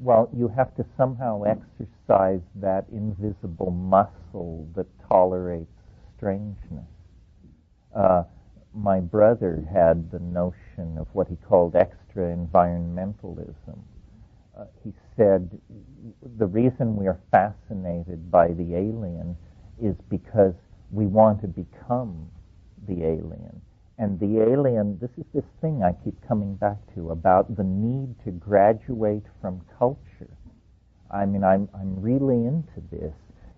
Well, you have to somehow exercise that invisible muscle that tolerates strangeness. My brother had the notion of what he called extra-environmentalism. He said the reason we are fascinated by the alien is because we want to become the alien. And the alien, this is this thing I keep coming back to about the need to graduate from culture. I mean, I'm really into this.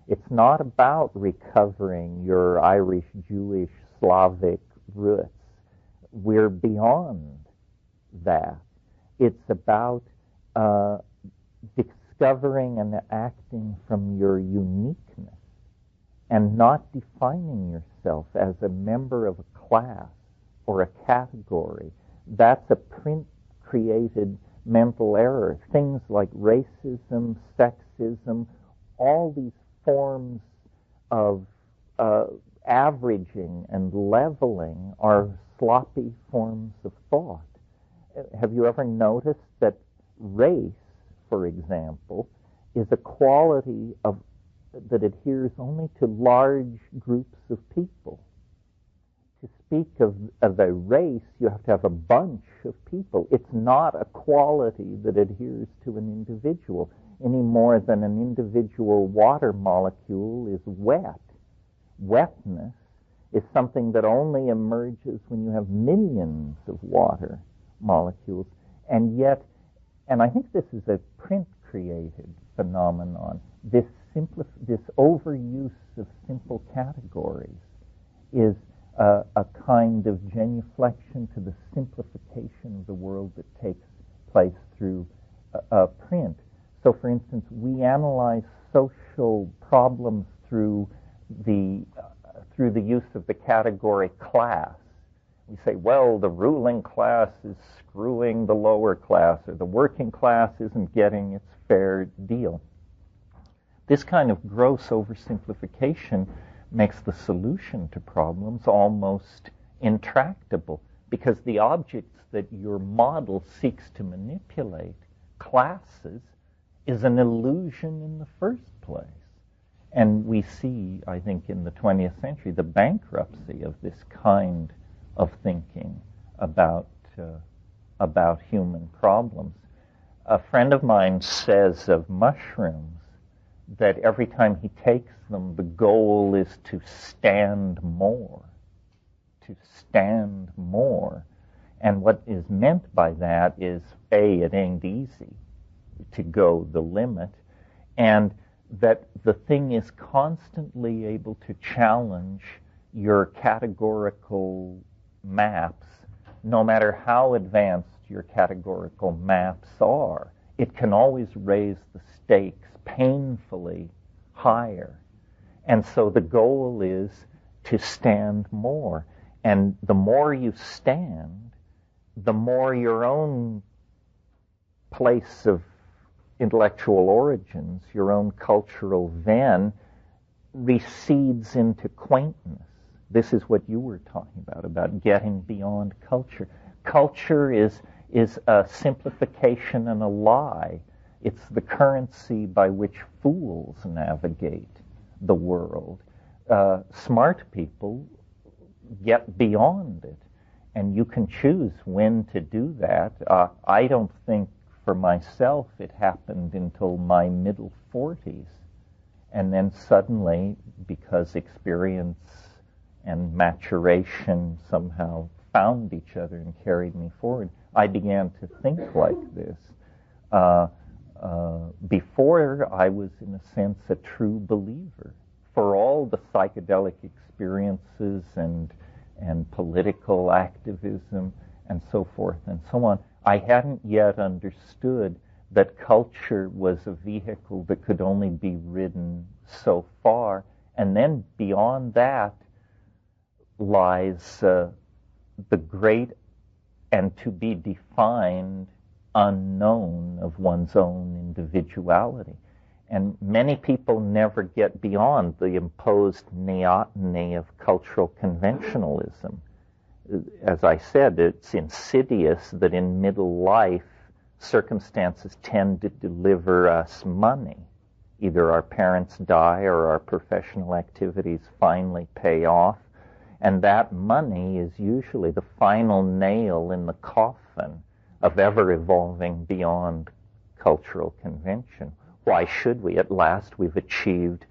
It's not about recovering your Irish, Jewish, Slavic roots. We're beyond that. It's about discovering and acting from your uniqueness and not defining yourself as a member of a class or a category. That's a print-created mental error. Things like racism, sexism, all these forms of averaging and leveling are sloppy forms of thought. Have you ever noticed that race, for example, is a quality that adheres only to large groups of people? To speak of a race, you have to have a bunch of people. It's not a quality that adheres to an individual any more than an individual water molecule is wet. Wetness is something that only emerges when you have millions of water molecules. And yet, and I think this is a print-created phenomenon, this overuse of simple categories is a kind of genuflection to the simplification of the world that takes place through print. So, for instance, we analyze social problems through the use of the category class. We say, well, the ruling class is screwing the lower class, or the working class isn't getting its fair deal. This kind of gross oversimplification makes the solution to problems almost intractable, because the objects that your model seeks to manipulate, classes, is an illusion in the first place. And we see, I think, in the 20th century, the bankruptcy of this kind of thinking about human problems. A friend of mine says of mushrooms that every time he takes them, the goal is to stand more. To stand more. And what is meant by that is, A, it ain't easy to go the limit, and that the thing is constantly able to challenge your categorical maps, no matter how advanced your categorical maps are. It can always raise the stakes painfully higher. And so the goal is to stand more. And the more you stand, the more your own place of intellectual origins, your own cultural then, recedes into quaintness. This is what you were talking about getting beyond culture. Culture is a simplification and a lie. It's the currency by which fools navigate the world. Smart people get beyond it, and you can choose when to do that. I don't think for myself it happened until my middle 40s. And then suddenly, because experience and maturation somehow found each other and carried me forward, I began to think like this. Before, I was, in a sense, a true believer. For all the psychedelic experiences and political activism and so forth and so on, I hadn't yet understood that culture was a vehicle that could only be ridden so far. And then beyond that lies the great and to be defined unknown of one's own individuality. And many people never get beyond the imposed neoteny of cultural conventionalism. As I said, it's insidious that in middle life, circumstances tend to deliver us money. Either our parents die or our professional activities finally pay off. And that money is usually the final nail in the coffin of ever evolving beyond cultural convention. Why should we? At last we've achieved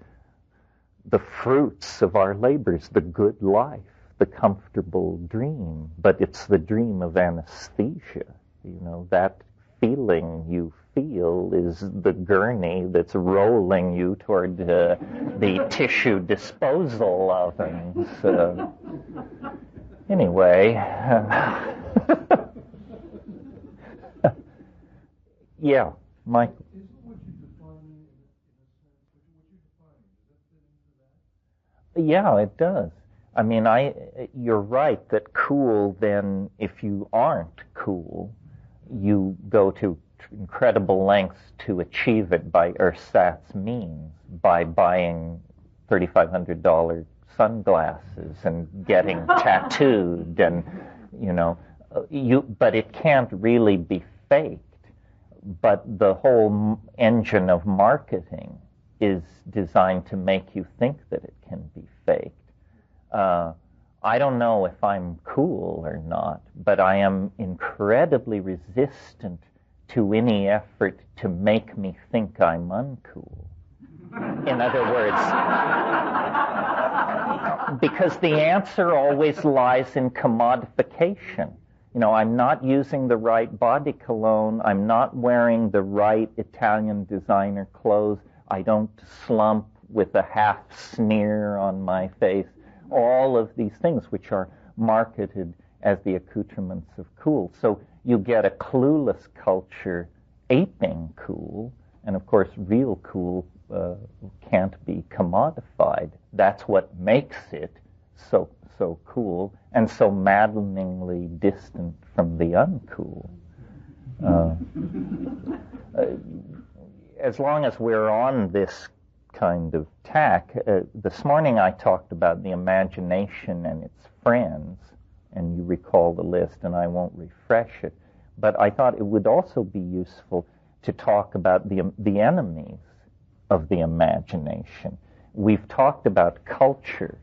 the fruits of our labors, the good life, the comfortable dream. But it's the dream of anesthesia. You know, that feeling you feel is the gurney that's rolling you toward the tissue disposal ovens. Anyway, yeah, Michael. Yeah, it does. I mean, you're right that cool, then, if you aren't cool, you go to incredible lengths to achieve it by ersatz means, by buying $3,500 sunglasses and getting tattooed, and, you know, but it can't really be faked. But the whole engine of marketing is designed to make you think that it can be faked. I don't know if I'm cool or not, but I am incredibly resistant to any effort to make me think I'm uncool. In other words, because the answer always lies in commodification. You know, I'm not using the right body cologne, I'm not wearing the right Italian designer clothes, I don't slump with a half sneer on my face. All of these things which are marketed as the accoutrements of cool. So you get a clueless culture aping cool, and of course real cool can't be commodified. That's what makes it so cool and so maddeningly distant from the uncool. As long as we're on this kind of tack, this morning I talked about the imagination and its friends, and you recall the list, and I won't refresh it, but I thought it would also be useful to talk about the enemies of the imagination. We've talked about culture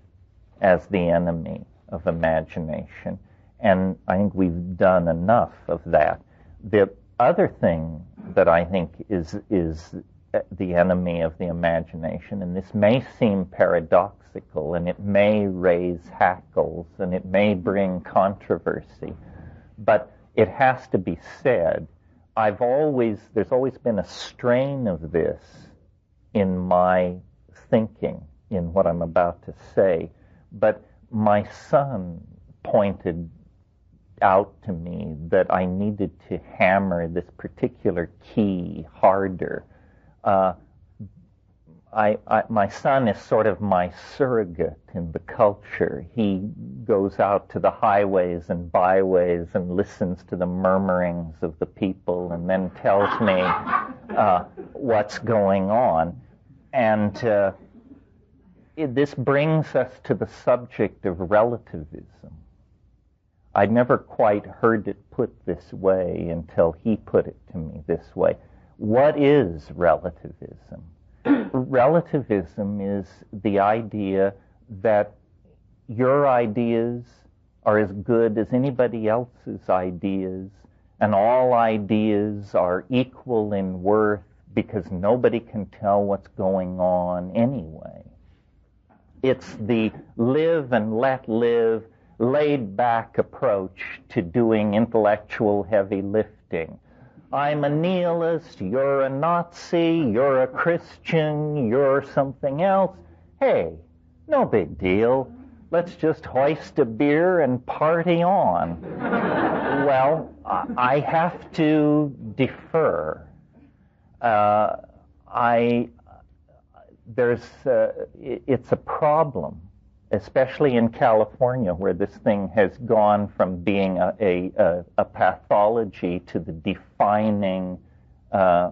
as the enemy of imagination, and I think we've done enough of that. The other thing that I think is the enemy of the imagination, and this may seem paradoxical, and it may raise hackles, and it may bring controversy, but it has to be said. There's always been a strain of this in my thinking, in what I'm about to say, but my son pointed out to me that I needed to hammer this particular key harder. My son is sort of my surrogate in the culture. He goes out to the highways and byways and listens to the murmurings of the people and then tells me what's going on. And this brings us to the subject of relativism. I'd never quite heard it put this way until he put it to me this way. What is relativism? Relativism is the idea that your ideas are as good as anybody else's ideas, and all ideas are equal in worth because nobody can tell what's going on anyway. It's the live and let live, laid-back approach to doing intellectual heavy lifting. I'm a nihilist, you're a Nazi, you're a Christian, you're something else. Hey, no big deal. Let's just hoist a beer and party on. Well, I have to defer. It's a problem, especially in California, where this thing has gone from being a pathology to the defining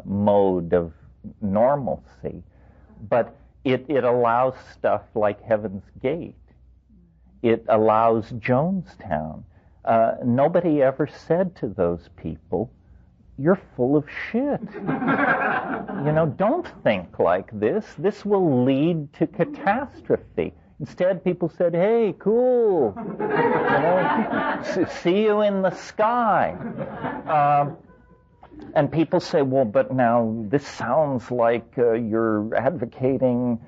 mode of normalcy. But it allows stuff like Heaven's Gate. It allows Jonestown. Nobody ever said to those people, you're full of shit. Don't think like this. This will lead to catastrophe. Instead, people said, hey, cool. See you in the sky. And people say, well, but now this sounds like you're advocating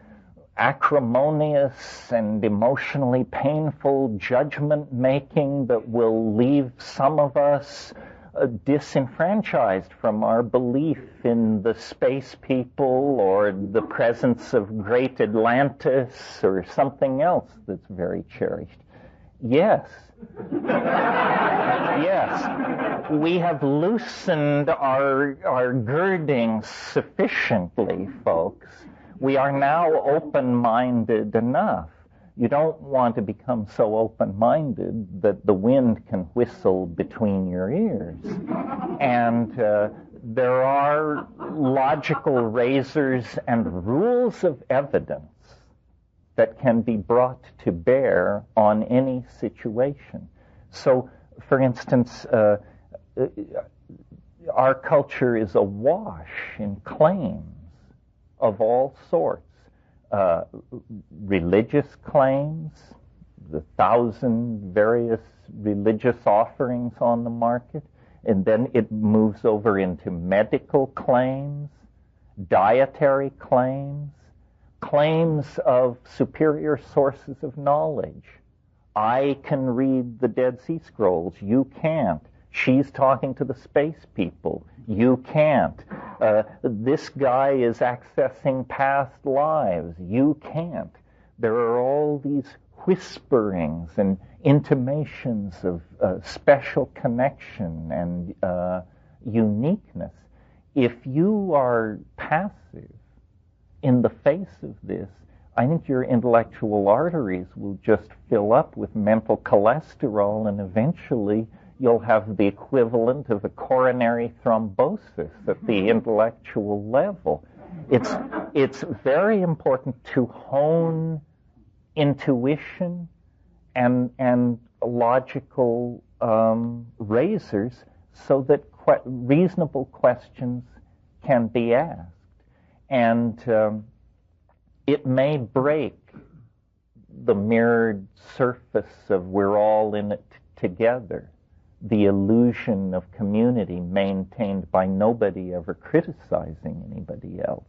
acrimonious and emotionally painful judgment-making that will leave some of us disenfranchised from our belief in the space people or the presence of great Atlantis or something else that's very cherished. Yes. Yes. We have loosened our girdings sufficiently, folks. We are now open-minded enough. You don't want to become so open-minded that the wind can whistle between your ears. And there are logical razors and rules of evidence that can be brought to bear on any situation. So, for instance, our culture is awash in claims of all sorts. Religious claims, the 1,000 various religious offerings on the market, and then it moves over into medical claims, dietary claims, claims of superior sources of knowledge. I can read the Dead Sea Scrolls, you can't. She's talking to the space people, you can't. This guy is accessing past lives, you can't. There are all these whisperings and intimations of special connection and uniqueness. If you are passive in the face of this, I think your intellectual arteries will just fill up with mental cholesterol, and eventually you'll have the equivalent of a coronary thrombosis at the intellectual level. It's very important to hone intuition and logical razors so that reasonable questions can be asked. And it may break the mirrored surface of we're all in it together, the illusion of community maintained by nobody ever criticizing anybody else.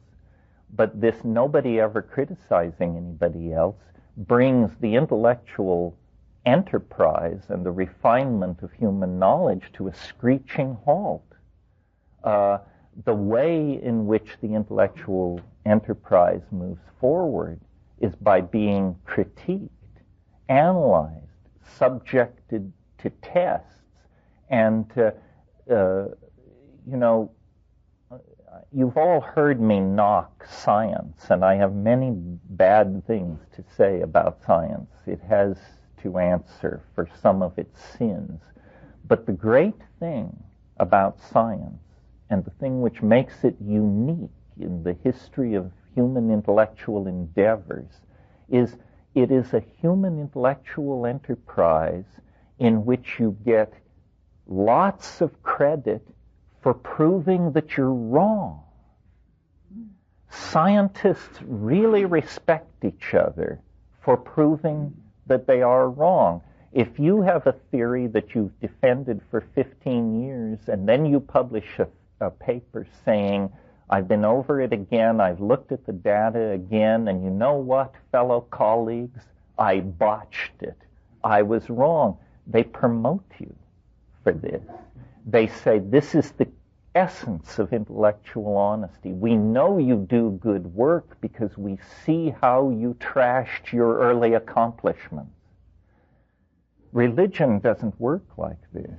But this nobody ever criticizing anybody else brings the intellectual enterprise and the refinement of human knowledge to a screeching halt. The way in which the intellectual enterprise moves forward is by being critiqued, analyzed, subjected to tests. And, you've all heard me knock science, and I have many bad things to say about science. It has to answer for some of its sins. But the great thing about science, and the thing which makes it unique in the history of human intellectual endeavors, is it is a human intellectual enterprise in which you get lots of credit for proving that you're wrong. Scientists really respect each other for proving that they are wrong. If you have a theory that you've defended for 15 years and then you publish a paper saying, I've been over it again, I've looked at the data again, and you know what, fellow colleagues, I botched it. I was wrong. They promote you for this. They say, this is the essence of intellectual honesty. We know you do good work because we see how you trashed your early accomplishments. Religion doesn't work like this.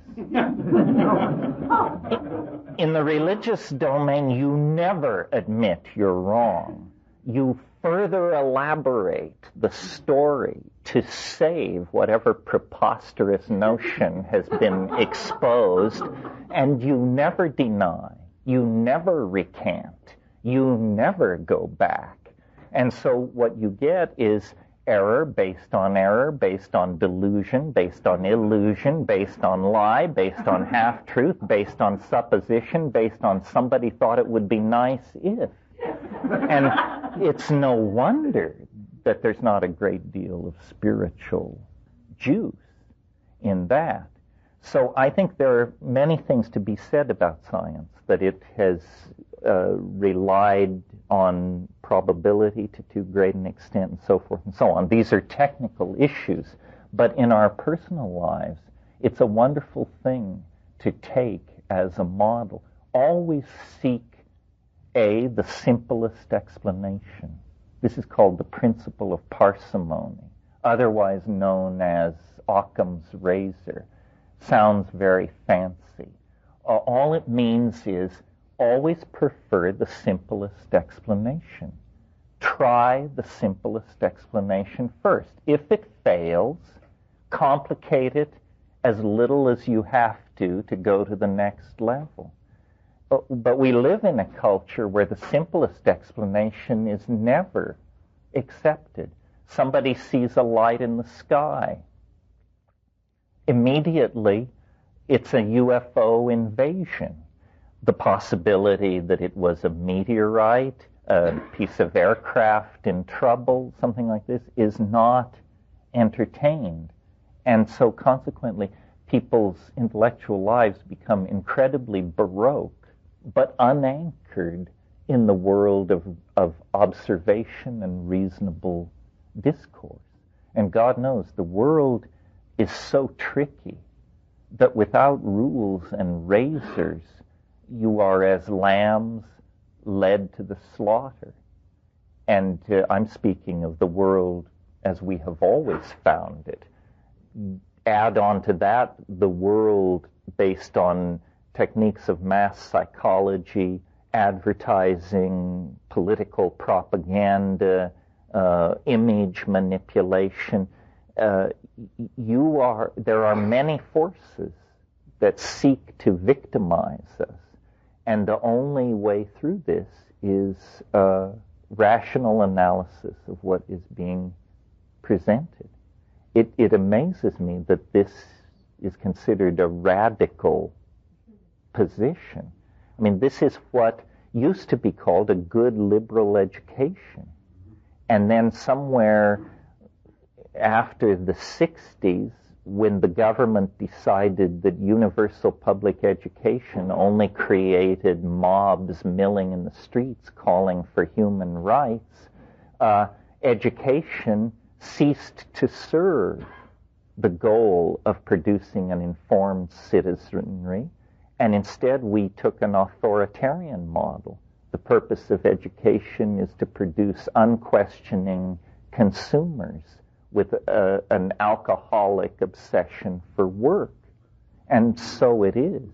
In the religious domain, you never admit you're wrong. You further elaborate the story to save whatever preposterous notion has been exposed, and you never deny, you never recant, you never go back. And so what you get is error, based on delusion, based on illusion, based on lie, based on half-truth, based on supposition, based on somebody thought it would be nice if. And it's no wonder that there's not a great deal of spiritual juice in that. So I think there are many things to be said about science, that it has relied on probability to too great an extent and so forth and so on. These are technical issues, but in our personal lives, it's a wonderful thing to take as a model. Always seek the simplest explanation. This is called the principle of parsimony, otherwise known as Occam's razor. Sounds very fancy. All it means is always prefer the simplest explanation. Try the simplest explanation first. If it fails, complicate it as little as you have to go to the next level. But we live in a culture where the simplest explanation is never accepted. Somebody sees a light in the sky. Immediately, it's a UFO invasion. The possibility that it was a meteorite, a piece of aircraft in trouble, something like this, is not entertained. And so consequently, people's intellectual lives become incredibly baroque, but unanchored in the world of observation and reasonable discourse. And God knows the world is so tricky that without rules and razors, you are as lambs led to the slaughter. And I'm speaking of the world as we have always found it. Add on to that the world based on techniques of mass psychology, advertising, political propaganda, image manipulation. There are many forces that seek to victimize us. And the only way through this is rational analysis of what is being presented. It amazes me that this is considered a radical position. I mean, this is what used to be called a good liberal education. And then somewhere after the 60s, when the government decided that universal public education only created mobs milling in the streets calling for human rights, education ceased to serve the goal of producing an informed citizenry, and instead we took an authoritarian model. The purpose of education is to produce unquestioning consumers with an alcoholic obsession for work. And so it is.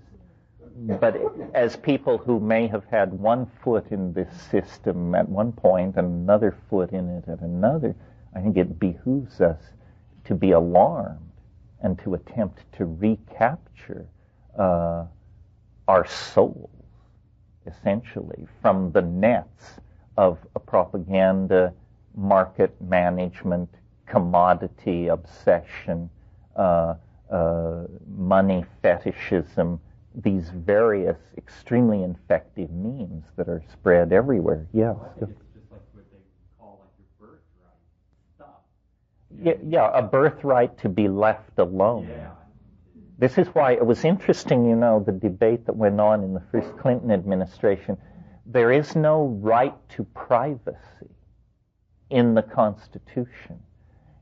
But as people who may have had one foot in this system at one point and another foot in it at another, I think it behooves us to be alarmed and to attempt to recapture our souls, essentially, from the nets of a propaganda, market management, commodity obsession, money fetishism, these various extremely infective memes that are spread everywhere. Yeah. Well, I think it's just like what they call like your birthright stuff. Yeah, a birthright to be left alone. Yeah. This is why it was interesting, the debate that went on in the first Clinton administration. There is no right to privacy in the Constitution.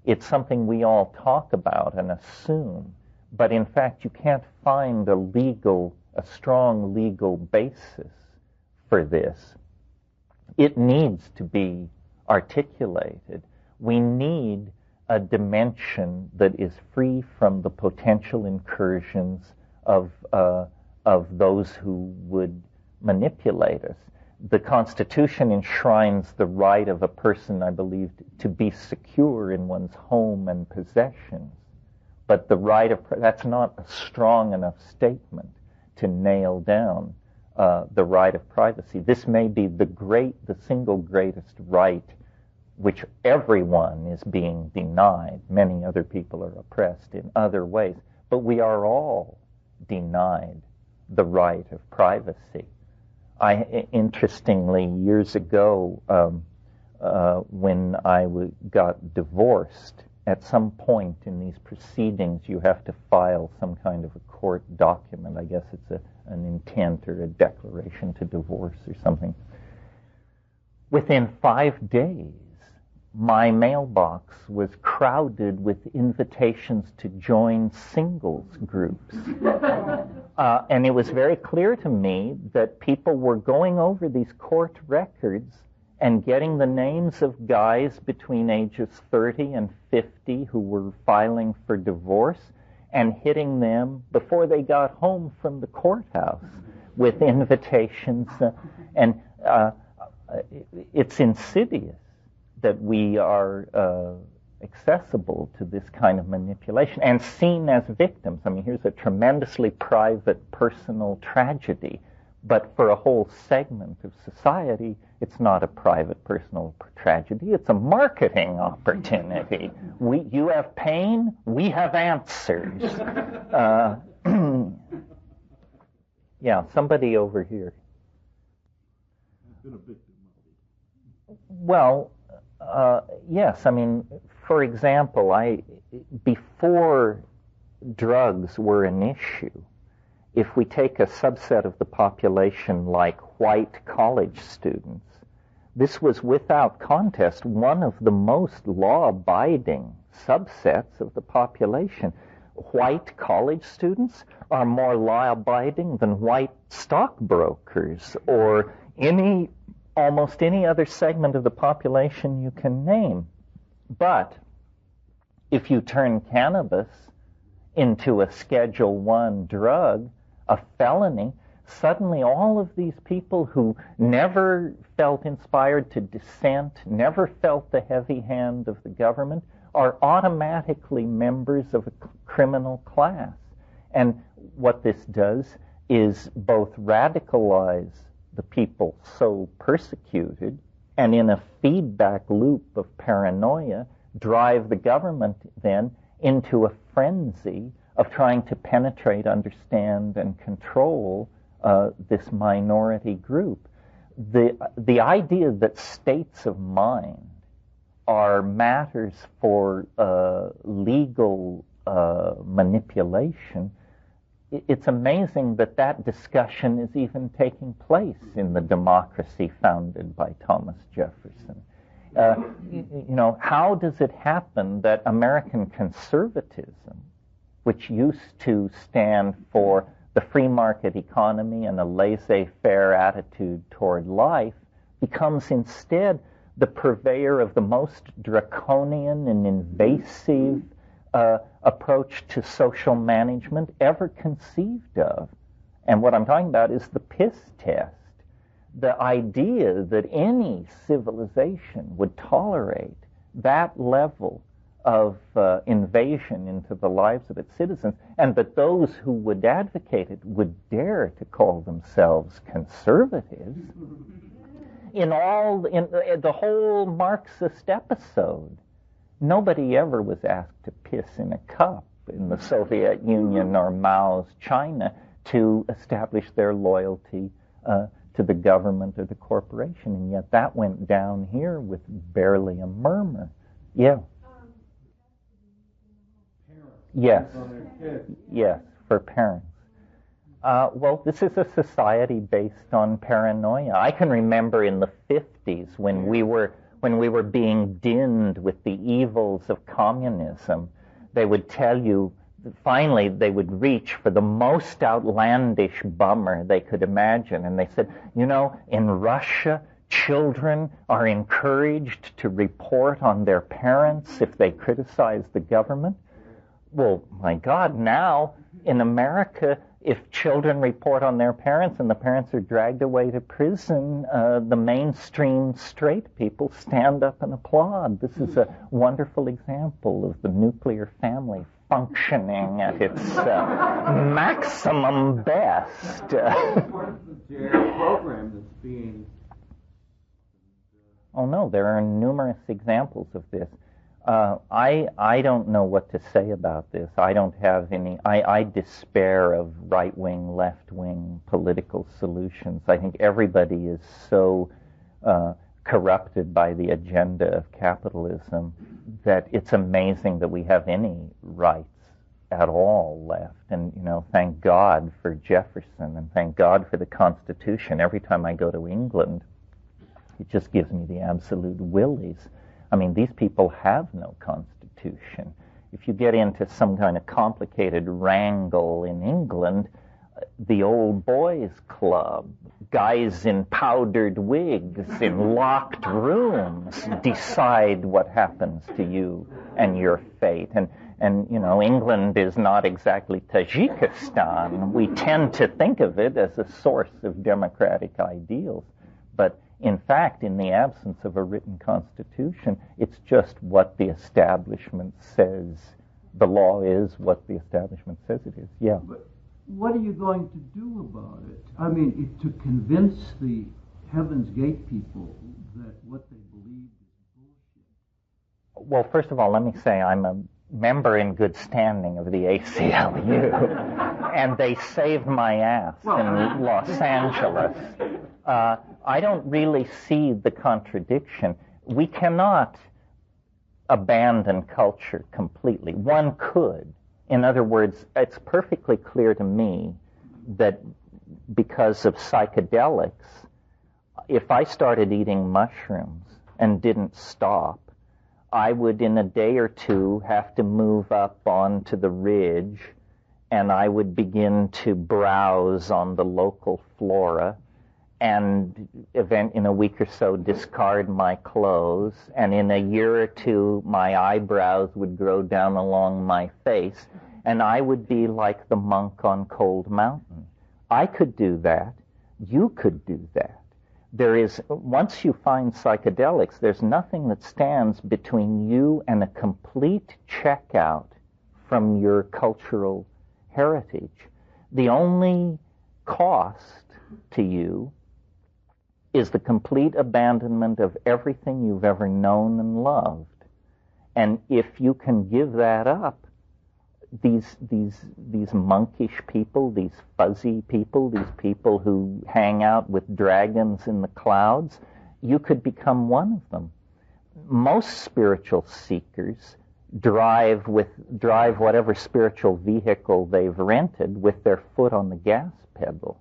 It's something we all talk about and assume, but in fact you can't find a strong legal basis for this. It needs to be articulated. We need a dimension that is free from the potential incursions of those who would manipulate us. The Constitution enshrines the right of a person, I believe, to be secure in one's home and possessions. But that's not a strong enough statement to nail down the right of privacy. This may be the single greatest right which everyone is being denied. Many other people are oppressed in other ways, but we are all denied the right of privacy. Interestingly, years ago, when I got divorced, at some point in these proceedings, you have to file some kind of a court document. I guess it's an intent or a declaration to divorce or something. Within 5 days, my mailbox was crowded with invitations to join singles groups. And it was very clear to me that people were going over these court records and getting the names of guys between ages 30 and 50 who were filing for divorce and hitting them before they got home from the courthouse with invitations. And it's insidious that we are accessible to this kind of manipulation and seen as victims. I mean, here's a tremendously private, personal tragedy, but for a whole segment of society, it's not a private, personal tragedy. It's a marketing opportunity. You have pain, we have answers. Yeah, somebody over here. Well, yes. I mean, for example, before drugs were an issue, if we take a subset of the population like white college students, this was without contest one of the most law-abiding subsets of the population. White college students are more law-abiding than white stockbrokers or almost any other segment of the population you can name. But if you turn cannabis into a Schedule I drug, a felony, suddenly all of these people who never felt inspired to dissent, never felt the heavy hand of the government, are automatically members of a criminal class. And what this does is both radicalize the people so persecuted, and in a feedback loop of paranoia, drive the government then into a frenzy of trying to penetrate, understand, and control this minority group. The idea that states of mind are matters for legal manipulation, it's amazing that discussion is even taking place in the democracy founded by Thomas Jefferson. How does it happen that American conservatism, which used to stand for the free market economy and a laissez-faire attitude toward life, becomes instead the purveyor of the most draconian and invasive approach to social management ever conceived of? And what I'm talking about is the piss test. The idea that any civilization would tolerate that level of invasion into the lives of its citizens, and that those who would advocate it would dare to call themselves conservatives. In the whole Marxist episode, nobody ever was asked to piss in a cup in the Soviet Union or Mao's China to establish their loyalty to the government or the corporation, and yet that went down here with barely a murmur. Yeah. Yes. Yes, for parents. Well, this is a society based on paranoia. I can remember in the 50s when we were being dinned with the evils of communism, they would tell you, finally they would reach for the most outlandish bummer they could imagine, and they said, in Russia, children are encouraged to report on their parents if they criticize the government. Well, my God, now in America, if children report on their parents and the parents are dragged away to prison, the mainstream straight people stand up and applaud. This is a wonderful example of the nuclear family functioning at its maximum best. program that's being Oh no, there are numerous examples of this. I don't know what to say about this. I don't have any. I despair of right-wing, left-wing political solutions. I think everybody is so corrupted by the agenda of capitalism that it's amazing that we have any rights at all left. And, thank God for Jefferson and thank God for the Constitution. Every time I go to England, it just gives me the absolute willies. I mean, these people have no Constitution. If you get into some kind of complicated wrangle in England, the old boys club, guys in powdered wigs in locked rooms decide what happens to you and your fate. And England is not exactly Tajikistan. We tend to think of it as a source of democratic ideals. But in fact, in the absence of a written constitution, it's just what the establishment says. The law is what the establishment says it is. Yeah. But what are you going to do about it? I mean, to convince the Heaven's Gate people that what they believe is bullshit. Well, first of all, let me say I'm a member in good standing of the ACLU, and they saved my ass in Los Angeles. I don't really see the contradiction. We cannot abandon culture completely. One could. In other words, it's perfectly clear to me that because of psychedelics, if I started eating mushrooms and didn't stop, I would in a day or two have to move up onto the ridge, and I would begin to browse on the local flora, and in a week or so discard my clothes, and in a year or two my eyebrows would grow down along my face, and I would be like the monk on Cold Mountain. I could do that. You could do that. Once you find psychedelics, there's nothing that stands between you and a complete checkout from your cultural heritage. The only cost to you is the complete abandonment of everything you've ever known and loved. And if you can give that up, these monkish people, these fuzzy people, these people who hang out with dragons in the clouds, you could become one of them. Most spiritual seekers drive whatever spiritual vehicle they've rented with their foot on the gas pedal.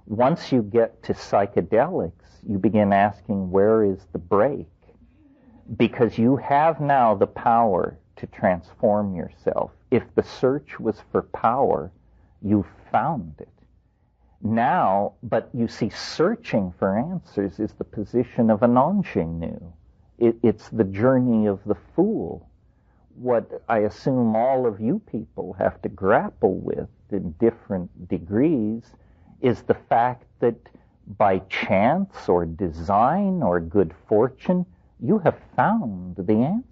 Once you get to psychedelics, you begin asking, where is the brake? Because you have now the power to transform yourself. If the search was for power, you've found it. Now, but you see, searching for answers is the position of an ingenue. It's the journey of the fool. What I assume all of you people have to grapple with in different degrees is the fact that by chance or design or good fortune, you have found the answer.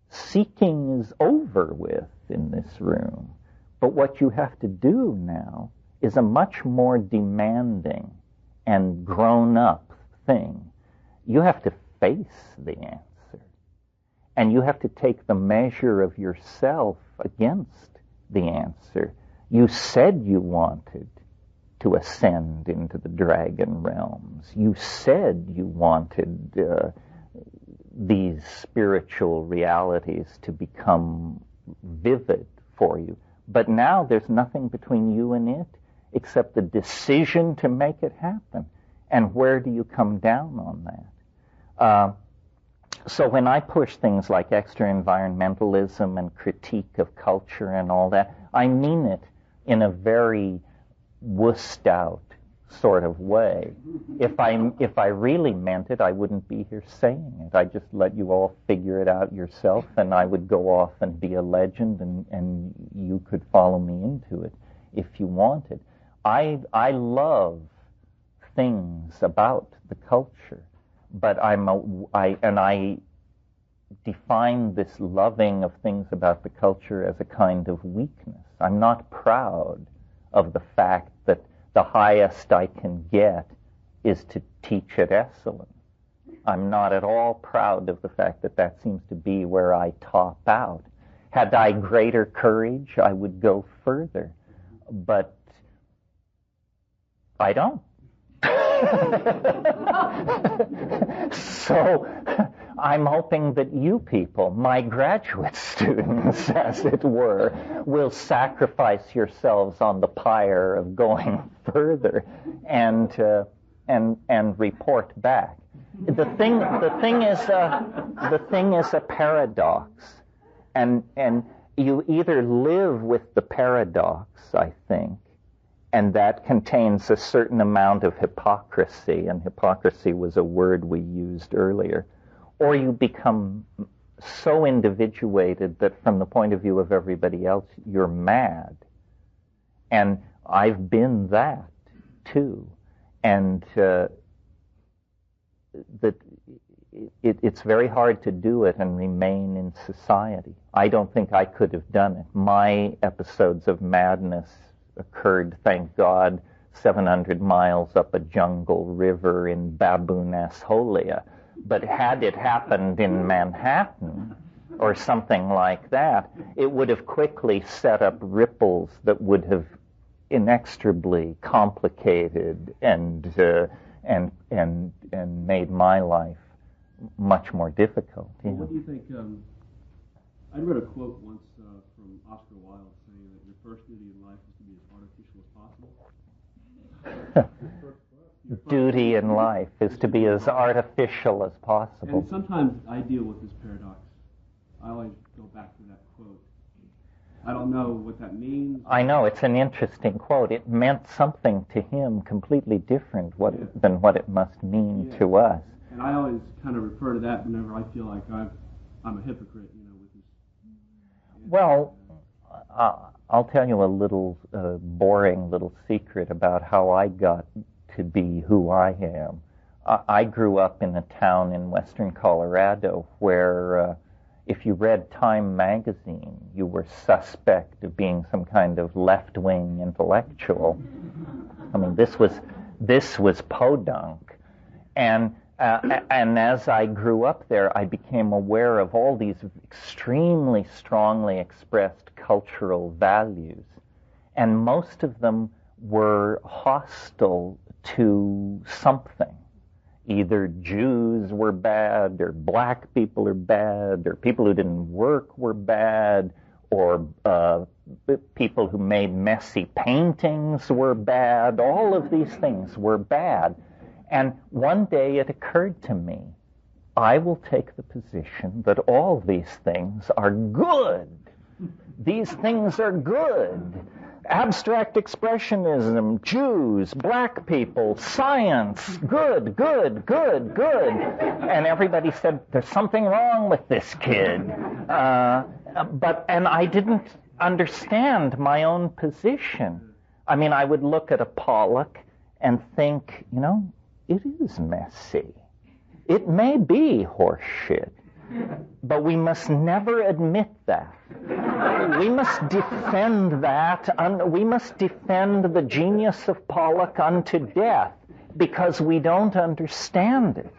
Seeking is over with in this room. But what you have to do now is a much more demanding and grown-up thing. You have to face the answer. And you have to take the measure of yourself against the answer. You said you wanted to ascend into the dragon realms. You said you wanted these spiritual realities to become vivid for you. But now there's nothing between you and it except the decision to make it happen. And where do you come down on that? So when I push things like extra-environmentalism and critique of culture and all that, I mean it in a very wussed out sort of way. If I really meant it, I wouldn't be here saying it. I'd just let you all figure it out yourself, and I would go off and be a legend, and you could follow me into it if you wanted. I love things about the culture, but I define this loving of things about the culture as a kind of weakness. I'm not proud of the fact that the highest I can get is to teach at Esalen. I'm not at all proud of the fact that that seems to be where I top out. Had I greater courage, I would go further. But I don't. So I'm hoping that you people, my graduate students, as it were, will sacrifice yourselves on the pyre of going further and report back. The thing is a paradox, and you either live with the paradox, I think, and that contains a certain amount of hypocrisy, and hypocrisy was a word we used earlier, or you become so individuated that from the point of view of everybody else, you're mad. And I've been that, too. And it's very hard to do it and remain in society. I don't think I could have done it. My episodes of madness occurred, thank God, 700 miles up a jungle river in Baboon-S Holia. But had it happened in Manhattan or something like that, it would have quickly set up ripples that would have inextricably complicated and made my life much more difficult. Well, what do you think? I read a quote once from Oscar Wilde saying that your first duty in life is to be as artificial as possible. Duty in life is to be as artificial as possible. And sometimes I deal with this paradox. I always go back to that quote. I don't know what that means. I know, it's an interesting quote. It meant something to him completely different than what it must mean to us. And I always kind of refer to that whenever I feel like I'm a hypocrite, with this. Well, I'll tell you a little boring little secret about how I got to be who I am. I grew up in a town in western Colorado where if you read Time magazine, you were suspect of being some kind of left-wing intellectual. I mean, this was podunk. And as I grew up there, I became aware of all these extremely strongly expressed cultural values. And most of them were hostile to something. Either Jews were bad, or black people are bad, or people who didn't work were bad, or people who made messy paintings were bad. All of these things were bad. And one day it occurred to me, I will take the position that all these things are good. These things are good. Abstract expressionism, Jews, black people, science, good, good, good, good. And everybody said, there's something wrong with this kid. And I didn't understand my own position. I mean, I would look at a Pollock and think, it is messy. It may be horseshit. But we must never admit that. We must defend that. We must defend the genius of Pollock unto death because we don't understand it.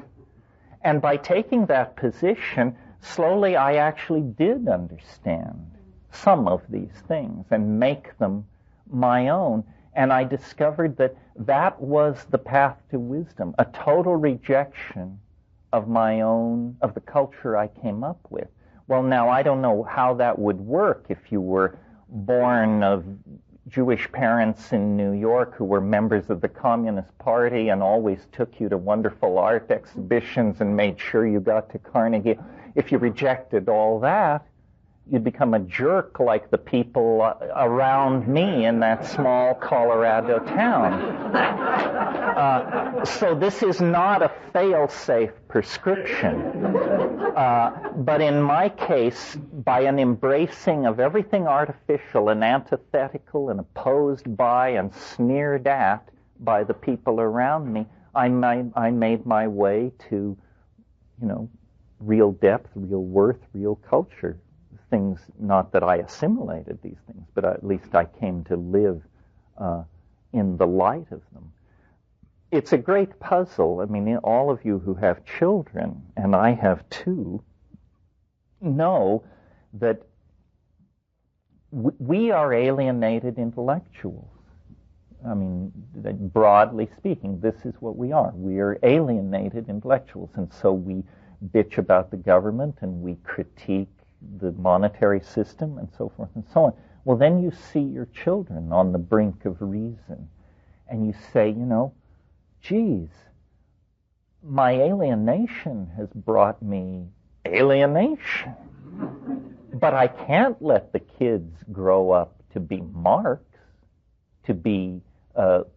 And by taking that position, slowly I actually did understand some of these things and make them my own. And I discovered that that was the path to wisdom, a total rejection of the culture I came up with. Well, now, I don't know how that would work if you were born of Jewish parents in New York who were members of the Communist Party and always took you to wonderful art exhibitions and made sure you got to Carnegie. If you rejected all that, you'd become a jerk like the people around me in that small Colorado town. So this is not a fail-safe prescription. But in my case, by an embracing of everything artificial and antithetical and opposed by and sneered at by the people around me, I made my way to, real depth, real worth, real culture. Things, not that I assimilated these things, but at least I came to live in the light of them. it's a great puzzle. I mean, all of you who have children, and I have two, know that we are alienated intellectuals. I mean, broadly speaking, this is what we are. We are alienated intellectuals, and so we bitch about the government and we critique the monetary system and so forth and so on. Well, then you see your children on the brink of reason, and you say, you know, geez, my alienation has brought me alienation. But I can't let the kids grow up to be marks, to be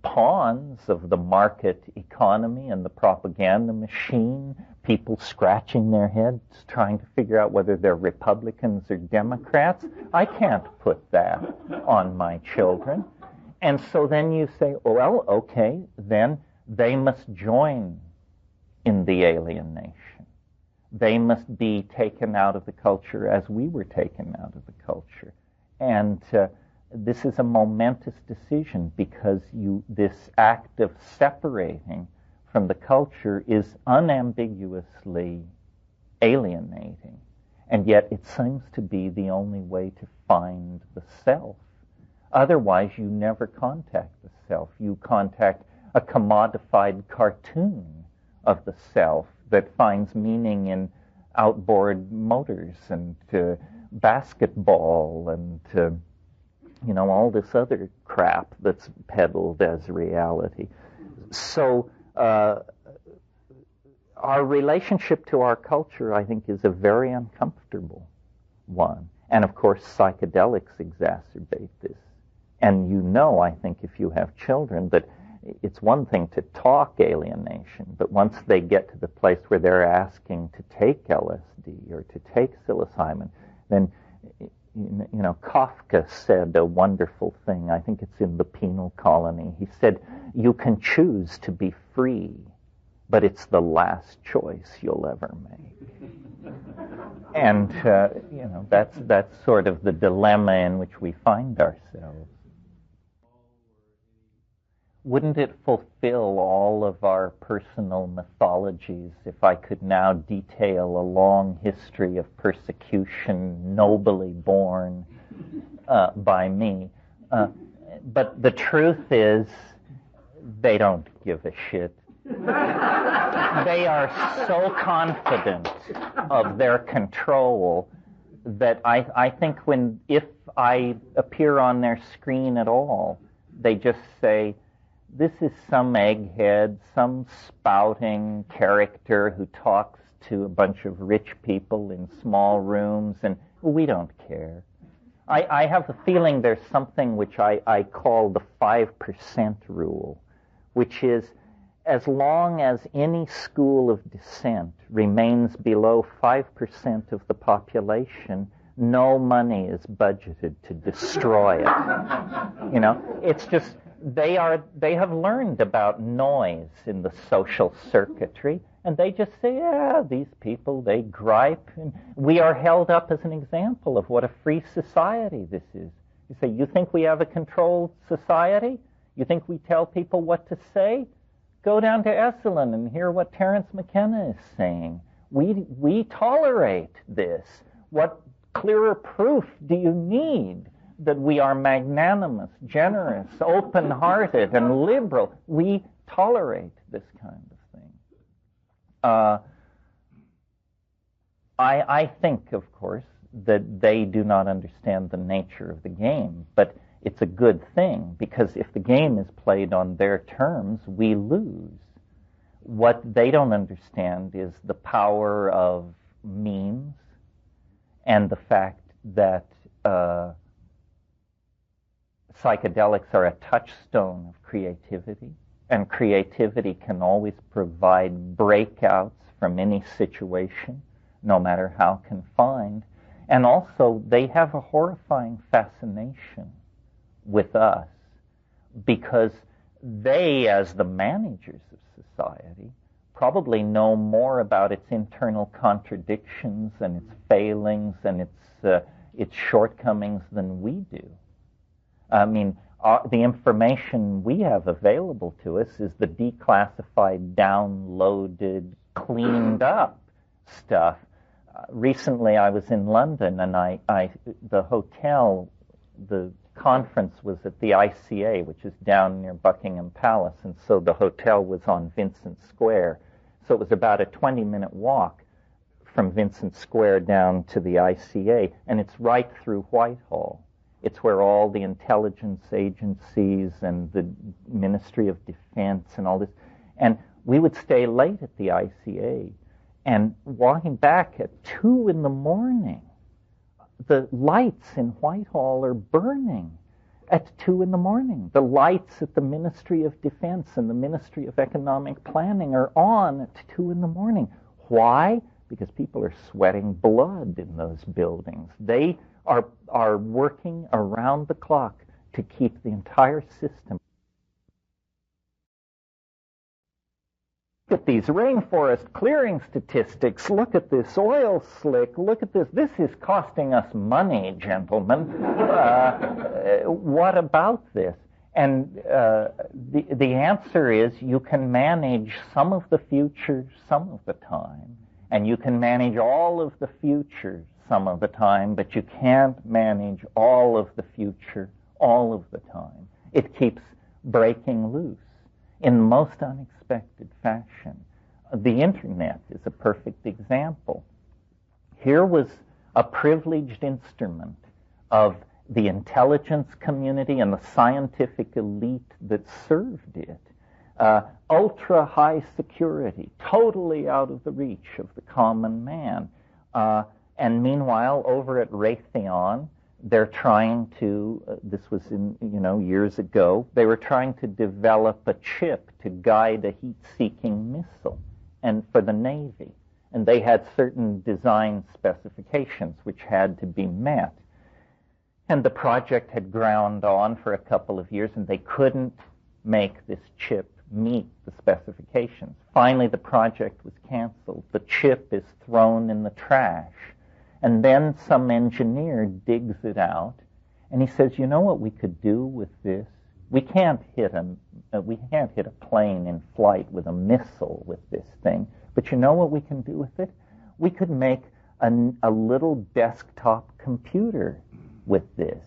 pawns of the market economy and the propaganda machine, people scratching their heads trying to figure out whether they're Republicans or Democrats. I can't put that on my children. And so then you say, well, okay, then they must join in the alienation. They must be taken out of the culture as we were taken out of the culture. And this is a momentous decision because this act of separating from the culture is unambiguously alienating. And yet it seems to be the only way to find the self. Otherwise, you never contact the self. You contact a commodified cartoon of the self that finds meaning in outboard motors and basketball and all this other crap that's peddled as reality. So our relationship to our culture, I think, is a very uncomfortable one. And of course, psychedelics exacerbate this. And I think, if you have children, that it's one thing to talk alienation, but once they get to the place where they're asking to take LSD or to take psilocybin, then, Kafka said a wonderful thing. I think it's in The Penal Colony. He said, you can choose to be free, but it's the last choice you'll ever make. And, that's sort of the dilemma in which we find ourselves. Wouldn't it fulfill all of our personal mythologies if I could now detail a long history of persecution nobly borne by me? But the truth is, they don't give a shit. They are so confident of their control that I think if I appear on their screen at all, they just say, this is some egghead, some spouting character who talks to a bunch of rich people in small rooms, and we don't care. I have the feeling there's something which I call the 5% rule, which is as long as any school of dissent remains below 5% of the population, no money is budgeted to destroy it. It's just... They have learned about noise in the social circuitry, and they just say, these people, they gripe. And we are held up as an example of what a free society this is. You say, you think we have a controlled society? You think we tell people what to say? Go down to Esalen and hear what Terence Mckenna is saying. We tolerate this. What clearer proof do you need that we are magnanimous, generous, open-hearted, and liberal? We tolerate this kind of thing. I think, of course, that they do not understand the nature of the game, but it's a good thing, because if the game is played on their terms, we lose. What they don't understand is the power of memes and the fact that psychedelics are a touchstone of creativity, and creativity can always provide breakouts from any situation, no matter how confined. And also, they have a horrifying fascination with us, because they, as the managers of society, probably know more about its internal contradictions and its failings and its shortcomings than we do. I mean, the information we have available to us is the declassified, downloaded, cleaned up stuff. Recently, I was in London, and the hotel, the conference was at the ICA, which is down near Buckingham Palace, and so the hotel was on Vincent Square. So it was about a 20-minute walk from Vincent Square down to the ICA, and it's right through Whitehall. It's where all the intelligence agencies and the Ministry of Defense and all this, and we would stay late at the ICA, and walking back at 2 in the morning, the lights in Whitehall are burning at 2 in the morning. The lights at the Ministry of Defense and the Ministry of Economic Planning are on at 2 in the morning. Why? Because people are sweating blood in those buildings. They are working around the clock to keep the entire system. Look at these rainforest clearing statistics. Look at this oil slick. Look at this. This is costing us money, gentlemen. What about this? And the answer is you can manage some of the future some of the time, and you can manage all of the future some of the time, but you can't manage all of the future all of the time. It keeps breaking loose in most unexpected fashion. The internet is a perfect example. Here was a privileged instrument of the intelligence community and the scientific elite that served it. Ultra-high security, totally out of the reach of the common man. And meanwhile, over at Raytheon, they're trying to, this was years ago, they were trying to develop a chip to guide a heat-seeking missile and for the Navy. And they had certain design specifications which had to be met. And the project had ground on for a couple of years, and they couldn't make this chip meet the specifications. Finally, the project was canceled. The chip is thrown in the trash. And then some engineer digs it out, and he says, you know what we could do with this? We can't hit a plane in flight with a missile with this thing, but you know what we can do with it? We could make a little desktop computer with this.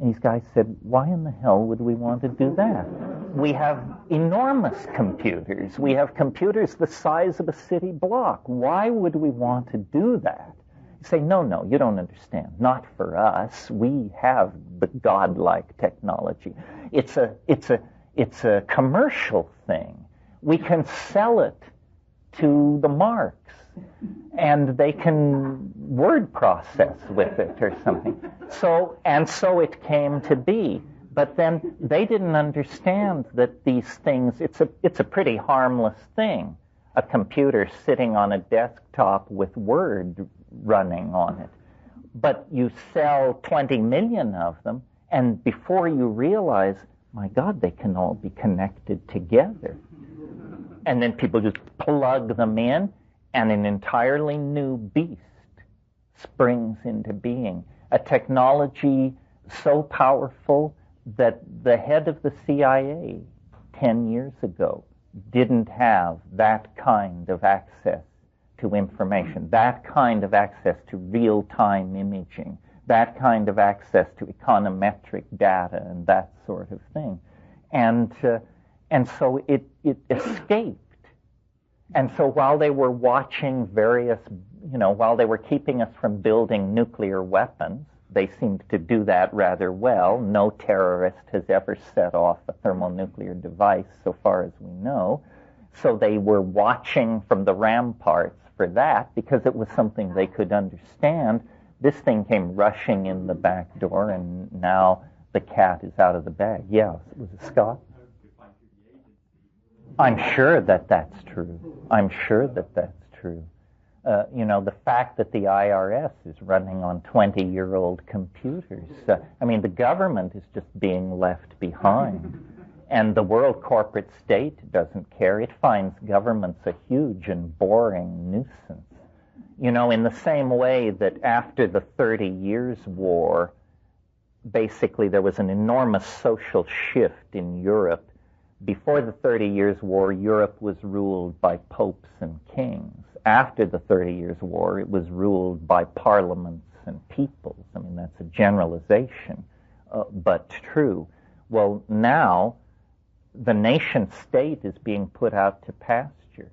And these guys said, why in the hell would we want to do that? We have enormous computers. We have computers the size of a city block. Why would we want to do that? You say, no, you don't understand. Not for us. We have the godlike technology. It's a commercial thing. We can sell it to the Marx, and they can word process with it or something. So it came to be. But then they didn't understand that these things, it's a pretty harmless thing. A computer sitting on a desktop with Word running on it. But you sell 20 million of them, and before you realize, my God, they can all be connected together. And then people just plug them in, and an entirely new beast springs into being. A technology so powerful that the head of the CIA 10 years ago didn't have that kind of access to information, that kind of access to real-time imaging, that kind of access to econometric data and that sort of thing. And so it escaped. And so while they were watching while they were keeping us from building nuclear weapons, they seemed to do that rather well. No terrorist has ever set off a thermonuclear device, so far as we know. So they were watching from the ramparts for that because it was something they could understand. This thing came rushing in the back door, and now the cat is out of the bag. Yeah, was it Scott? I'm sure that that's true. I'm sure that that's true. The fact that the IRS is running on 20-year-old computers. The government is just being left behind. And the world corporate state doesn't care. It finds governments a huge and boring nuisance. In the same way that after the 30 Years' War, basically there was an enormous social shift in Europe. Before the 30 Years' War, Europe was ruled by popes and kings. After the 30 Years' War, it was ruled by parliaments and peoples. I mean, that's a generalization, but true. Well, now the nation state is being put out to pasture.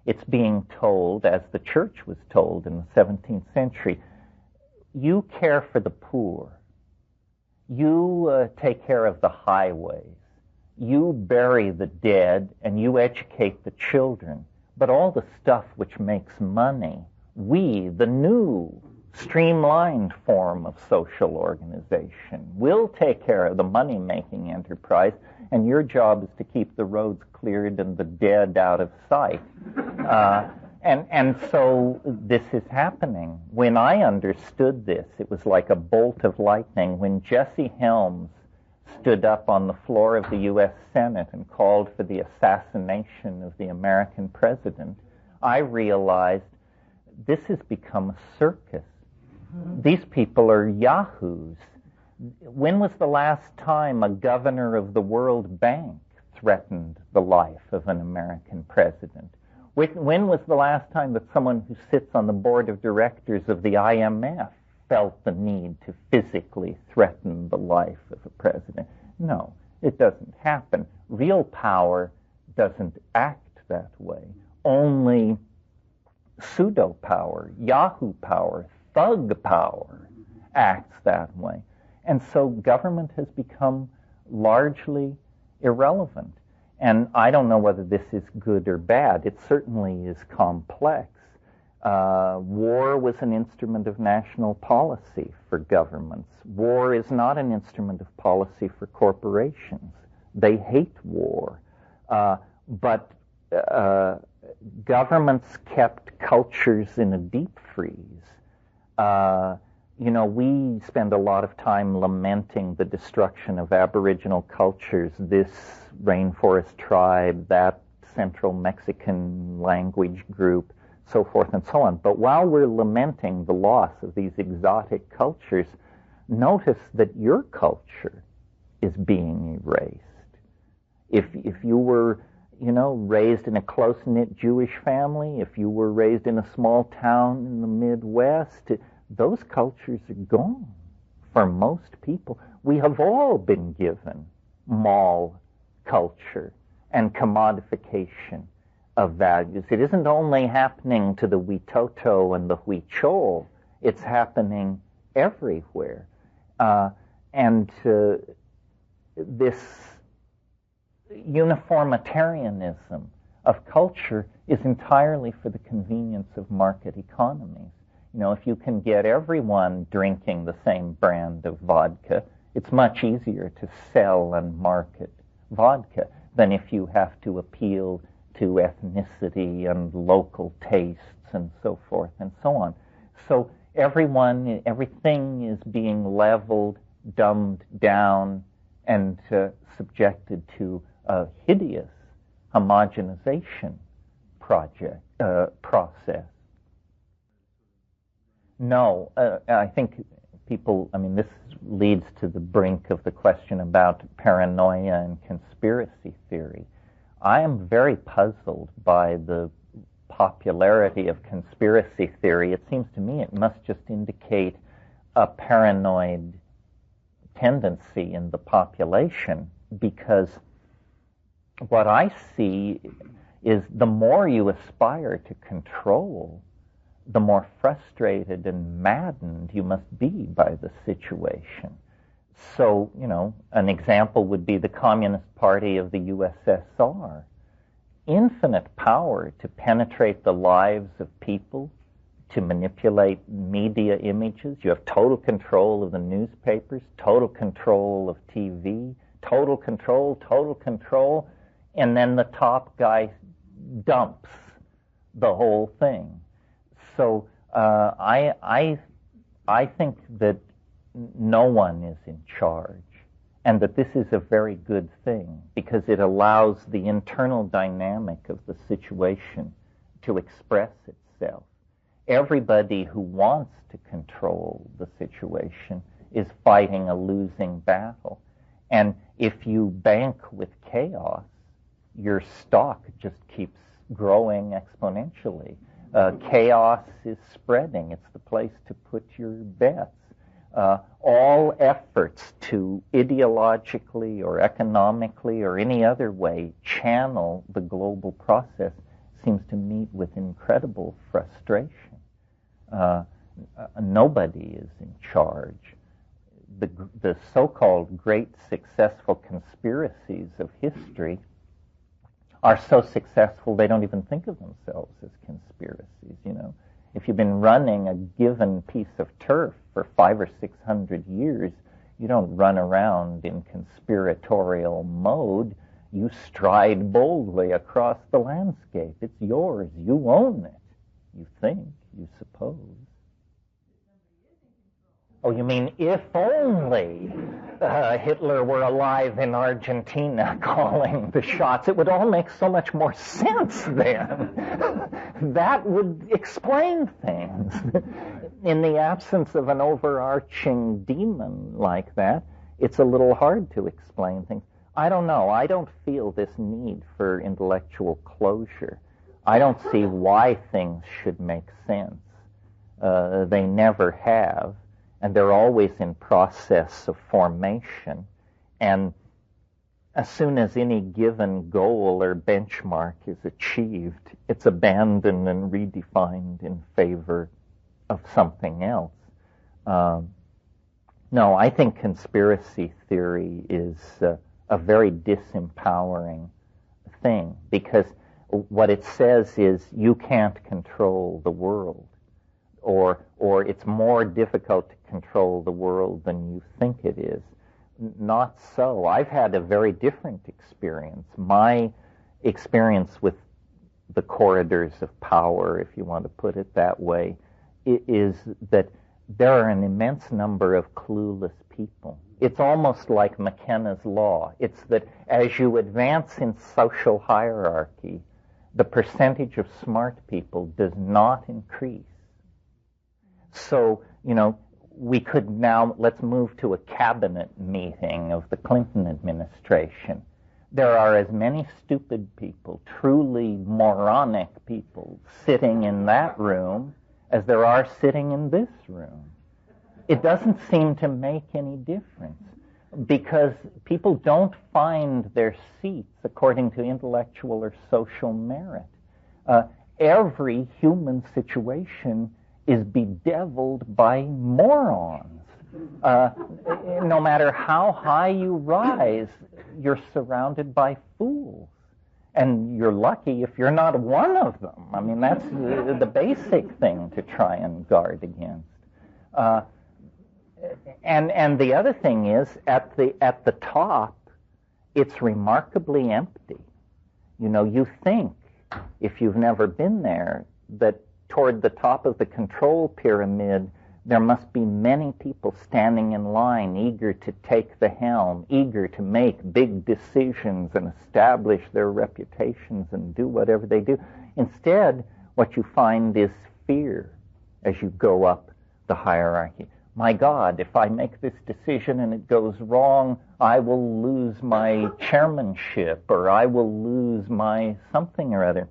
It's being told, as the church was told in the 17th century, you care for the poor. You take care of the highways. You bury the dead and you educate the children. But all the stuff which makes money, we, the new streamlined form of social organization, will take care of the money-making enterprise, and your job is to keep the roads cleared and the dead out of sight. And so this is happening. When I understood this, it was like a bolt of lightning. When Jesse Helms stood up on the floor of the U.S. Senate and called for the assassination of the American president, I realized this has become a circus. These people are yahoos. When was the last time a governor of the World Bank threatened the life of an American president? When was the last time that someone who sits on the board of directors of the IMF felt the need to physically threaten the life of a president? No, it doesn't happen. Real power doesn't act that way. Only pseudo-power, Yahoo power, thug power acts that way. And so government has become largely irrelevant. And I don't know whether this is good or bad. It certainly is complex. War was an instrument of national policy for governments. War is not an instrument of policy for corporations. They hate war. But governments kept cultures in a deep freeze. We spend a lot of time lamenting the destruction of Aboriginal cultures, this rainforest tribe, that Central Mexican language group, so forth and so on. But while we're lamenting the loss of these exotic cultures, notice that your culture is being erased. If you were, raised in a close-knit Jewish family, if you were raised in a small town in the Midwest, those cultures are gone for most people. We have all been given mall culture and commodification of values. It isn't only happening to the Witoto and the Huichol, it's happening everywhere. This uniformitarianism of culture is entirely for the convenience of market economies. If you can get everyone drinking the same brand of vodka, it's much easier to sell and market vodka than if you have to appeal to ethnicity and local tastes and so forth and so on. So everything is being leveled, dumbed down, and subjected to a hideous homogenization process. No, I think this leads to the brink of the question about paranoia and conspiracy theory. I am very puzzled by the popularity of conspiracy theory. It seems to me it must just indicate a paranoid tendency in the population, because what I see is the more you aspire to control, the more frustrated and maddened you must be by the situation. So, an example would be the Communist Party of the USSR. Infinite power to penetrate the lives of people, to manipulate media images. You have total control of the newspapers, total control of TV, total control, and then the top guy dumps the whole thing. So I think that no one is in charge, and that this is a very good thing, because it allows the internal dynamic of the situation to express itself. Everybody who wants to control the situation is fighting a losing battle. And if you bank with chaos, your stock just keeps growing exponentially. Chaos is spreading. It's the place to put your bets. All efforts to ideologically or economically or any other way channel the global process seems to meet with incredible frustration. Nobody is in charge. The so-called great successful conspiracies of history are so successful they don't even think of themselves as conspiracies, you know. If you've been running a given piece of turf for 500 or 600 years, you don't run around in conspiratorial mode. You stride boldly across the landscape. It's yours. You own it. You think, you suppose. Oh, you mean if only Hitler were alive in Argentina calling the shots? It would all make so much more sense then. That would explain things. In the absence of an overarching demon like that, it's a little hard to explain things. I don't know. I don't feel this need for intellectual closure. I don't see why things should make sense. They never have. And they're always in process of formation. And as soon as any given goal or benchmark is achieved, it's abandoned and redefined in favor of something else. No, I think conspiracy theory is a very disempowering thing, because what it says is you can't control the world. Or it's more difficult to control the world than you think it is. Not so. I've had a very different experience. My experience with the corridors of power, if you want to put it that way, is that there are an immense number of clueless people. It's almost like McKenna's law. It's that as you advance in social hierarchy, the percentage of smart people does not increase. So, you know, we could now, let's move to a cabinet meeting of the Clinton administration. There are as many stupid people, truly moronic people, sitting in that room as there are sitting in this room. It doesn't seem to make any difference, because people don't find their seats according to intellectual or social merit. Every human situation is bedeviled by morons. No matter how high you rise, you're surrounded by fools. And you're lucky if you're not one of them. I mean, that's the basic thing to try and guard against. And the other thing is, at the top, it's remarkably empty. You know, you think, if you've never been there, that toward the top of the control pyramid, there must be many people standing in line, eager to take the helm, eager to make big decisions and establish their reputations and do whatever they do. Instead, what you find is fear as you go up the hierarchy. My God, if I make this decision and it goes wrong, I will lose my chairmanship, or I will lose my something or other.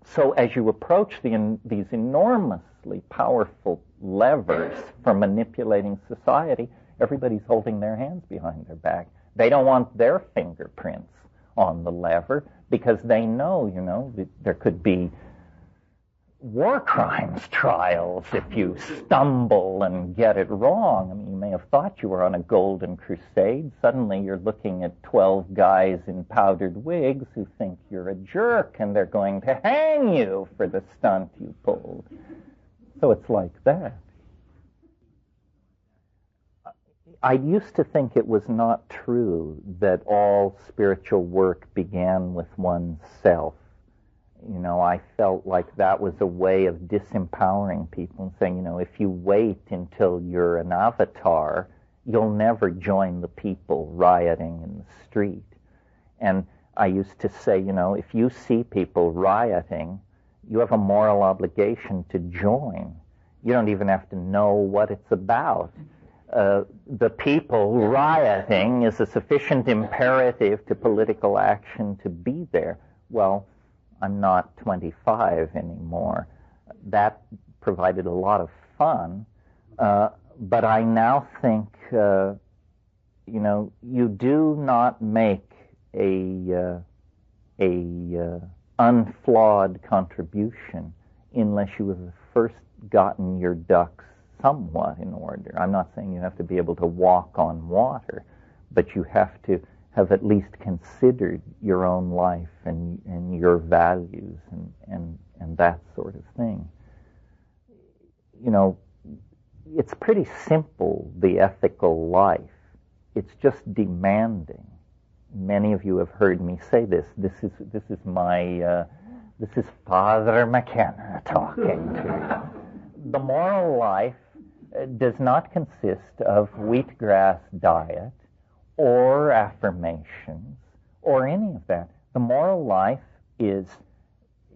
So as you approach these enormously powerful levers for manipulating society, everybody's holding their hands behind their back. They don't want their fingerprints on the lever, because they know, you know, that there could be war crimes trials if you stumble and get it wrong. I mean, you may have thought you were on a golden crusade. Suddenly you're looking at 12 guys in powdered wigs who think you're a jerk, and they're going to hang you for the stunt you pulled. So it's like that. I used to think it was not true that all spiritual work began with oneself. You know, I felt like that was a way of disempowering people and saying, you know, if you wait until you're an avatar, you'll never join the people rioting in the street. And I used to say, you know, if you see people rioting, you have a moral obligation to join. You don't even have to know what it's about. the people rioting is a sufficient imperative to political action to be there. Well, I'm not 25 anymore. That provided a lot of fun, but I now think, you do not make a unflawed contribution unless you have first gotten your ducks somewhat in order. I'm not saying you have to be able to walk on water, but you have to have at least considered your own life and your values and that sort of thing. It's pretty simple, the ethical life. It's just demanding. Many of you have heard me say this. This is Father McKenna talking to you. The moral life does not consist of wheatgrass diet or affirmations or any of that. The moral life is,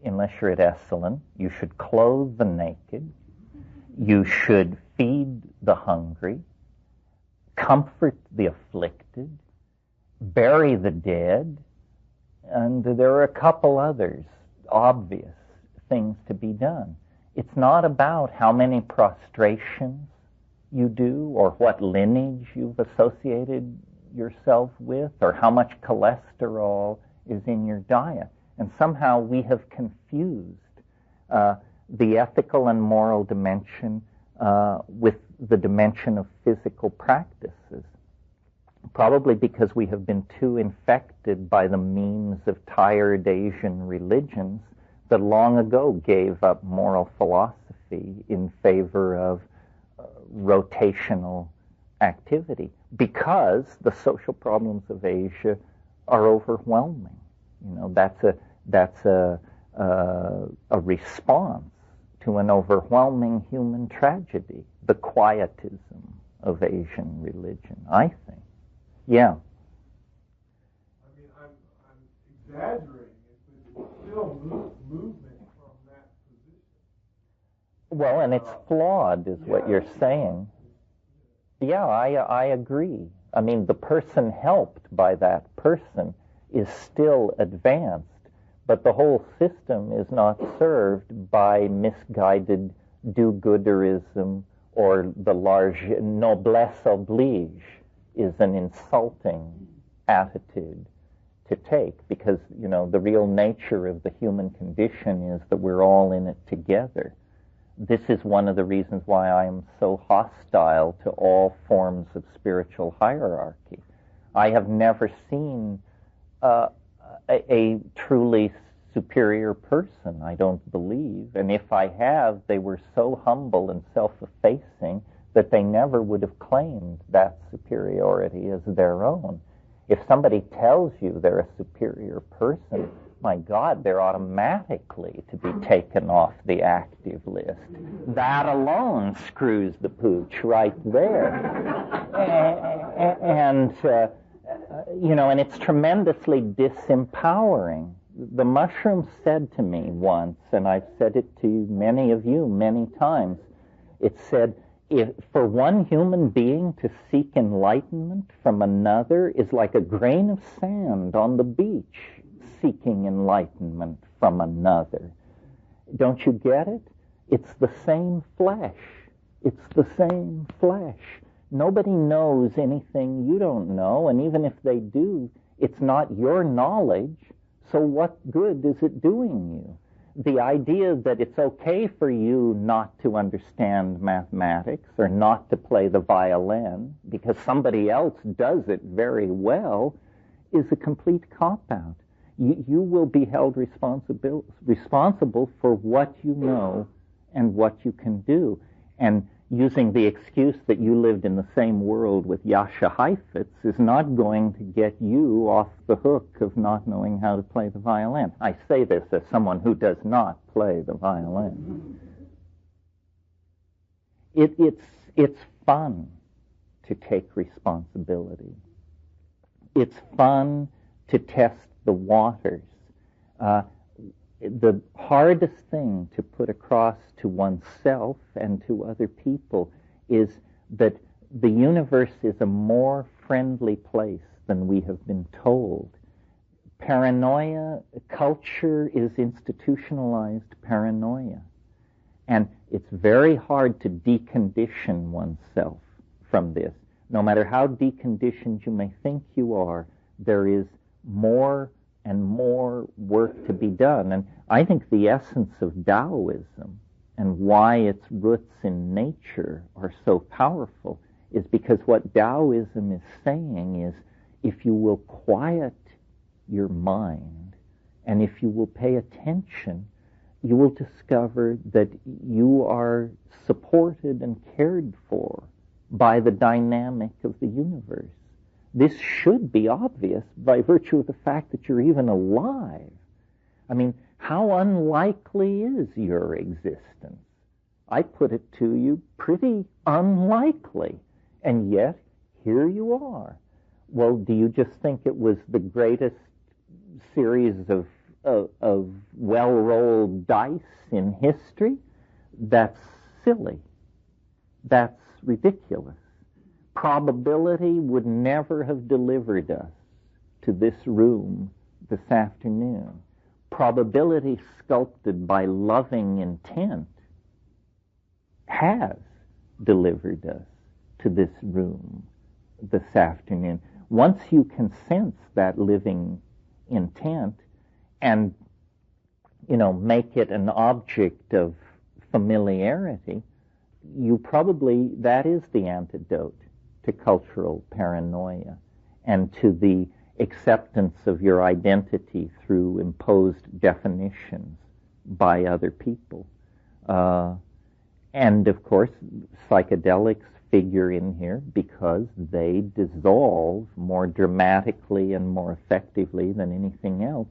unless you're at Esalen, you should clothe the naked, you should feed the hungry, comfort the afflicted, bury the dead, and there are a couple others, obvious things to be done. It's not about how many prostrations you do or what lineage you've associated yourself with or how much cholesterol is in your diet. And somehow we have confused the ethical and moral dimension with the dimension of physical practices. Probably because we have been too infected by the memes of tired Asian religions that long ago gave up moral philosophy in favor of rotational activity, because the social problems of Asia are overwhelming. That's a response to an overwhelming human tragedy, the quietism of Asian religion, I think. Yeah. I mean, I'm exaggerating it, but it's still movement from that position. Well, and it's flawed, is what you're saying. Yeah, I agree. I mean, the person helped by that person is still advanced, but the whole system is not served by misguided do-gooderism or the large noblesse oblige is an insulting attitude to take, because, the real nature of the human condition is that we're all in it together. This is one of the reasons why I am so hostile to all forms of spiritual hierarchy. I have never seen a truly superior person, I don't believe. And if I have, they were so humble and self-effacing that they never would have claimed that superiority as their own. If somebody tells you they're a superior person, my God, they're automatically to be taken off the active list. That alone screws the pooch right there. And it's tremendously disempowering. The mushroom said to me once, and I've said it to many of you many times, it said, if for one human being to seek enlightenment from another is like a grain of sand on the beach seeking enlightenment from another. Don't you get it? It's the same flesh. It's the same flesh. Nobody knows anything you don't know, and even if they do, it's not your knowledge, so what good is it doing you? The idea that it's okay for you not to understand mathematics or not to play the violin because somebody else does it very well is a complete cop-out. You will be held responsible for what you know and what you can do. And using the excuse that you lived in the same world with Jascha Heifetz is not going to get you off the hook of not knowing how to play the violin. I say this as someone who does not play the violin. It's fun to take responsibility. It's fun to test the waters. The hardest thing to put across to oneself and to other people is that the universe is a more friendly place than we have been told. Paranoia, culture is institutionalized paranoia. And it's very hard to decondition oneself from this. No matter how deconditioned you may think you are, there is more and more work to be done. And I think the essence of Taoism and why its roots in nature are so powerful is because what Taoism is saying is, if you will quiet your mind and if you will pay attention, you will discover that you are supported and cared for by the dynamic of the universe. This should be obvious by virtue of the fact that you're even alive. I mean, how unlikely is your existence? I put it to you, pretty unlikely. And yet, here you are. Well, do you just think it was the greatest series of well-rolled dice in history? That's silly. That's ridiculous. Probability would never have delivered us to this room this afternoon. Probability sculpted by loving intent has delivered us to this room this afternoon. Once you can sense that living intent and, make it an object of familiarity, that is the antidote to cultural paranoia and to the acceptance of your identity through imposed definitions by other people. And of course, psychedelics figure in here because they dissolve more dramatically and more effectively than anything else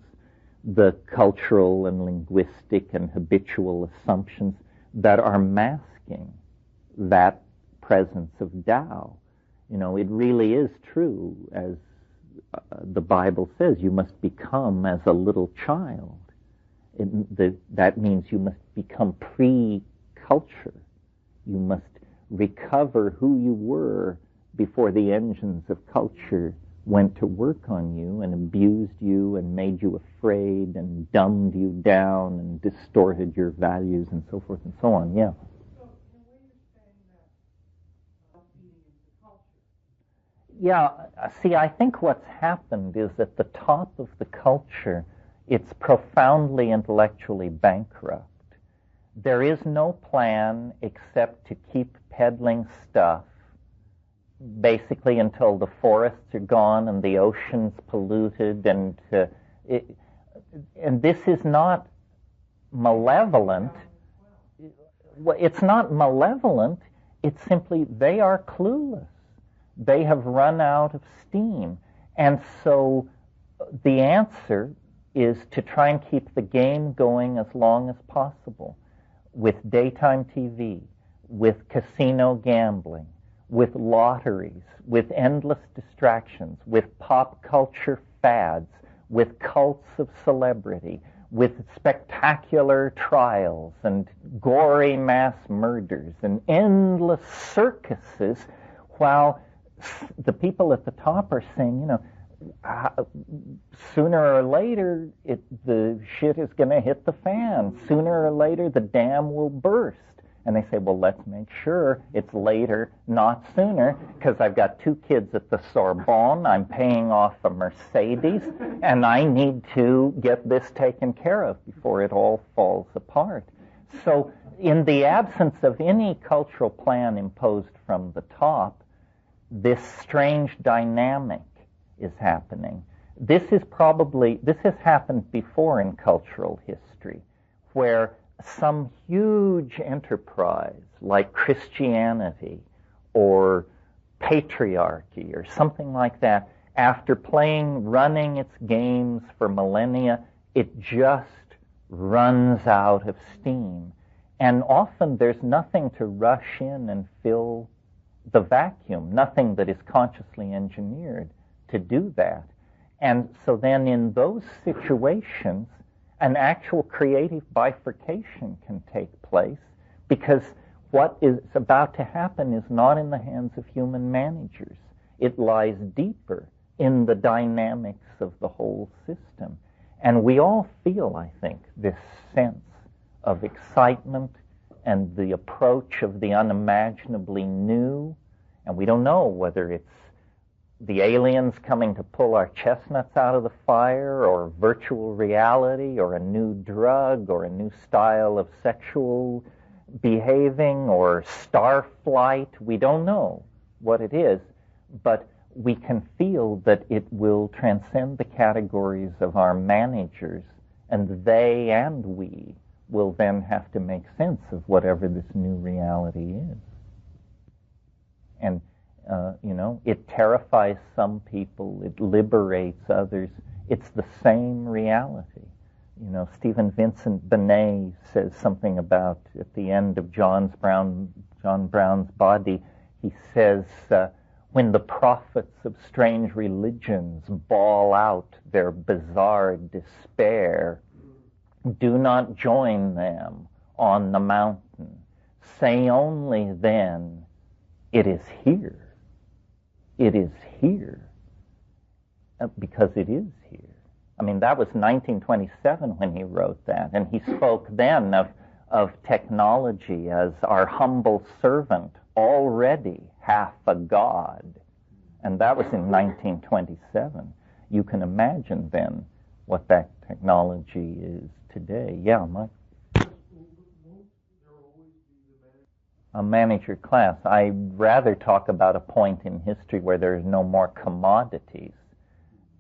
the cultural and linguistic and habitual assumptions that are masking that presence of Tao. It really is true, as the Bible says, you must become as a little child. That means you must become pre-culture. You must recover who you were before the engines of culture went to work on you and abused you and made you afraid and dumbed you down and distorted your values and so forth and so on. Yeah. So, in a way, you're saying that feeding into culture. Yeah, see, I think what's happened is at the top of the culture, it's profoundly intellectually bankrupt. There is no plan except to keep peddling stuff basically until the forests are gone and the ocean's polluted, and this is not malevolent. It's not malevolent. It's simply they are clueless. They have run out of steam. And so the answer is to try and keep the game going as long as possible with daytime TV, with casino gambling, with lotteries, with endless distractions, with pop culture fads, with cults of celebrity, with spectacular trials and gory mass murders and endless circuses, while the people at the top are saying, sooner or later the shit is going to hit the fan. Sooner or later the dam will burst. And they say, well, let's make sure it's later, not sooner, because I've got 2 kids at the Sorbonne, I'm paying off a Mercedes, and I need to get this taken care of before it all falls apart. So in the absence of any cultural plan imposed from the top, this strange dynamic is happening. This has happened before in cultural history, where some huge enterprise like Christianity or patriarchy or something like that, after running its games for millennia, it just runs out of steam. And often there's nothing to rush in and fill the vacuum, nothing that is consciously engineered to do that. And so then in those situations, an actual creative bifurcation can take place, because what is about to happen is not in the hands of human managers. It lies deeper in the dynamics of the whole system. And we all feel, I think, this sense of excitement and the approach of the unimaginably new. And we don't know whether it's the aliens coming to pull our chestnuts out of the fire, or virtual reality, or a new drug, or a new style of sexual behaving, or star flight. We don't know what it is, but we can feel that it will transcend the categories of our managers, and they and we will then have to make sense of whatever this new reality is. And it terrifies some people, it liberates others. It's the same reality. Stephen Vincent Benet says something about, at the end of John Brown's Body, he says, when the prophets of strange religions bawl out their bizarre despair, do not join them on the mountain. Say only then, it is here. It is here. Because it is here. I mean, that was 1927 when he wrote that, and he spoke then of technology as our humble servant, already half a god. And that was in 1927. You can imagine then what that technology is today. Yeah, Mike? A manager class. I'd rather talk about a point in history where there's no more commodities.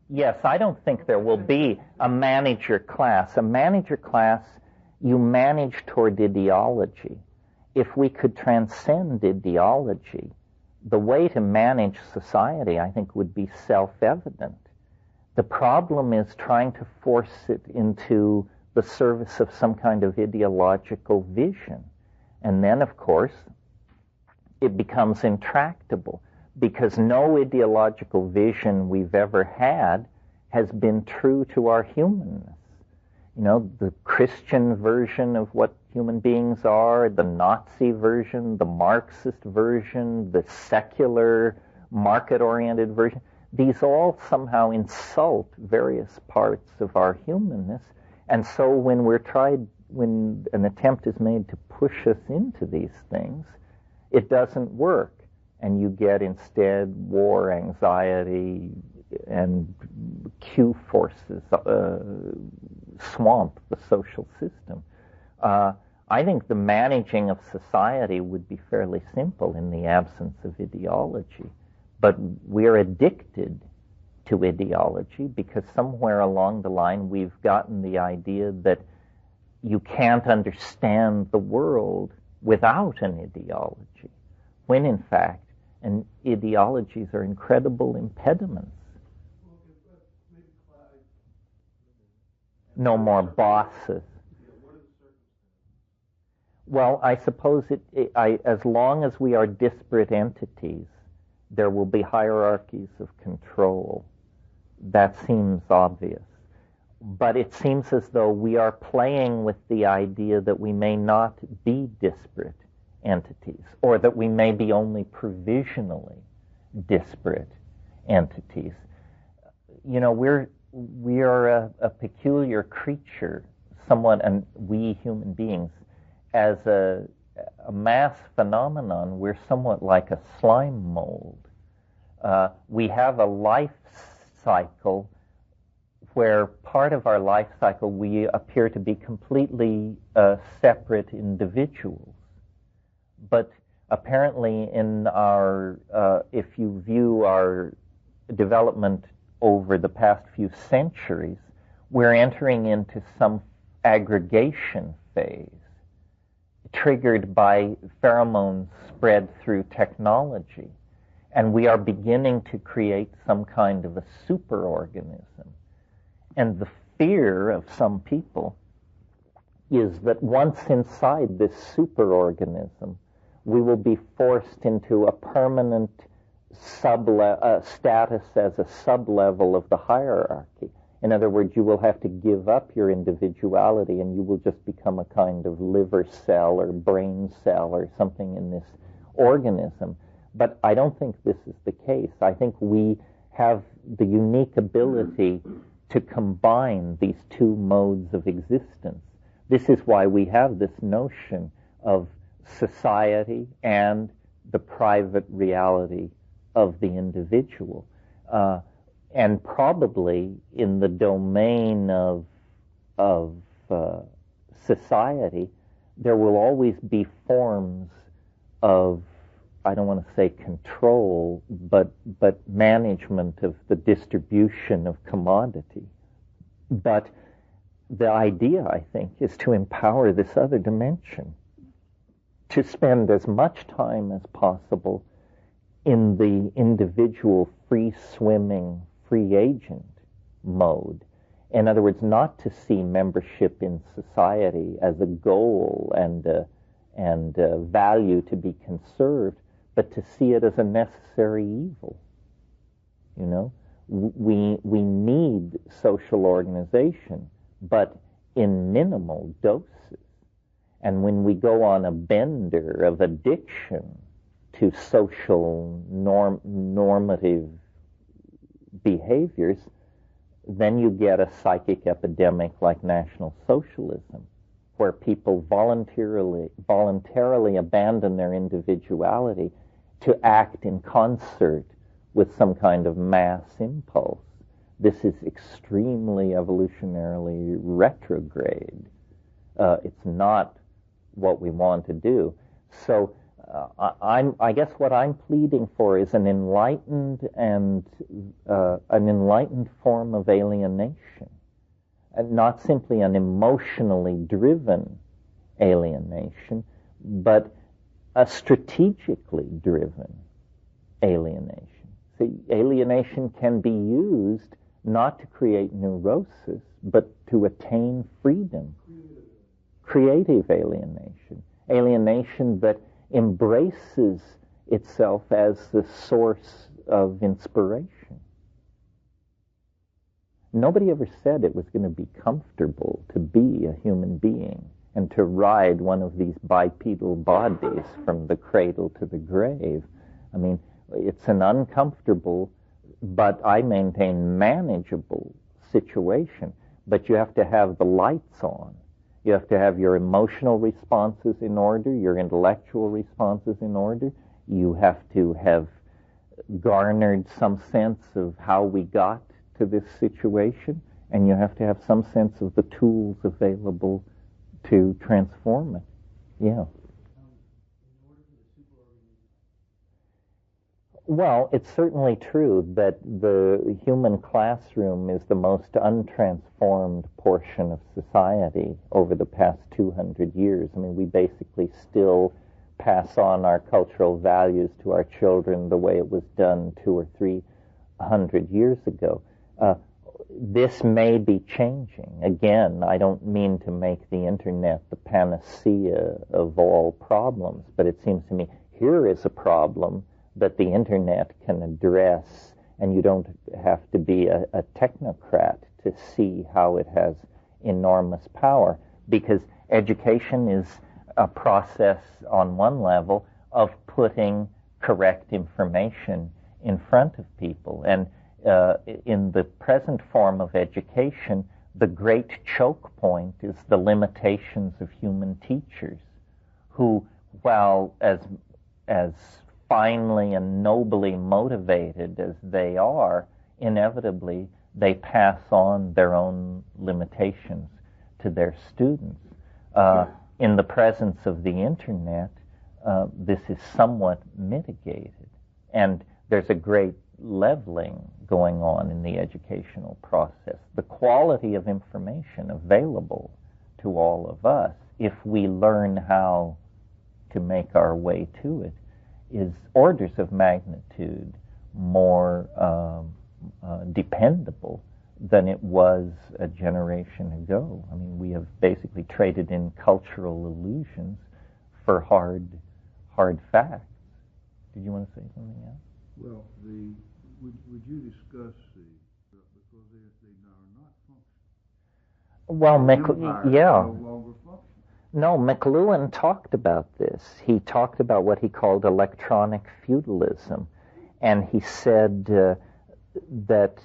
Yes, I don't think there will be a manager class. A manager class, you manage toward ideology. If we could transcend ideology, the way to manage society, I think, would be self-evident. The problem is trying to force it into the service of some kind of ideological vision. And then, of course, it becomes intractable, because no ideological vision we've ever had has been true to our humanness. The Christian version of what human beings are, the Nazi version, the Marxist version, the secular, market-oriented version, these all somehow insult various parts of our humanness. And so when an attempt is made to push us into these things, it doesn't work. And you get instead war, anxiety, and Q forces swamp the social system. I think the managing of society would be fairly simple in the absence of ideology. But we're addicted to ideology because somewhere along the line we've gotten the idea that you can't understand the world without an ideology, when in fact, ideologies are incredible impediments. No more bosses. Well, I suppose as long as we are disparate entities, there will be hierarchies of control. That seems obvious. But it seems as though we are playing with the idea that we may not be disparate entities, or that we may be only provisionally disparate entities. We are a peculiar creature, somewhat, and we human beings, as a mass phenomenon, we're somewhat like a slime mold. We have a life cycle where part of our life cycle we appear to be completely separate individuals. But apparently in our, if you view our development over the past few centuries, we're entering into some aggregation phase, triggered by pheromones spread through technology. And we are beginning to create some kind of a superorganism. And the fear of some people is that once inside this superorganism, we will be forced into a permanent status as a sub-level of the hierarchy. In other words, you will have to give up your individuality and you will just become a kind of liver cell or brain cell or something in this organism. But I don't think this is the case. I think we have the unique ability to combine these two modes of existence. This is why we have this notion of society and the private reality of the individual. And probably in the domain of society, there will always be forms of, I don't want to say control, but management of the distribution of commodity. But the idea, I think, is to empower this other dimension, to spend as much time as possible in the individual free-swimming, free agent mode. In other words, not to see membership in society as a goal and a value to be conserved, but to see it as a necessary evil. You know, we need social organization, but in minimal doses. And when we go on a bender of addiction to social normative behaviors, then you get a psychic epidemic like National Socialism, where people voluntarily abandon their individuality to act in concert with some kind of mass impulse. This is extremely evolutionarily retrograde. It's not what we want to do. So I guess what I'm pleading for is an enlightened form of alienation, and not simply an emotionally driven alienation, but a strategically driven alienation. See, alienation can be used not to create neurosis, but to attain freedom. Creative alienation. Alienation that embraces itself as the source of inspiration. Nobody ever said it was going to be comfortable to be a human being and to ride one of these bipedal bodies from the cradle to the grave. I mean, it's an uncomfortable, but I maintain manageable situation. But you have to have the lights on. You have to have your emotional responses in order, your intellectual responses in order. You have to have garnered some sense of how we got to this situation, and you have to have some sense of the tools available to transform it. Yeah. Well, it's certainly true that the human classroom is the most untransformed portion of society over the past 200 years. I mean, we basically still pass on our cultural values to our children the way it was done 200 or 300 years ago. This may be changing. Again, I don't mean to make the internet the panacea of all problems, but it seems to me here is a problem that the internet can address, and you don't have to be a technocrat to see how it has enormous power, because education is a process on one level of putting correct information in front of people. And in the present form of education, the great choke point is the limitations of human teachers, who, while as finely and nobly motivated as they are, inevitably they pass on their own limitations to their students. In the presence of the internet, this is somewhat mitigated, and there's a great leveling going on in the educational process. The quality of information available to all of us, if we learn how to make our way to it, is orders of magnitude more dependable than it was a generation ago. I mean, we have basically traded in cultural illusions for hard facts. Did you want to say something else? Well, would you discuss because they are not Well, empire yeah. no longer function. No, McLuhan talked about this. He talked about what he called electronic feudalism, and he said that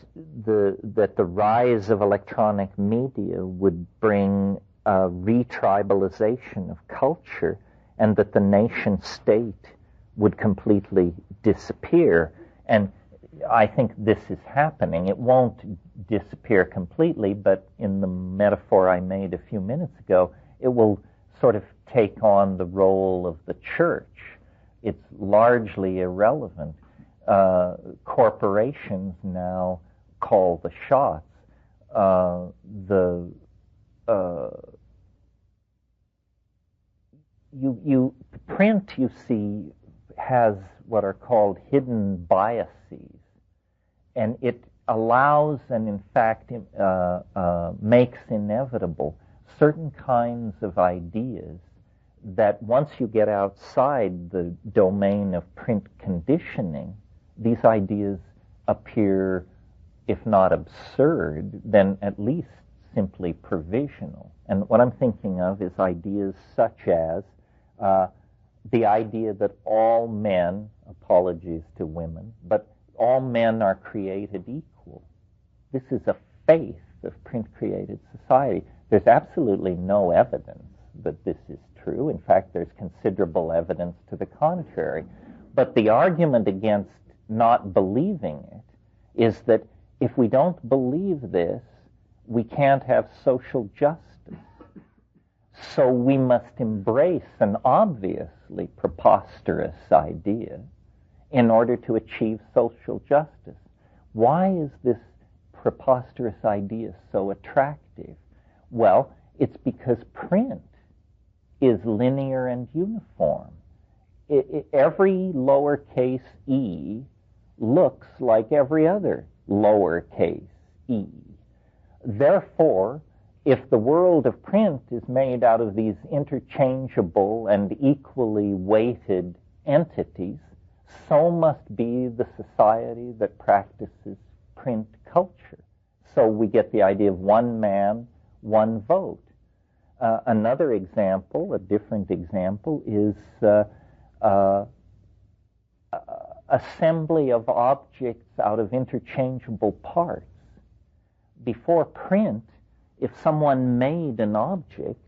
the rise of electronic media would bring a retribalization of culture, and that the nation state would completely disappear. And I think this is happening. It won't disappear completely, but in the metaphor I made a few minutes ago, it will sort of take on the role of the church. It's largely irrelevant. Corporations now call the shots. Print, you see, has what are called hidden biases, and it allows and in fact makes inevitable certain kinds of ideas that once you get outside the domain of print conditioning, these ideas appear, if not absurd, then at least simply provisional. And what I'm thinking of is ideas such as the idea that all men, apologies to women, but all men are created equal. This is a faith of print-created society. There's absolutely no evidence that this is true. In fact, there's considerable evidence to the contrary. But the argument against not believing it is that if we don't believe this, we can't have social justice. So we must embrace an obviously preposterous idea in order to achieve social justice. Why is this preposterous idea so attractive? Well, it's because print is linear and uniform. Every lowercase e looks like every other lowercase e. Therefore, if the world of print is made out of these interchangeable and equally weighted entities, so must be the society that practices print culture. So we get the idea of one man, one vote. Another example, a different example, is assembly of objects out of interchangeable parts. Before print, if someone made an object,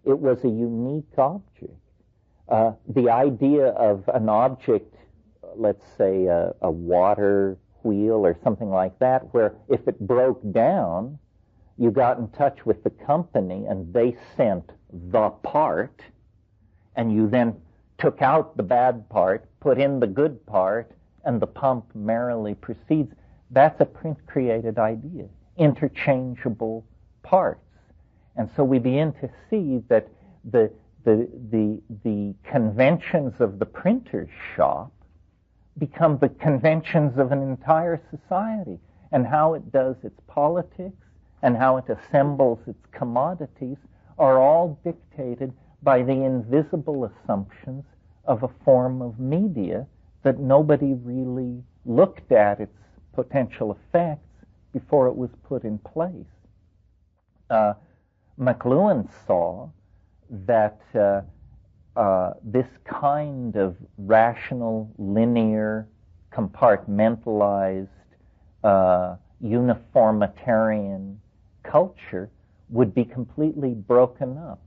it was a unique object. The idea of an object, let's say a water wheel or something like that, where if it broke down, you got in touch with the company and they sent the part, and you then took out the bad part, put in the good part, and the pump merrily proceeds. That's a print-created idea, interchangeable parts. And so we begin to see that the conventions of the printer's shop become the conventions of an entire society, and how it does its politics and how it assembles its commodities are all dictated by the invisible assumptions of a form of media that nobody really looked at its potential effects before it was put in place. McLuhan saw that this kind of rational, linear, compartmentalized, uniformitarian culture would be completely broken up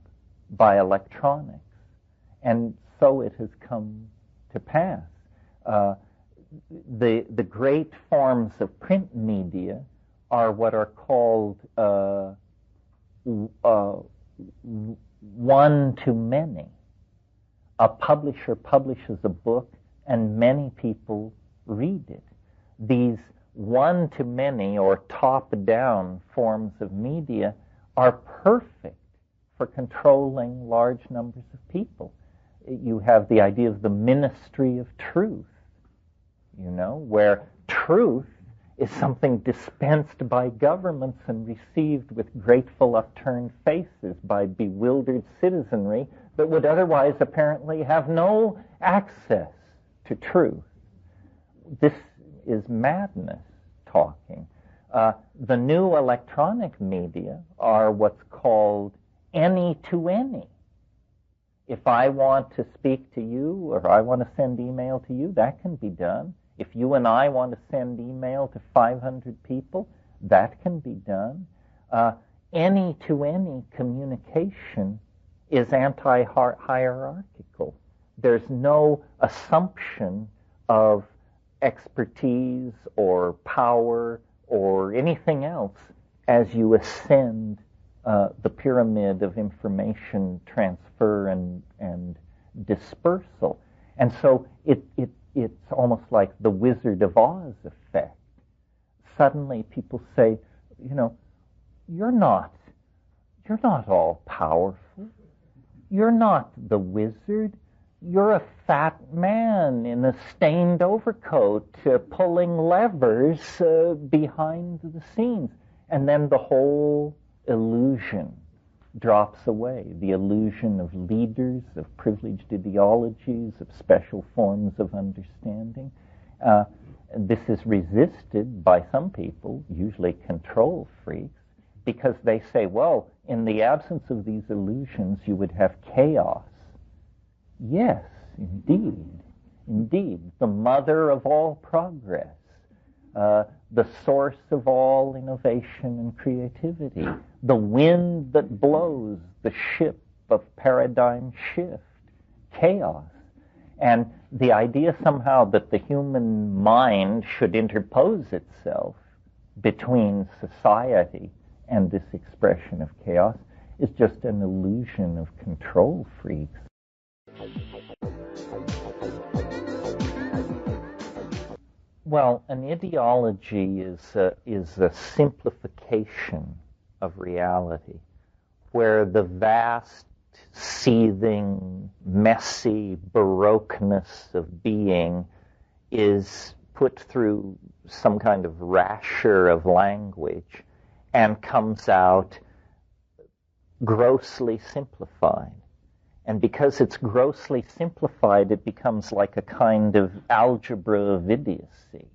by electronics. And so it has come to pass. The great forms of print media are what are called one-to-many. A publisher publishes a book and many people read it. These one-to-many or top-down forms of media are perfect for controlling large numbers of people. You have the idea of the ministry of truth, where truth is something dispensed by governments and received with grateful upturned faces by bewildered citizenry that would otherwise apparently have no access to truth. This is madness talking. The new electronic media are what's called any-to-any. If I want to speak to you or I want to send email to you, that can be done. If you and I want to send email to 500 people, that can be done. Any-to-any communication is anti-hierarchical. There's no assumption of expertise or power or anything else as you ascend the pyramid of information transfer and dispersal. And so it's almost like the Wizard of Oz effect. Suddenly people say, you're not all powerful. You're not the wizard. You're a fat man in a stained overcoat pulling levers behind the scenes. And then the whole illusion drops away. The illusion of leaders, of privileged ideologies, of special forms of understanding. This is resisted by some people, usually control freaks, because they say, well, in the absence of these illusions, you would have chaos. Yes, indeed. Indeed. The mother of all progress. The source of all innovation and creativity. The wind that blows the ship of paradigm shift. Chaos. And the idea somehow that the human mind should interpose itself between society and this expression of chaos is just an illusion of control freaks. Well, an ideology is a simplification of reality, where the vast, seething, messy baroqueness of being is put through some kind of rasher of language and comes out grossly simplified. And because it's grossly simplified, it becomes like a kind of algebra of idiocy,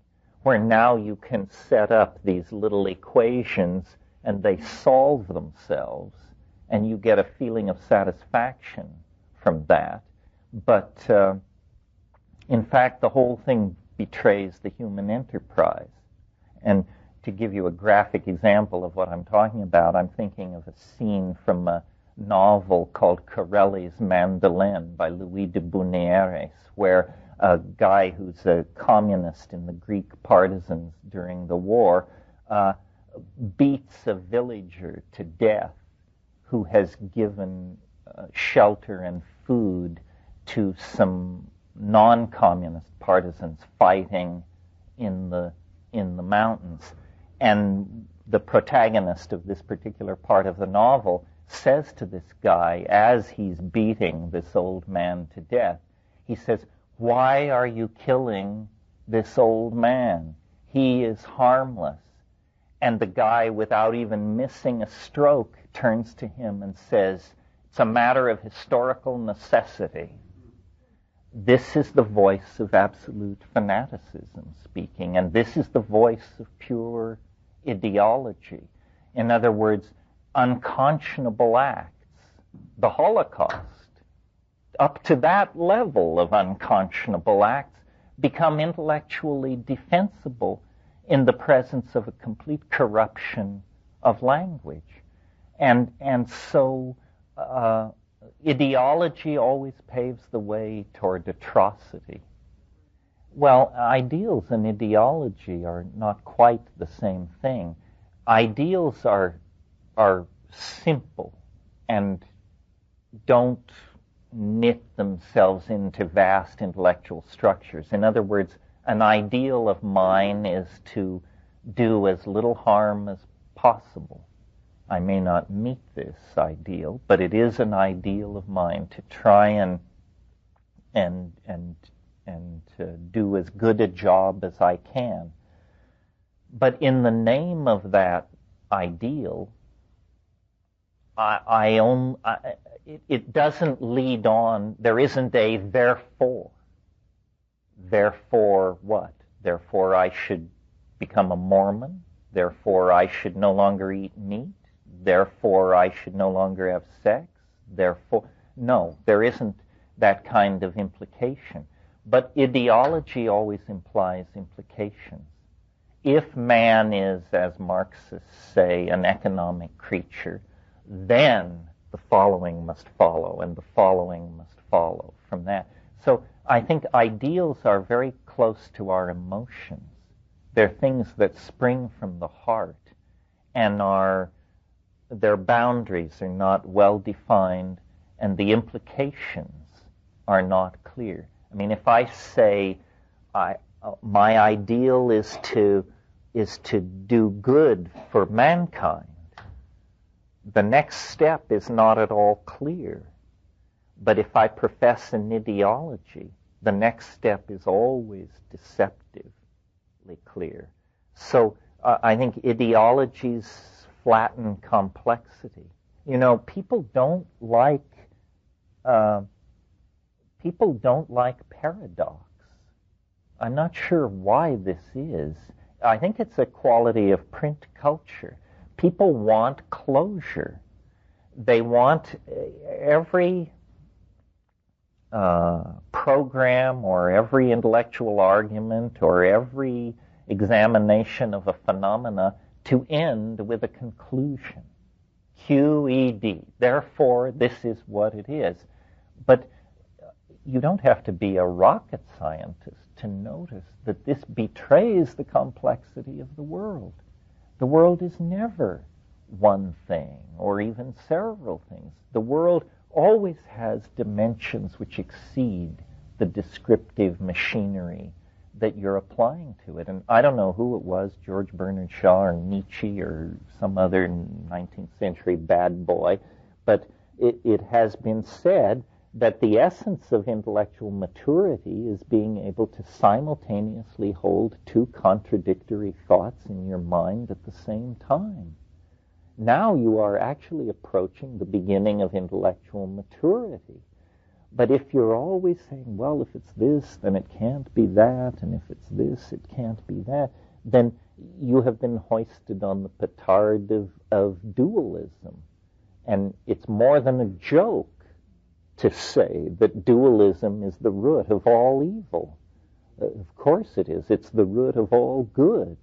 where now you can set up these little equations and they solve themselves, and you get a feeling of satisfaction from that. But in fact, the whole thing betrays the human enterprise. And to give you a graphic example of what I'm talking about, I'm thinking of a scene from a novel called Corelli's Mandolin by Louis de Bournieres, where a guy who's a communist in the Greek partisans during the war beats a villager to death who has given shelter and food to some non-communist partisans fighting in the mountains. And the protagonist of this particular part of the novel says to this guy, as he's beating this old man to death, he says, "Why are you killing this old man? He is harmless." And the guy, without even missing a stroke, turns to him and says, "It's a matter of historical necessity." This is the voice of absolute fanaticism speaking, and this is the voice of pure ideology. In other words, unconscionable acts. The Holocaust, up to that level of unconscionable acts, become intellectually defensible in the presence of a complete corruption of language. And so ideology always paves the way toward atrocity. Well, ideals and ideology are not quite the same thing. Ideals are simple and don't knit themselves into vast intellectual structures. In other words, an ideal of mine is to do as little harm as possible. I may not meet this ideal, but it is an ideal of mine to try and to do as good a job as I can. But in the name of that ideal, it doesn't lead on. There isn't a therefore. Therefore what? Therefore I should become a Mormon? therefore I should no longer eat meat, therefore I should no longer have sex, therefore... No, there isn't that kind of implication. But ideology always implies implications. If man is, as Marxists say, an economic creature, then the following must follow, and the following must follow from that. So I think ideals are very close to our emotions. They're things that spring from the heart, and their boundaries are not well defined, and the implications are not clear. I mean, if I say my ideal is to do good for mankind, the next step is not at all clear. But if I profess an ideology, the next step is always deceptively clear. So I think ideologies flatten complexity. You know, people don't like paradox. I'm not sure why this is. I think it's a quality of print culture. People want closure. They want every program or every intellectual argument or every examination of a phenomena to end with a conclusion. QED. Therefore, this is what it is. But you don't have to be a rocket scientist to notice that this betrays the complexity of the world. The world is never one thing or even several things. The world always has dimensions which exceed the descriptive machinery that you're applying to it. And I don't know who it was, George Bernard Shaw or Nietzsche or some other 19th century bad boy, but it has been said that the essence of intellectual maturity is being able to simultaneously hold two contradictory thoughts in your mind at the same time. Now you are actually approaching the beginning of intellectual maturity. But if you're always saying, well, if it's this, then it can't be that, and if it's this, it can't be that, then you have been hoisted on the petard of dualism. And it's more than a joke to say that dualism is the root of all evil. Of course it is. It's the root of all good.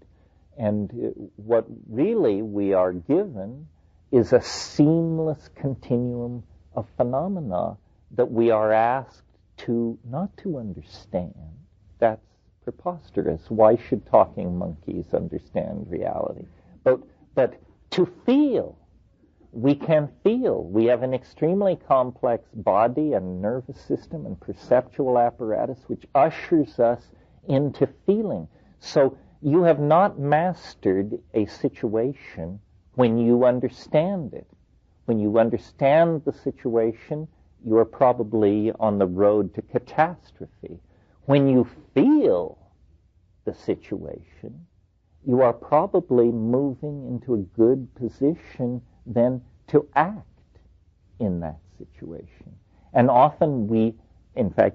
And what really we are given is a seamless continuum of phenomena that we are asked to not to understand. That's preposterous. Why should talking monkeys understand reality? But to feel. We can feel. We have an extremely complex body and nervous system and perceptual apparatus which ushers us into feeling. So you have not mastered a situation when you understand it. When you understand the situation, you are probably on the road to catastrophe. When you feel the situation, you are probably moving into a good position then to act in that situation. And often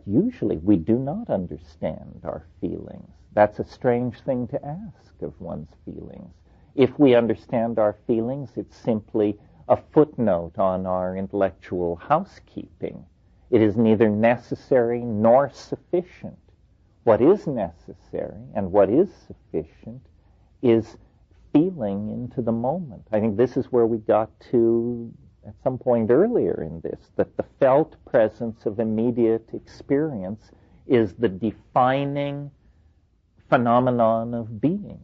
usually we do not understand our feelings. That's a strange thing to ask of one's feelings. If we understand our feelings, it's simply a footnote on our intellectual housekeeping. It is neither necessary nor sufficient. What is necessary and what is sufficient is feeling into the moment. I think this is where we got to at some point earlier in this, that the felt presence of immediate experience is the defining phenomenon of being.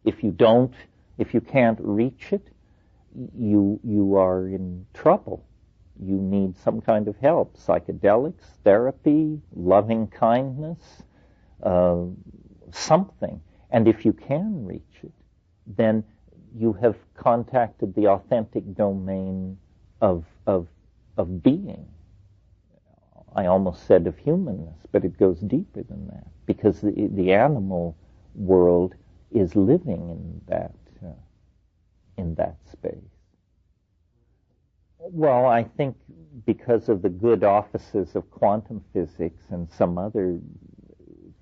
If you can't reach it, you are in trouble. You need some kind of help, psychedelics, therapy, loving kindness, something. And if you can reach it, then you have contacted the authentic domain of being. I almost said of humanness, but it goes deeper than that, because the animal world is living in that space. Well, I think because of the good offices of quantum physics and some other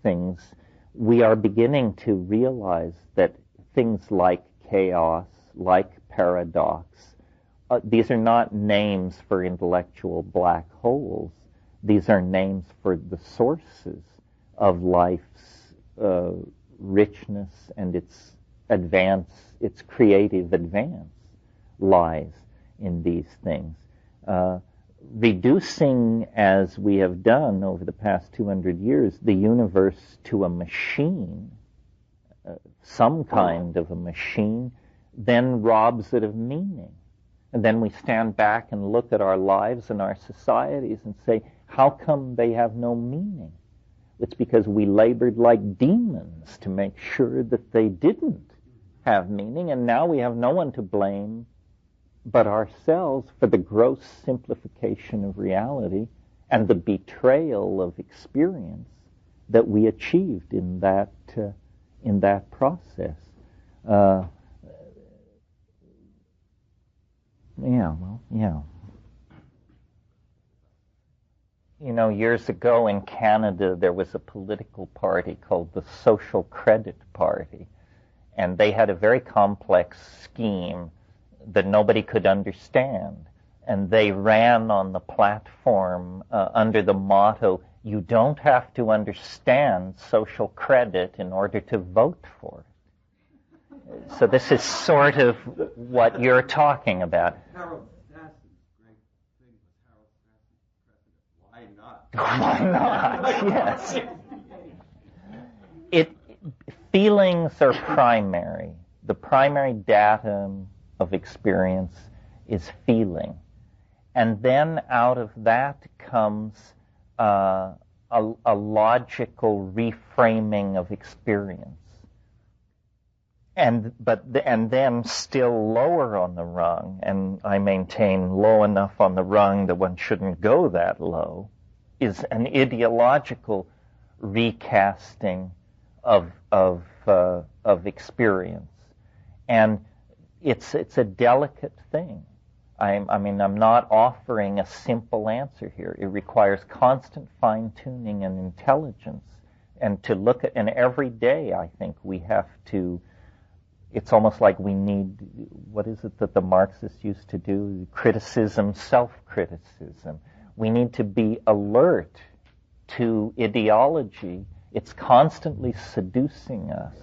things, we are beginning to realize that things like chaos, like paradox. These are not names for intellectual black holes. These are names for the sources of life's richness and its creative advance lies in these things. Reducing, as we have done over the past 200 years, the universe to a machine, some kind of a machine, then robs it of meaning. And then we stand back and look at our lives and our societies and say, how come they have no meaning? It's because we labored like demons to make sure that they didn't have meaning, and now we have no one to blame but ourselves for the gross simplification of reality and the betrayal of experience that we achieved in that process. You know, years ago in Canada, there was a political party called the Social Credit Party, and they had a very complex scheme that nobody could understand. And they ran on the platform under the motto, you don't have to understand social credit in order to vote for it. So this is sort of what you're talking about. Harold Stass's great thing was Harold Stass's precedent. Why Why not? not? Yes. Feelings are primary. The primary datum of experience is feeling. And then out of that comes a logical reframing of experience. And then still lower on the rung, and I maintain low enough on the rung that one shouldn't go that low, is an ideological recasting of experience. And it's a delicate thing. I'm not offering a simple answer here. It requires constant fine-tuning and intelligence. And to look at, and every day I think we have to, it's almost like we need, what is it that the Marxists used to do? Criticism, self-criticism. We need to be alert to ideology. It's constantly seducing us.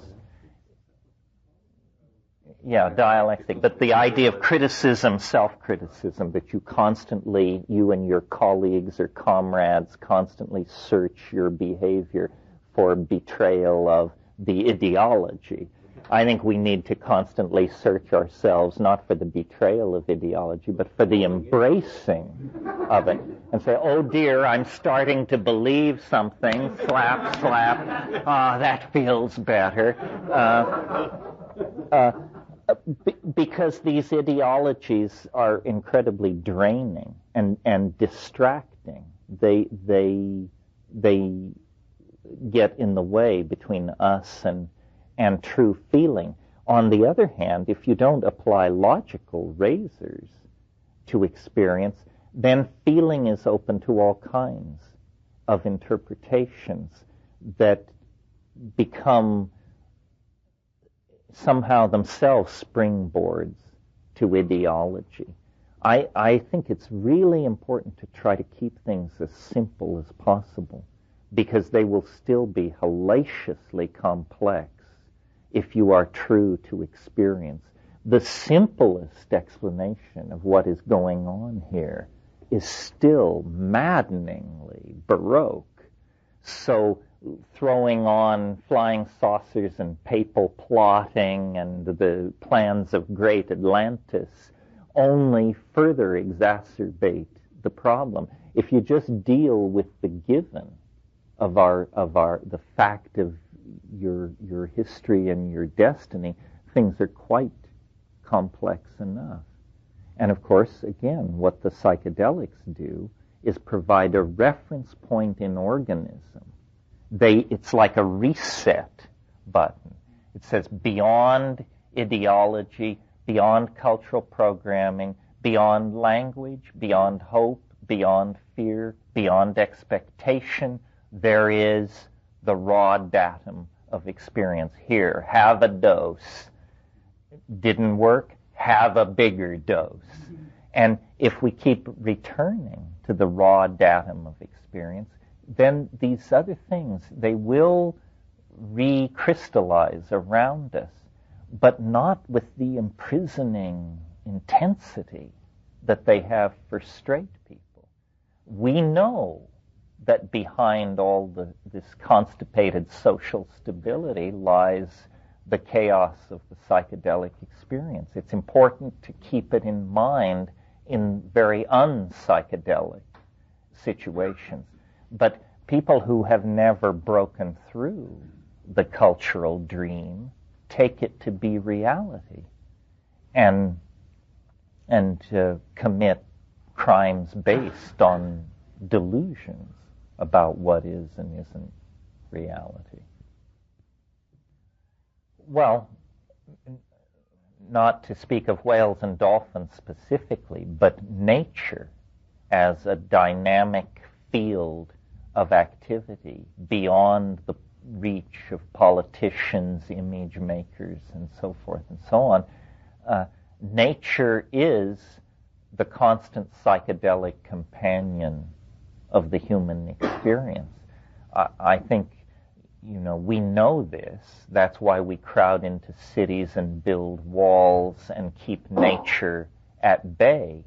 Yeah, dialectic. But the idea of criticism, self-criticism, that you and your colleagues or comrades constantly search your behavior for betrayal of the ideology. I think we need to constantly search ourselves, not for the betrayal of ideology, but for the embracing of it. And say, oh dear, I'm starting to believe something. Slap, slap. That feels better. Because these ideologies are incredibly draining and distracting. They get in the way between us and true feeling. On the other hand, if you don't apply logical razors to experience, then feeling is open to all kinds of interpretations that become somehow themselves springboards to ideology. I think it's really important to try to keep things as simple as possible, because they will still be hellaciously complex if you are true to experience. The simplest explanation of what is going on here is still maddeningly Baroque. So throwing on flying saucers and papal plotting and the plans of great Atlantis only further exacerbate the problem. If you just deal with the given of the fact of your history and your destiny, things are quite complex enough. And of course, again, what the psychedelics do is provide a reference point in organism. It's like a reset button. It says beyond ideology, beyond cultural programming, beyond language, beyond hope, beyond fear, beyond expectation, there is the raw datum of experience. Here, have a dose. Didn't work? Have a bigger dose. And if we keep returning to the raw datum of experience, then these other things, they will recrystallize around us, but not with the imprisoning intensity that they have for straight people. We know that behind all this constipated social stability lies the chaos of the psychedelic experience. It's important to keep it in mind in very unpsychedelic situations. But people who have never broken through the cultural dream take it to be reality and commit crimes based on delusions about what is and isn't reality. Well, not to speak of whales and dolphins specifically, but nature as a dynamic field of activity beyond the reach of politicians, image makers, and so forth and so on. Nature is the constant psychedelic companion of the human experience. I think, we know this. That's why we crowd into cities and build walls and keep nature at bay.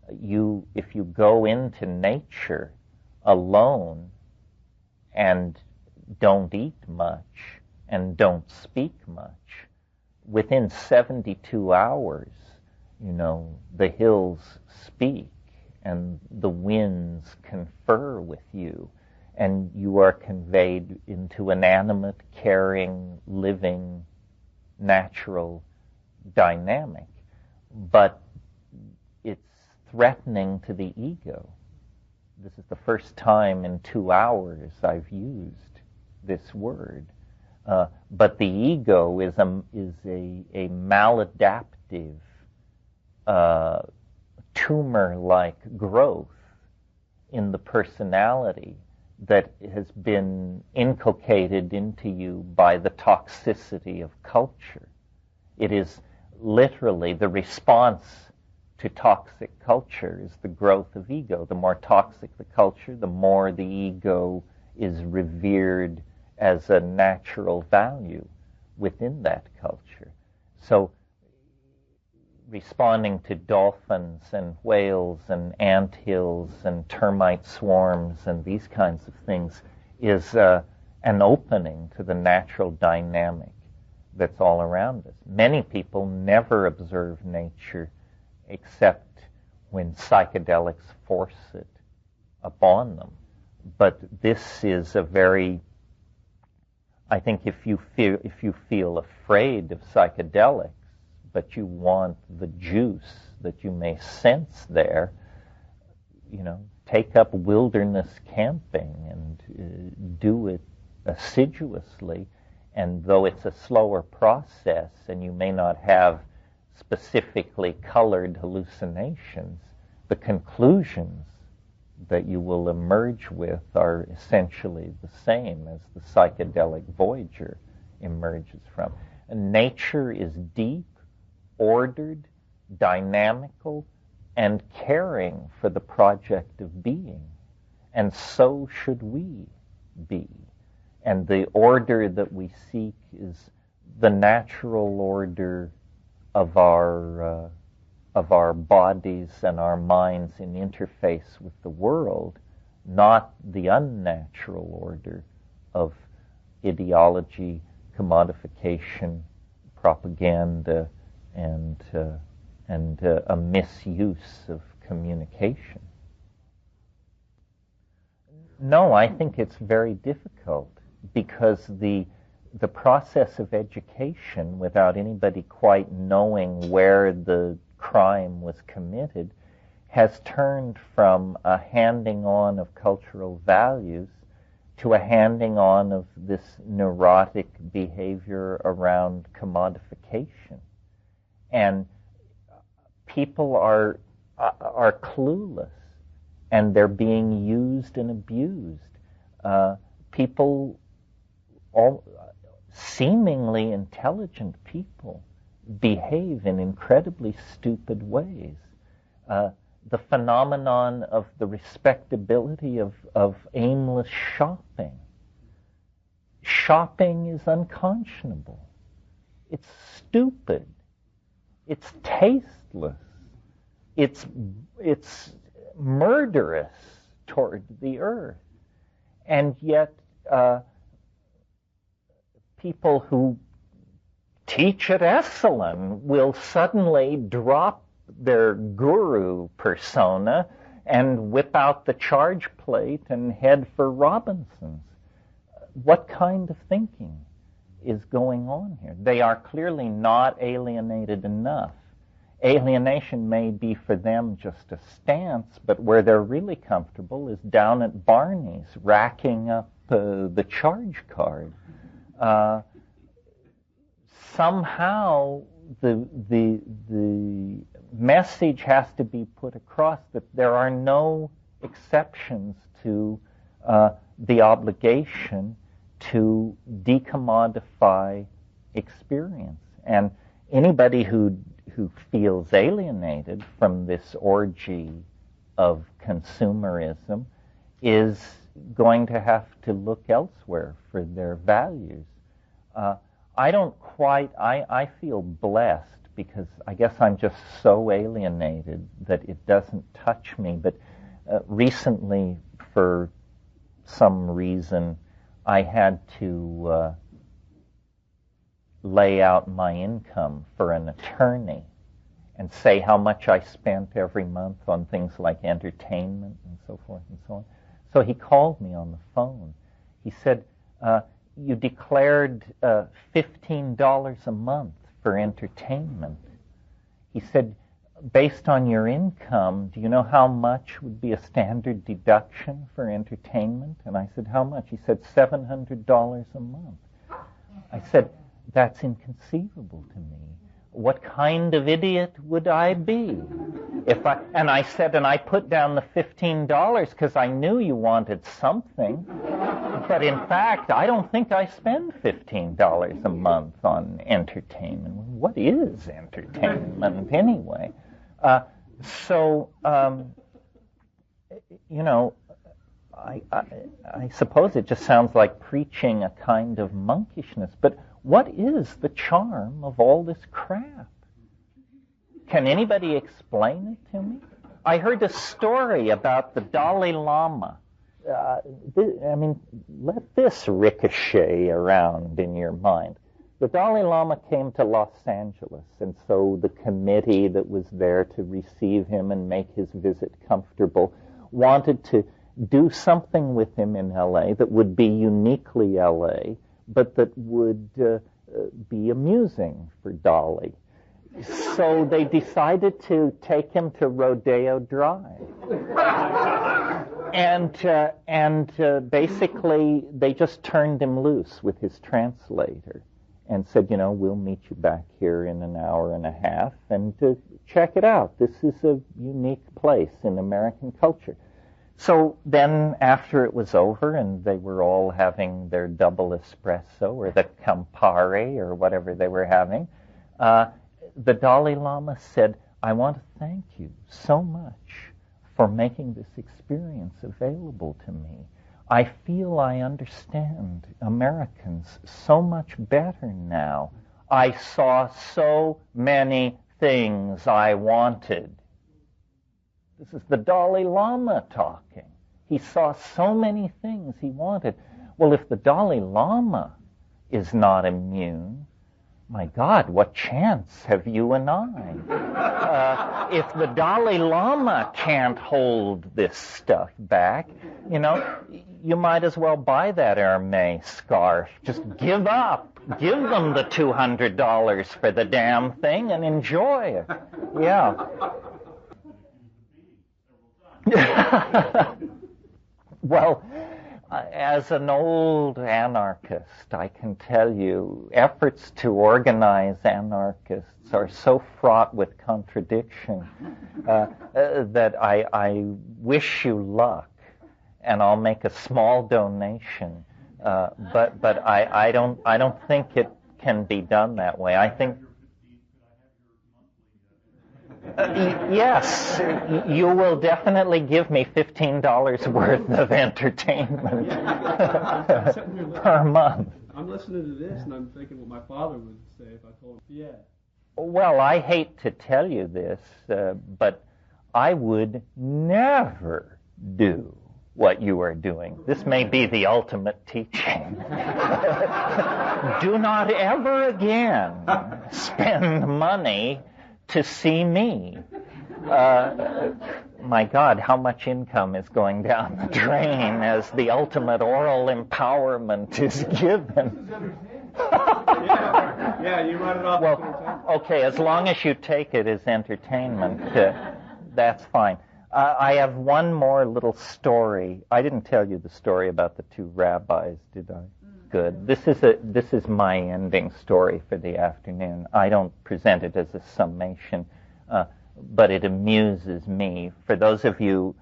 If you go into nature alone and don't eat much and don't speak much, within 72 hours, the hills speak and the winds confer with you, and you are conveyed into an animate, caring, living, natural dynamic. But it's threatening to the ego. This is the first time in 2 hours I've used this word. But the ego is a maladaptive, tumor-like growth in the personality that has been inculcated into you by the toxicity of culture. It is literally the response to toxic culture is the growth of ego. The more toxic the culture, the more the ego is revered as a natural value within that culture. So responding to dolphins and whales and anthills and termite swarms and these kinds of things is an opening to the natural dynamic that's all around us. Many people never observe nature except when psychedelics force it upon them. But this is a very, I think if you feel afraid of psychedelics, but you want the juice that you may sense there, take up wilderness camping and do it assiduously. And though it's a slower process and you may not have specifically colored hallucinations, the conclusions that you will emerge with are essentially the same as the psychedelic voyager emerges from. And nature is deep, ordered, dynamical, and caring for the project of being. And so should we be. And the order that we seek is the natural order of our bodies and our minds in interface with the world, not the unnatural order of ideology, commodification, propaganda, and a misuse of communication. No, I think it's very difficult because the process of education, without anybody quite knowing where the crime was committed, has turned from a handing on of cultural values to a handing on of this neurotic behavior around commodification. And people are clueless, and they're being used and abused. People, all seemingly intelligent people, behave in incredibly stupid ways. The phenomenon of the respectability of aimless shopping. Shopping is unconscionable. It's stupid. It's tasteless. It's murderous toward the earth. And yet, people who teach at Esalen will suddenly drop their guru persona and whip out the charge plate and head for Robinson's. What kind of thinking is going on here? They are clearly not alienated enough. Alienation may be for them just a stance, but where they're really comfortable is down at Barney's, racking up the charge card. Somehow the message has to be put across that there are no exceptions to the obligation to decommodify experience. And anybody who feels alienated from this orgy of consumerism is going to have to look elsewhere for their values. I feel blessed because I guess I'm just so alienated that it doesn't touch me. But recently, for some reason, I had to lay out my income for an attorney and say how much I spent every month on things like entertainment and so forth and so on. So he called me on the phone. He said, you declared $15 a month for entertainment. He said, based on your income, do you know how much would be a standard deduction for entertainment? And I said, how much? He said, $700 a month. I said, that's inconceivable to me. What kind of idiot would I be? And I put down the $15 because I knew you wanted something. But in fact, I don't think I spend $15 a month on entertainment. What is entertainment anyway? I suppose it just sounds like preaching a kind of monkishness, but what is the charm of all this crap? Can anybody explain it to me? I heard a story about the Dalai Lama. Let this ricochet around in your mind. The Dalai Lama came to Los Angeles, and so the committee that was there to receive him and make his visit comfortable wanted to do something with him in L.A. that would be uniquely L.A., but that would be amusing for Dolly. So they decided to take him to Rodeo Drive. And basically, they just turned him loose with his translator and said, we'll meet you back here in an hour and a half and check it out. This is a unique place in American culture. So then after it was over and they were all having their double espresso or the Campari or whatever they were having, the Dalai Lama said, I want to thank you so much for making this experience available to me. I feel I understand Americans so much better now. I saw so many things I wanted. This is the Dalai Lama talking. He saw so many things he wanted. Well, if the Dalai Lama is not immune, my God, what chance have you and I? If the Dalai Lama can't hold this stuff back, you might as well buy that Hermes scarf. Just give up. Give them the $200 for the damn thing and enjoy it. Yeah. Well, as an old anarchist, I can tell you, efforts to organize anarchists are so fraught with contradiction that I wish you luck, and I'll make a small donation. But I don't think it can be done that way. I think. Yes, you will definitely give me $15 worth of entertainment I'm sitting here per month. I'm listening to this, and I'm thinking what my father would say if I told him, yeah. Well, I hate to tell you this, but I would never do what you are doing. This may be the ultimate teaching. Do not ever again spend money to see me. My God, how much income is going down the drain as the ultimate oral empowerment is given? Yeah, you run it off. Well, okay, as long as you take it as entertainment, that's fine. I have one more little story. I didn't tell you the story about the two rabbis, did I? Good. This is my ending story for the afternoon. I don't present it as a summation, but it amuses me. For those of you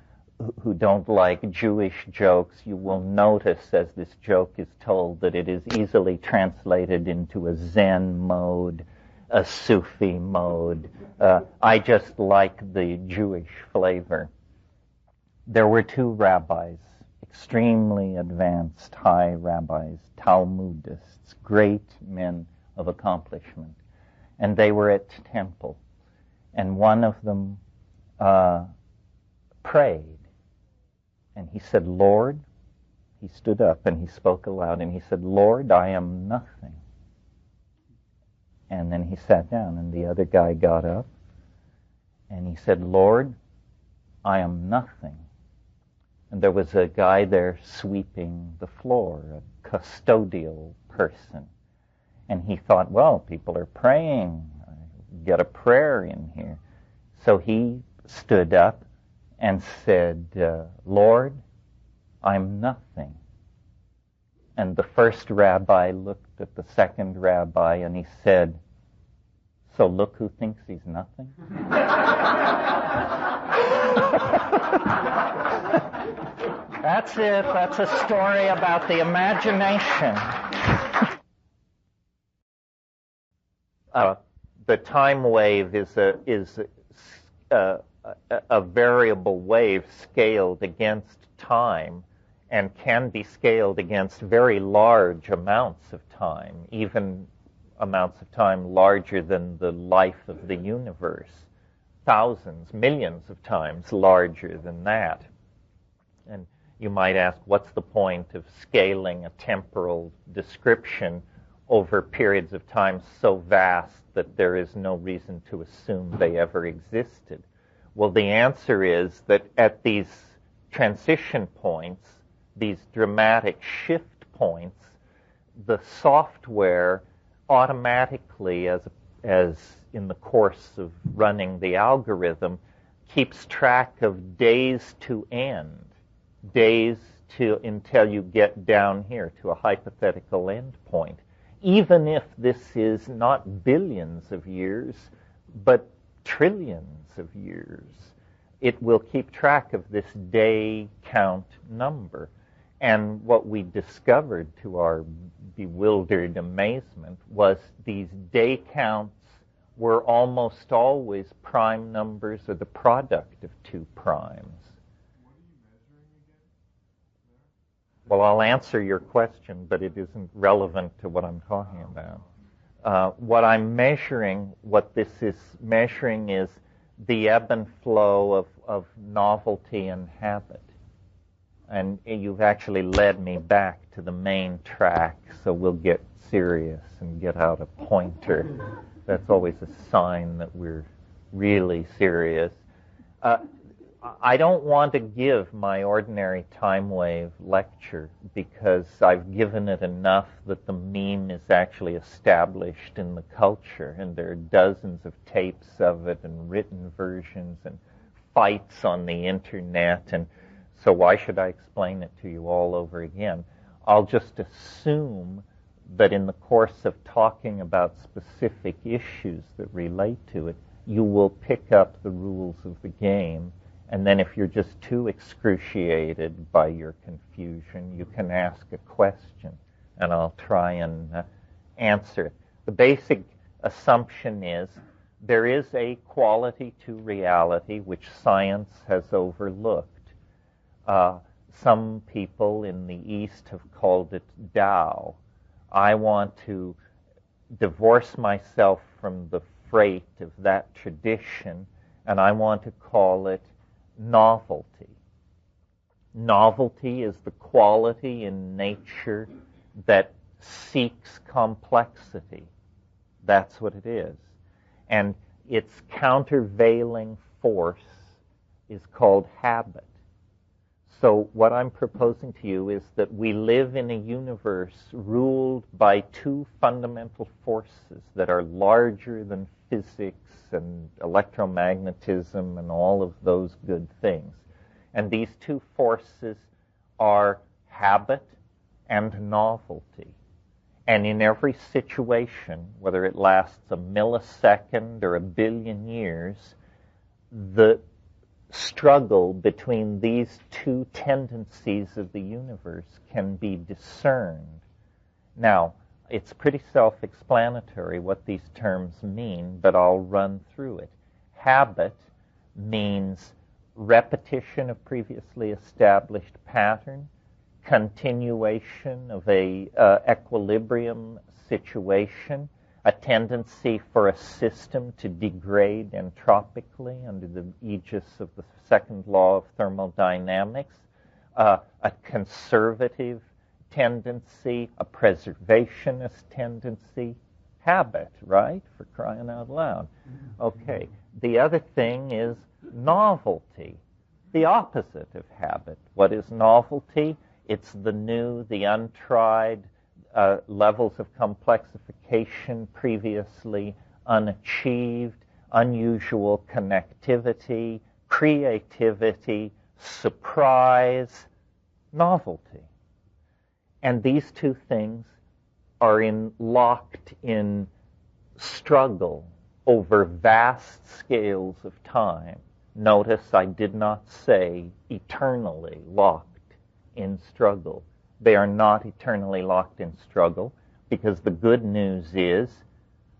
who don't like Jewish jokes, you will notice as this joke is told that it is easily translated into a Zen mode, a Sufi mode. I just like the Jewish flavor. There were two rabbis, extremely advanced high rabbis, Talmudists, great men of accomplishment. And they were at temple. And one of them prayed. And he said, Lord, he stood up and he spoke aloud and he said, Lord, I am nothing. And then he sat down and the other guy got up and he said, Lord, I am nothing. And there was a guy there sweeping the floor, a custodial person. And he thought, well, people are praying. Get a prayer in here. So he stood up and said, Lord, I'm nothing. And the first rabbi looked at the second rabbi and he said, so look who thinks he's nothing? That's it. That's a story about the imagination. The time wave is a variable wave scaled against time and can be scaled against very large amounts of time, even amounts of time larger than the life of the universe, thousands, millions of times larger than that. And you might ask, what's the point of scaling a temporal description over periods of time so vast that there is no reason to assume they ever existed? Well, the answer is that at these transition points, these dramatic shift points, the software automatically, as in the course of running the algorithm, keeps track of days to end, days until you get down here to a hypothetical end point. Even if this is not billions of years, but trillions of years, it will keep track of this day count number. And what we discovered to our bewildered amazement was these day counts were almost always prime numbers or the product of two primes. What are you measuring again? Well, I'll answer your question, but it isn't relevant to what I'm talking about. What I'm measuring, what this is measuring is the ebb and flow of novelty and habit. And you've actually led me back to the main track, so we'll get serious and get out a pointer. That's always a sign that we're really serious. I don't want to give my ordinary time wave lecture because I've given it enough that the meme is actually established in the culture, and there are dozens of tapes of it and written versions and fights on the internet, and so why should I explain it to you all over again? I'll just assume that in the course of talking about specific issues that relate to it, you will pick up the rules of the game. And then if you're just too excruciated by your confusion, you can ask a question, and I'll try and answer it. The basic assumption is there is a quality to reality which science has overlooked. Some people in the East have called it Tao. I want to divorce myself from the freight of that tradition, and I want to call it novelty. Novelty is the quality in nature that seeks complexity. That's what it is. And its countervailing force is called habit. So what I'm proposing to you is that we live in a universe ruled by two fundamental forces that are larger than physics and electromagnetism and all of those good things. And these two forces are habit and novelty. And in every situation, whether it lasts a millisecond or a billion years, the struggle between these two tendencies of the universe can be discerned. Now, it's pretty self-explanatory what these terms mean, but I'll run through it. Habit means repetition of previously established pattern, continuation of a equilibrium situation, a tendency for a system to degrade entropically under the aegis of the second law of thermodynamics, a conservative tendency, a preservationist tendency, habit, right? For crying out loud. Okay. The other thing is novelty, the opposite of habit. What is novelty? It's the new, the untried, levels of complexification previously unachieved, unusual connectivity, creativity, surprise, novelty. And these two things are locked in struggle over vast scales of time. Notice I did not say eternally locked in struggle. They are not eternally locked in struggle, because the good news is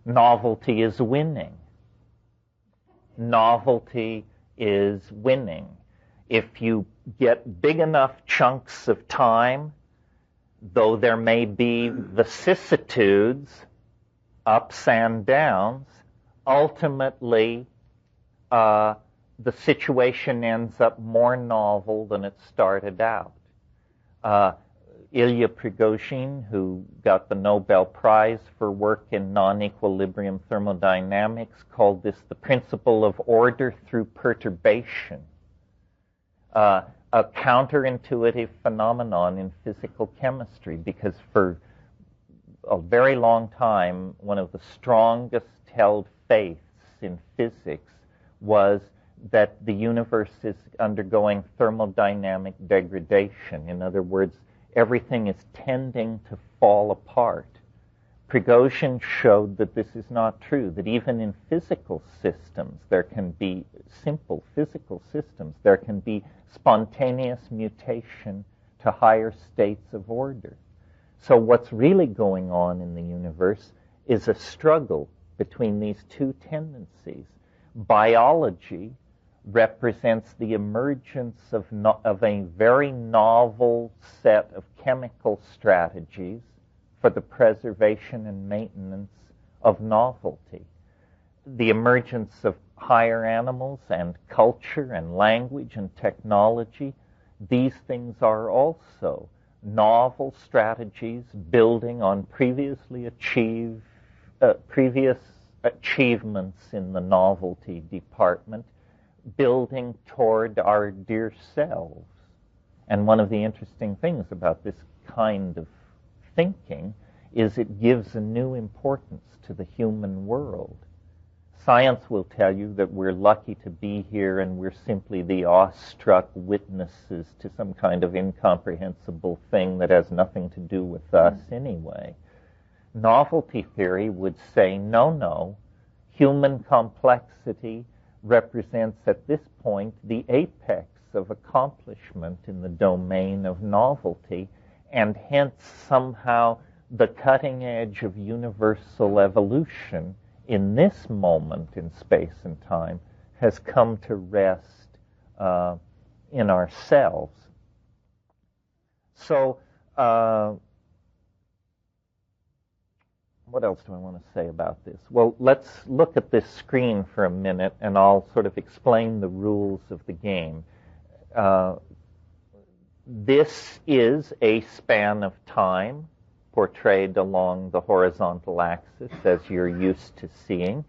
novelty is winning. Novelty is winning. If you get big enough chunks of time, though there may be vicissitudes, ups and downs, ultimately the situation ends up more novel than it started out. Ilya Prigozhin, who got the Nobel Prize for work in non-equilibrium thermodynamics, called this the principle of order through perturbation, a counterintuitive phenomenon in physical chemistry, because for a very long time, one of the strongest held faiths in physics was that the universe is undergoing thermodynamic degradation. In other words, everything is tending to fall apart. Prigozhin showed that this is not true, that even in physical systems, there can be simple physical systems, there can be spontaneous mutation to higher states of order. So what's really going on in the universe is a struggle between these two tendencies. Biology represents the emergence of a very novel set of chemical strategies for the preservation and maintenance of novelty. The emergence of higher animals and culture and language and technology, these things are also novel strategies building on previous achievements in the novelty department, building toward our dear selves. And one of the interesting things about this kind of thinking is it gives a new importance to the human world. Science will tell you that we're lucky to be here and we're simply the awestruck witnesses to some kind of incomprehensible thing that has nothing to do with us anyway. Novelty theory would say, no, human complexity represents at this point the apex of accomplishment in the domain of novelty, and hence somehow the cutting edge of universal evolution in this moment in space and time has come to rest in ourselves. So, what else do I want to say about this? Well, let's look at this screen for a minute, and I'll sort of explain the rules of the game. This is a span of time portrayed along the horizontal axis, as you're used to seeing.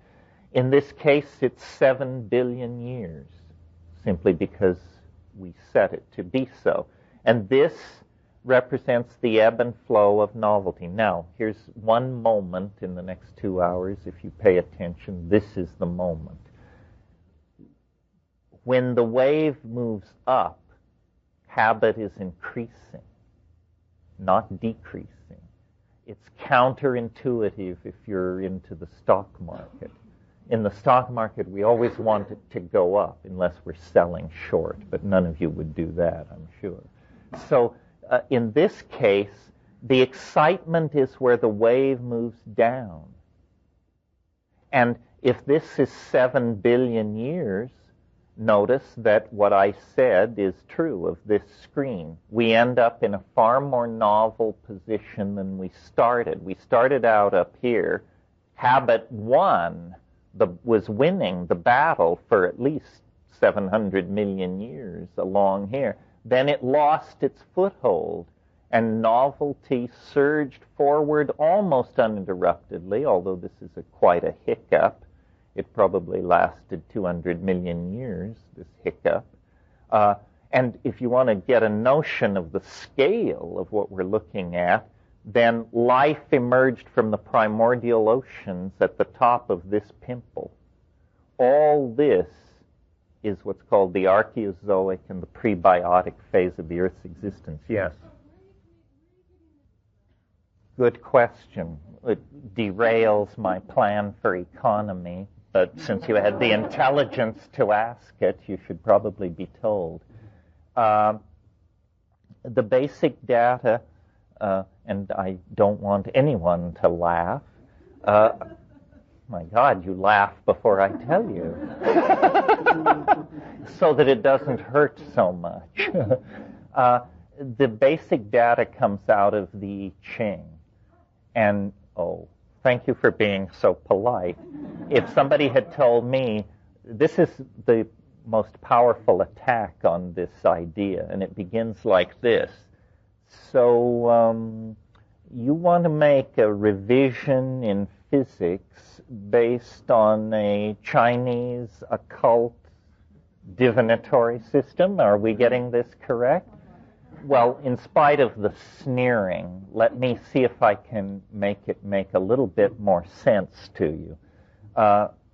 In this case, it's 7 billion years, simply because we set it to be so. And this represents the ebb and flow of novelty. Now, here's one moment in the next 2 hours. If you pay attention, this is the moment. When the wave moves up, habit is increasing, not decreasing. It's counterintuitive if you're into the stock market. In the stock market, we always want it to go up unless we're selling short, but none of you would do that, I'm sure. So in this case, the excitement is where the wave moves down. And if this is 7 billion years, notice that what I said is true of this screen. We end up in a far more novel position than we started. We started out up here. Habit was winning the battle for at least 700 million years along here. Then it lost its foothold, and novelty surged forward almost uninterruptedly, although this is quite a hiccup. It probably lasted 200 million years, this hiccup. And if you want to get a notion of the scale of what we're looking at, then life emerged from the primordial oceans at the top of this pimple. All this is what's called the Archaeozoic and the prebiotic phase of the Earth's existence. Yes? Good question. It derails my plan for economy, but since you had the intelligence to ask it, you should probably be told. The basic data, and I don't want anyone to laugh. My God, you laugh before I tell you, so that it doesn't hurt so much. The basic data comes out of the I Ching. And, thank you for being so polite. If somebody had told me, this is the most powerful attack on this idea, and it begins like this. So, you want to make a revision in physics based on a Chinese occult divinatory system? Are we getting this correct? Well, in spite of the sneering, let me see if I can make it make a little bit more sense to you.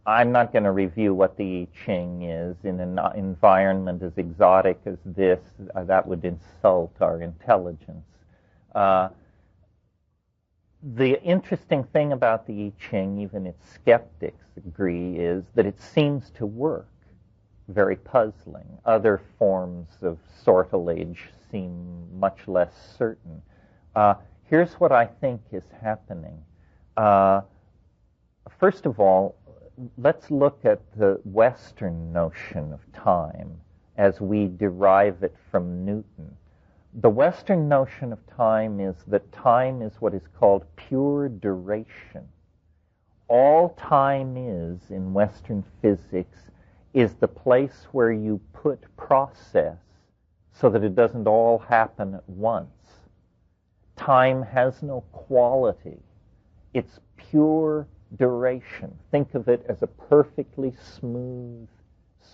I'm not going to review what the I Ching is in an environment as exotic as this. That would insult our intelligence. The interesting thing about the I Ching, even its skeptics agree, is that it seems to work. Very puzzling. Other forms of sortilege seem much less certain. Here's what I think is happening. First of all, let's look at the Western notion of time as we derive it from Newton. The Western notion of time is that time is what is called pure duration. All time is, in Western physics, is the place where you put process so that it doesn't all happen at once. Time has no quality. It's pure duration. Think of it as a perfectly smooth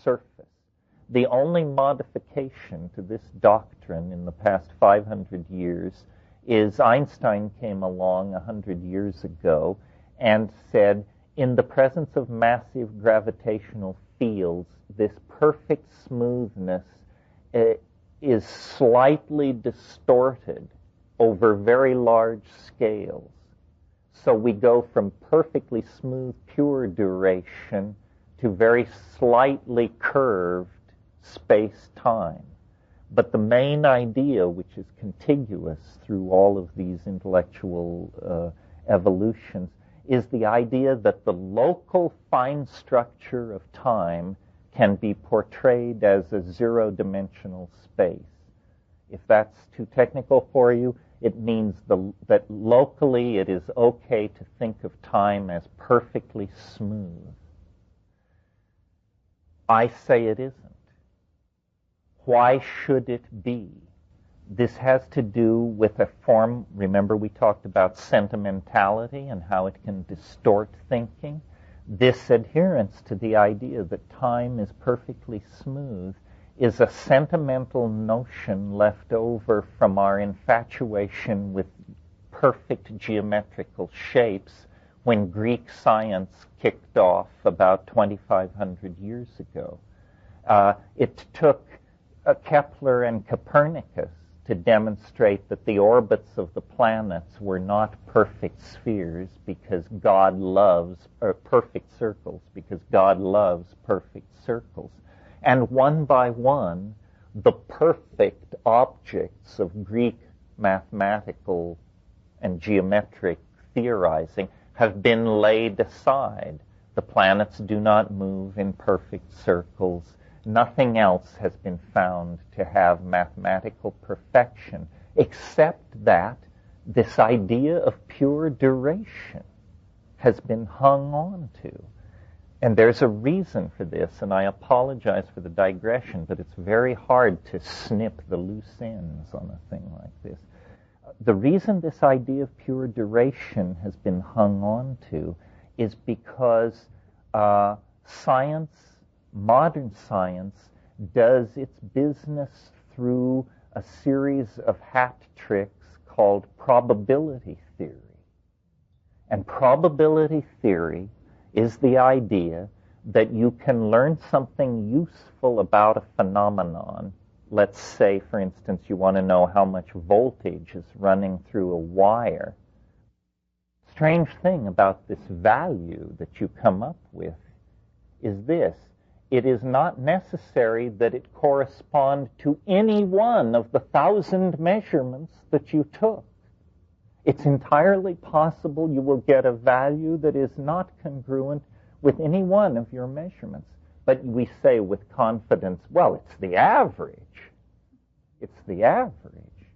surface. The only modification to this doctrine in the past 500 years is Einstein came along 100 years ago and said, in the presence of massive gravitational fields, this perfect smoothness is slightly distorted over very large scales. So we go from perfectly smooth, pure duration to very slightly curved space-time. But the main idea, which is contiguous through all of these intellectual evolutions, is the idea that the local fine structure of time can be portrayed as a zero-dimensional space. If that's too technical for you, it means that locally it is okay to think of time as perfectly smooth. I say it isn't. Why should it be? This has to do with a form, remember we talked about sentimentality and how it can distort thinking. This adherence to the idea that time is perfectly smooth is a sentimental notion left over from our infatuation with perfect geometrical shapes when Greek science kicked off about 2,500 years ago. It took Kepler and Copernicus to demonstrate that the orbits of the planets were not perfect spheres because God loves, or perfect circles, because God loves perfect circles. And one by one, the perfect objects of Greek mathematical and geometric theorizing have been laid aside. The planets do not move in perfect circles. Nothing else has been found to have mathematical perfection, except that this idea of pure duration has been hung on to. And there's a reason for this, and I apologize for the digression, but it's very hard to snip the loose ends on a thing like this. The reason this idea of pure duration has been hung on to is because modern science does its business through a series of hat tricks called probability theory. And probability theory is the idea that you can learn something useful about a phenomenon. Let's say, for instance, you want to know how much voltage is running through a wire. Strange thing about this value that you come up with is this. It is not necessary that it correspond to any one of the 1,000 measurements that you took. It's entirely possible you will get a value that is not congruent with any one of your measurements. But we say with confidence, well, it's the average. It's the average.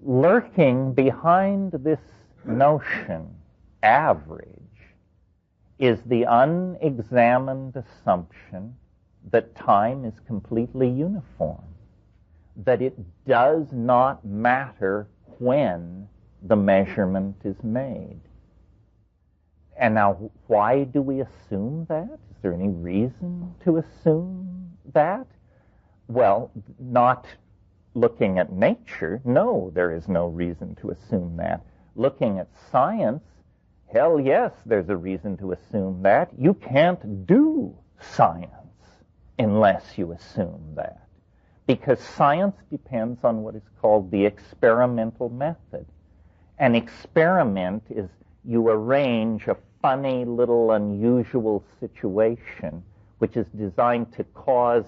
Lurking behind this notion, average, is the unexamined assumption that time is completely uniform, that it does not matter when the measurement is made. And now, why do we assume that? Is there any reason to assume that? Well, not looking at nature, no, there is no reason to assume that. Looking at science, hell yes, there's a reason to assume that. You can't do science unless you assume that. Because science depends on what is called the experimental method. An experiment is you arrange a funny little unusual situation which is designed to cause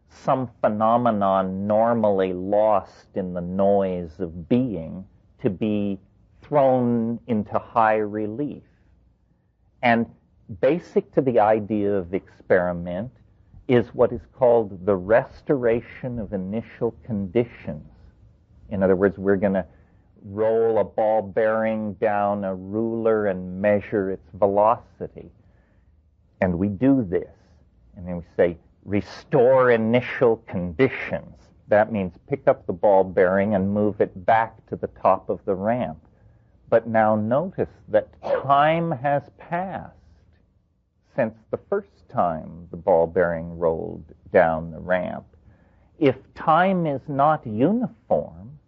some phenomenon normally lost in the noise of being to be thrown into high relief. And basic to the idea of experiment is what is called the restoration of initial conditions. In other words, we're going to roll a ball bearing down a ruler and measure its velocity. And we do this. And then we say, restore initial conditions. That means pick up the ball bearing and move it back to the top of the ramp. But now notice that time has passed since the first time the ball bearing rolled down the ramp. If time is not uniform,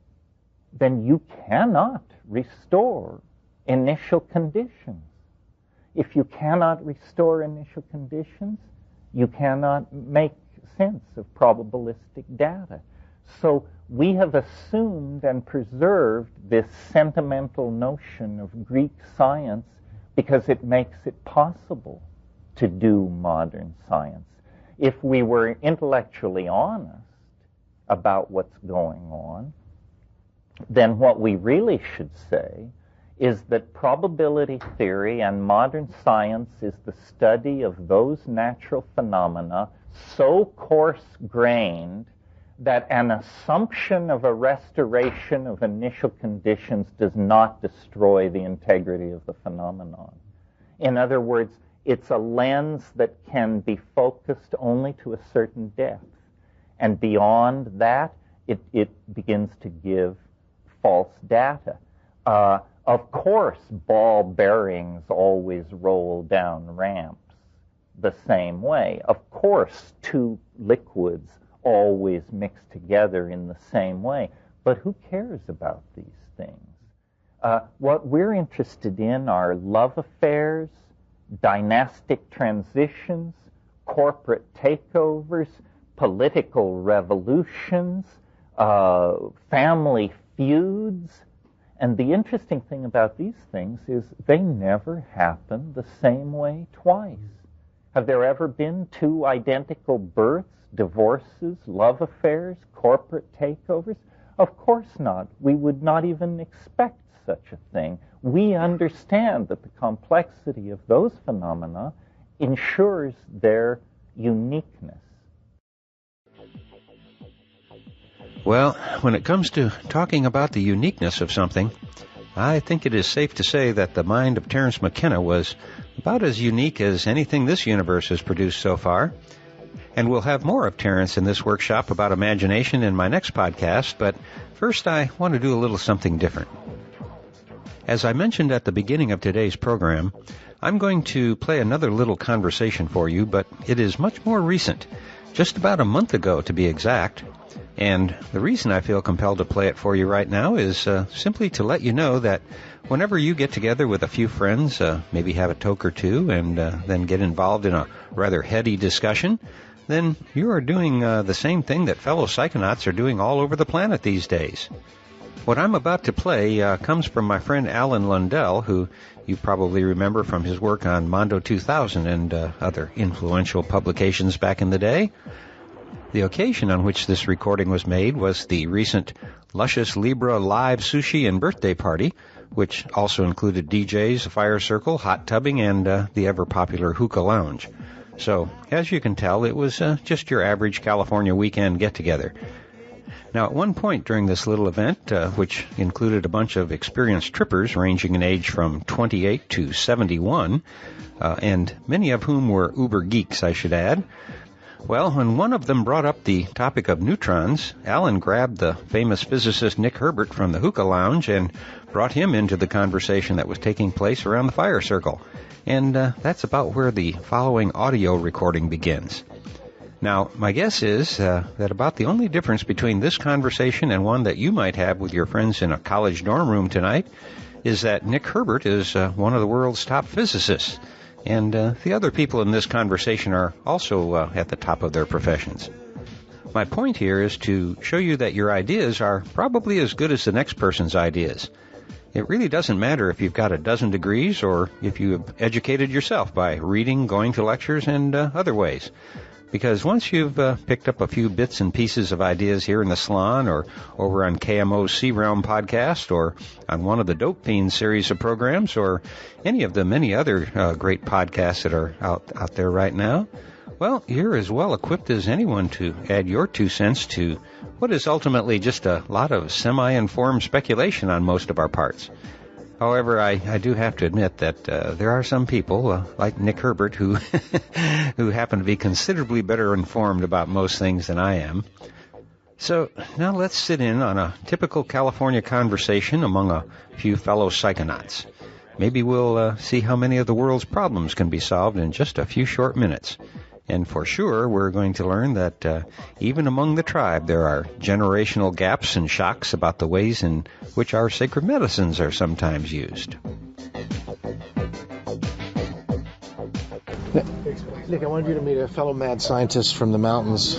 then you cannot restore initial conditions. If you cannot restore initial conditions, you cannot make sense of probabilistic data. So we have assumed and preserved this sentimental notion of Greek science because it makes it possible to do modern science. If we were intellectually honest about what's going on, then what we really should say is that probability theory and modern science is the study of those natural phenomena so coarse-grained that an assumption of a restoration of initial conditions does not destroy the integrity of the phenomenon. In other words, it's a lens that can be focused only to a certain depth. And beyond that, it begins to give false data. Of course, ball bearings always roll down ramps the same way. Of course, two liquids always mix together in the same way. But who cares about these things? What we're interested in are love affairs, dynastic transitions, corporate takeovers, political revolutions, family feuds. And the interesting thing about these things is they never happen the same way twice. Have there ever been two identical births, divorces, love affairs, corporate takeovers? Of course not. We would not even expect such a thing. We understand that the complexity of those phenomena ensures their uniqueness. Well, when it comes to talking about the uniqueness of something, I think it is safe to say that the mind of Terence Mckenna was about as unique as anything this universe has produced so far. And we'll have more of Terence in this workshop about imagination in my next podcast, but first I want to do a little something different. As I mentioned at the beginning of today's program, I'm going to play another little conversation for you, but it is much more recent, just about a month ago to be exact. And the reason I feel compelled to play it for you right now is simply to let you know that whenever you get together with a few friends, maybe have a toke or two, and then get involved in a rather heady discussion, then you are doing the same thing that fellow psychonauts are doing all over the planet these days. What I'm about to play comes from my friend Alan Lundell, who you probably remember from his work on Mondo 2000 and other influential publications back in the day. The occasion on which this recording was made was the recent Luscious Libra live sushi and birthday party, which also included DJs, a fire circle, hot tubbing, and the ever-popular hookah lounge. So, as you can tell, it was just your average California weekend get-together. Now, at one point during this little event, which included a bunch of experienced trippers ranging in age from 28 to 71, and many of whom were uber geeks, I should add, well, when one of them brought up the topic of neutrons, Alan grabbed the famous physicist Nick Herbert from the hookah lounge and brought him into the conversation that was taking place around the fire circle. And that's about where the following audio recording begins. Now, my guess is that about the only difference between this conversation and one that you might have with your friends in a college dorm room tonight is that Nick Herbert is one of the world's top physicists. And the other people in this conversation are also at the top of their professions. My point here is to show you that your ideas are probably as good as the next person's ideas. It really doesn't matter if you've got a dozen degrees or if you have educated yourself by reading, going to lectures, and other ways. Because once you've picked up a few bits and pieces of ideas here in the salon or over on KMO's C-Realm podcast or on one of the Dope Fiends series of programs or any of the many other great podcasts that are out there right now, well, you're as well equipped as anyone to add your 2 cents to what is ultimately just a lot of semi-informed speculation on most of our parts. However, I do have to admit that there are some people, like Nick Herbert, who who happen to be considerably better informed about most things than I am. So now let's sit in on a typical California conversation among a few fellow psychonauts. Maybe we'll see how many of the world's problems can be solved in just a few short minutes. And for sure, we're going to learn that even among the tribe, there are generational gaps and shocks about the ways in which our sacred medicines are sometimes used. Nick, I wanted you to meet a fellow mad scientist from the mountains.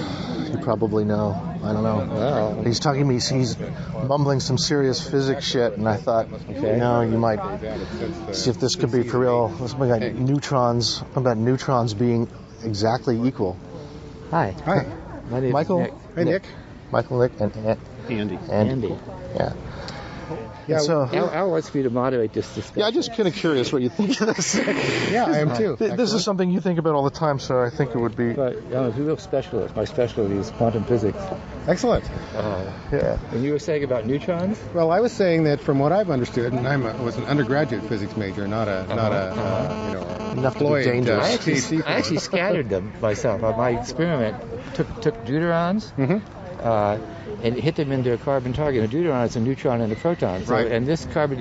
You probably know. I don't know. Wow. He's talking to me. He's mumbling some serious physics shit, and I thought, you might see if this could be for real. Let's look at neutrons. About neutrons being exactly equal. Hi. My name Michael. Is Nick. Hey, Nick. Michael, Nick, and Andy. Andy. Yeah. Yeah, So- Al wants me to moderate this discussion. Yeah, I'm just kind of curious what you think of this. Yeah, I am too. This is something you think about all the time, so I think it would be. But I'm a real specialist. My specialty is quantum physics. Excellent. Yeah. And you were saying about neutrons? Well, I was saying that from what I've understood, and I was an undergraduate physics major, not a Enough to be Floyd, dangerous. I actually scattered them myself. My experiment took deuterons and hit them into a carbon target. A deuteron is a neutron and a proton. So, Right. And this carbon,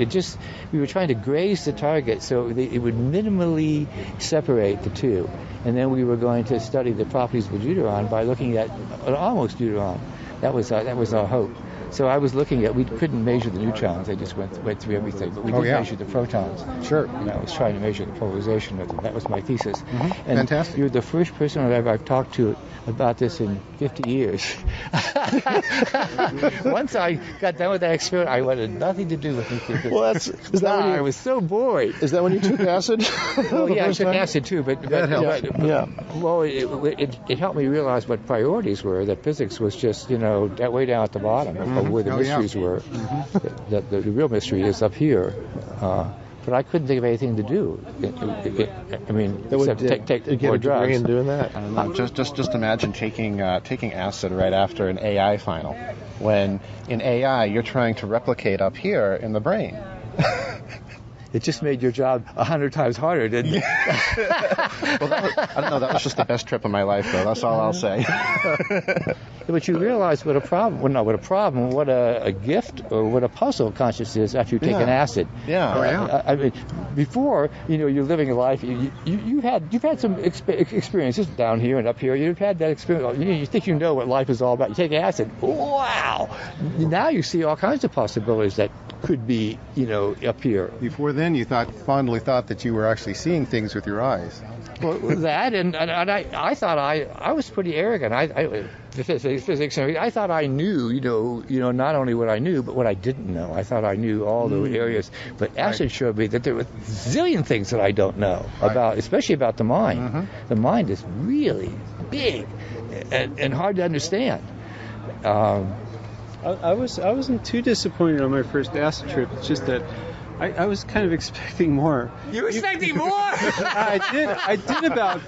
we were trying to graze the target so it would minimally separate the two. And then we were going to study the properties of a deuteron by looking at an almost deuteron. That was our hope. So I was looking at, we couldn't measure the neutrons, they just went through everything, but we did measure the protons. Sure. And I was trying to measure the polarization of them. That was my thesis. And Fantastic. you're the first person I've talked to about this in 50 years. Once I got done with that experiment, I wanted nothing to do with nuclear physics. Well, is that when I you, was so bored. is that when you took acid? Well, The yeah, I first took time? acid too, but Yeah. well, it helped me realize what priorities were. That physics was just that way down at the bottom of where the mysteries were. That the real mystery is up here. But I couldn't think of anything to do. I mean, except take get more a degree drugs. in doing that. I don't know. Just imagine taking acid right after an AI final, when in AI you're trying to replicate up here in the brain. It just made your job 100 times harder, didn't it? Well, I don't know. That was just the best trip of my life, though. That's all I'll say. But you realize what a problem, what a gift or what a puzzle consciousness is after you take an acid. Yeah. I mean, before, you're living a life, you've had some experiences down here and up here. You've had that experience. You think you know what life is all about. You take acid. Wow! Now you see all kinds of possibilities that could be, up here. Before then, you fondly thought that you were actually seeing things with your eyes. Well, that and I thought I was pretty arrogant. Physics. I thought I knew, not only what I knew, but what I didn't know. I thought I knew all the areas, but acid showed me that there were a zillion things that I don't know about, especially about the mind. The mind is really big and hard to understand. I wasn't too disappointed on my first acid trip. It's just that I was kind of expecting more. You were expecting more? I did about.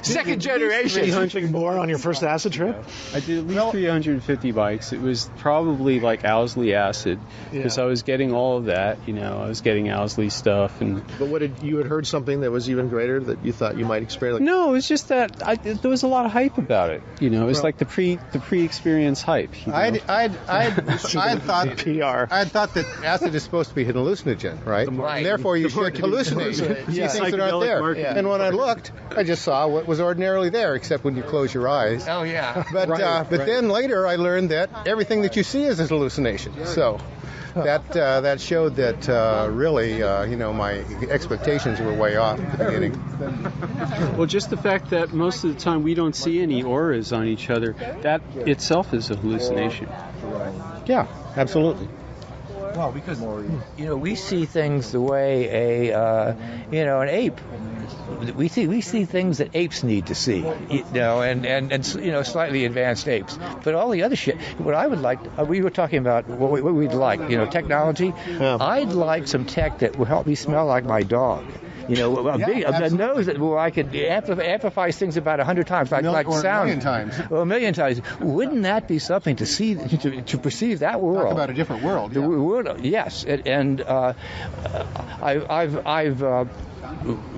Second generation. 300 more on your first acid trip? I did at least 350 bikes. It was probably like Owsley acid because I was getting all of that. I was getting Owsley stuff and. But what did you had heard something that was even greater that you thought you might experience? No, it's just that there was a lot of hype about it. It was like the pre-experience hype. I'd thought PR. I thought that acid is supposed to be an hallucinogen, right? Right. And therefore, you should hallucinate. See things that aren't there. Marketing. And when I looked, I just saw what was ordinarily there, except when you close your eyes. Oh yeah. But then later, I learned that everything that you see is a hallucination. So. That showed that really, my expectations were way off at the beginning. Well, just the fact that most of the time we don't see any auras on each other, that itself is a hallucination. Yeah, absolutely. Well, because we see things the way an ape. We see things that apes need to see, and slightly advanced apes. But all the other shit, what I would like, we were talking about what we'd like, technology. Yeah. I'd like some tech that will help me smell like my dog. A nose where I could amplify things about 100 times, like sound. 1 million times. Well, 1 million times. Wouldn't that be something to see, to perceive that world? Talk about a different world. The world, yes. And I've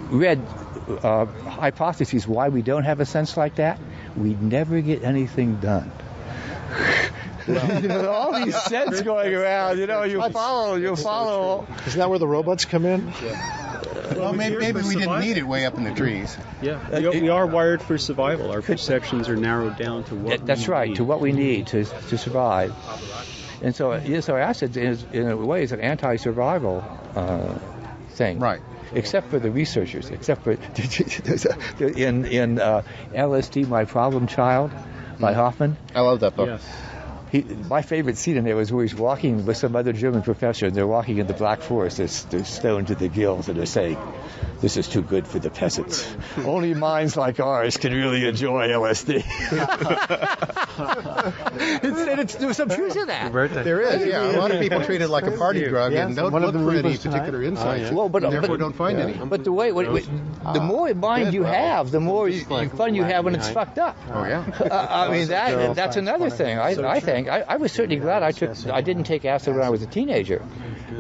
read hypotheses why we don't have a sense like that. We never get anything done. All these sets going around, you follow. Isn't that where the robots come in? Well, maybe we didn't need it way up in the trees. Yeah, we are wired for survival. Our perceptions are narrowed down to what That's we right, need. to what we need to survive. And so acid is, in a way, is an anti-survival thing. Right. Except for the researchers, except for in LSD, My Problem Child, by Hoffman. I love that book. Yes. My favorite scene in there was where he's walking with some other German professor, and they're walking in the Black Forest. They're stoned to the gills, and they're saying, this is too good for the peasants. Only minds like ours can really enjoy LSD. There's some truth to that. There is, yeah. A lot of people treat it like a party drug and don't look for any particular insights, and therefore don't find any. But the the more mind you have, the more fun you have when it's fucked up. Oh yeah. I mean that's another thing. I think I was certainly glad I didn't take acid when I was a teenager,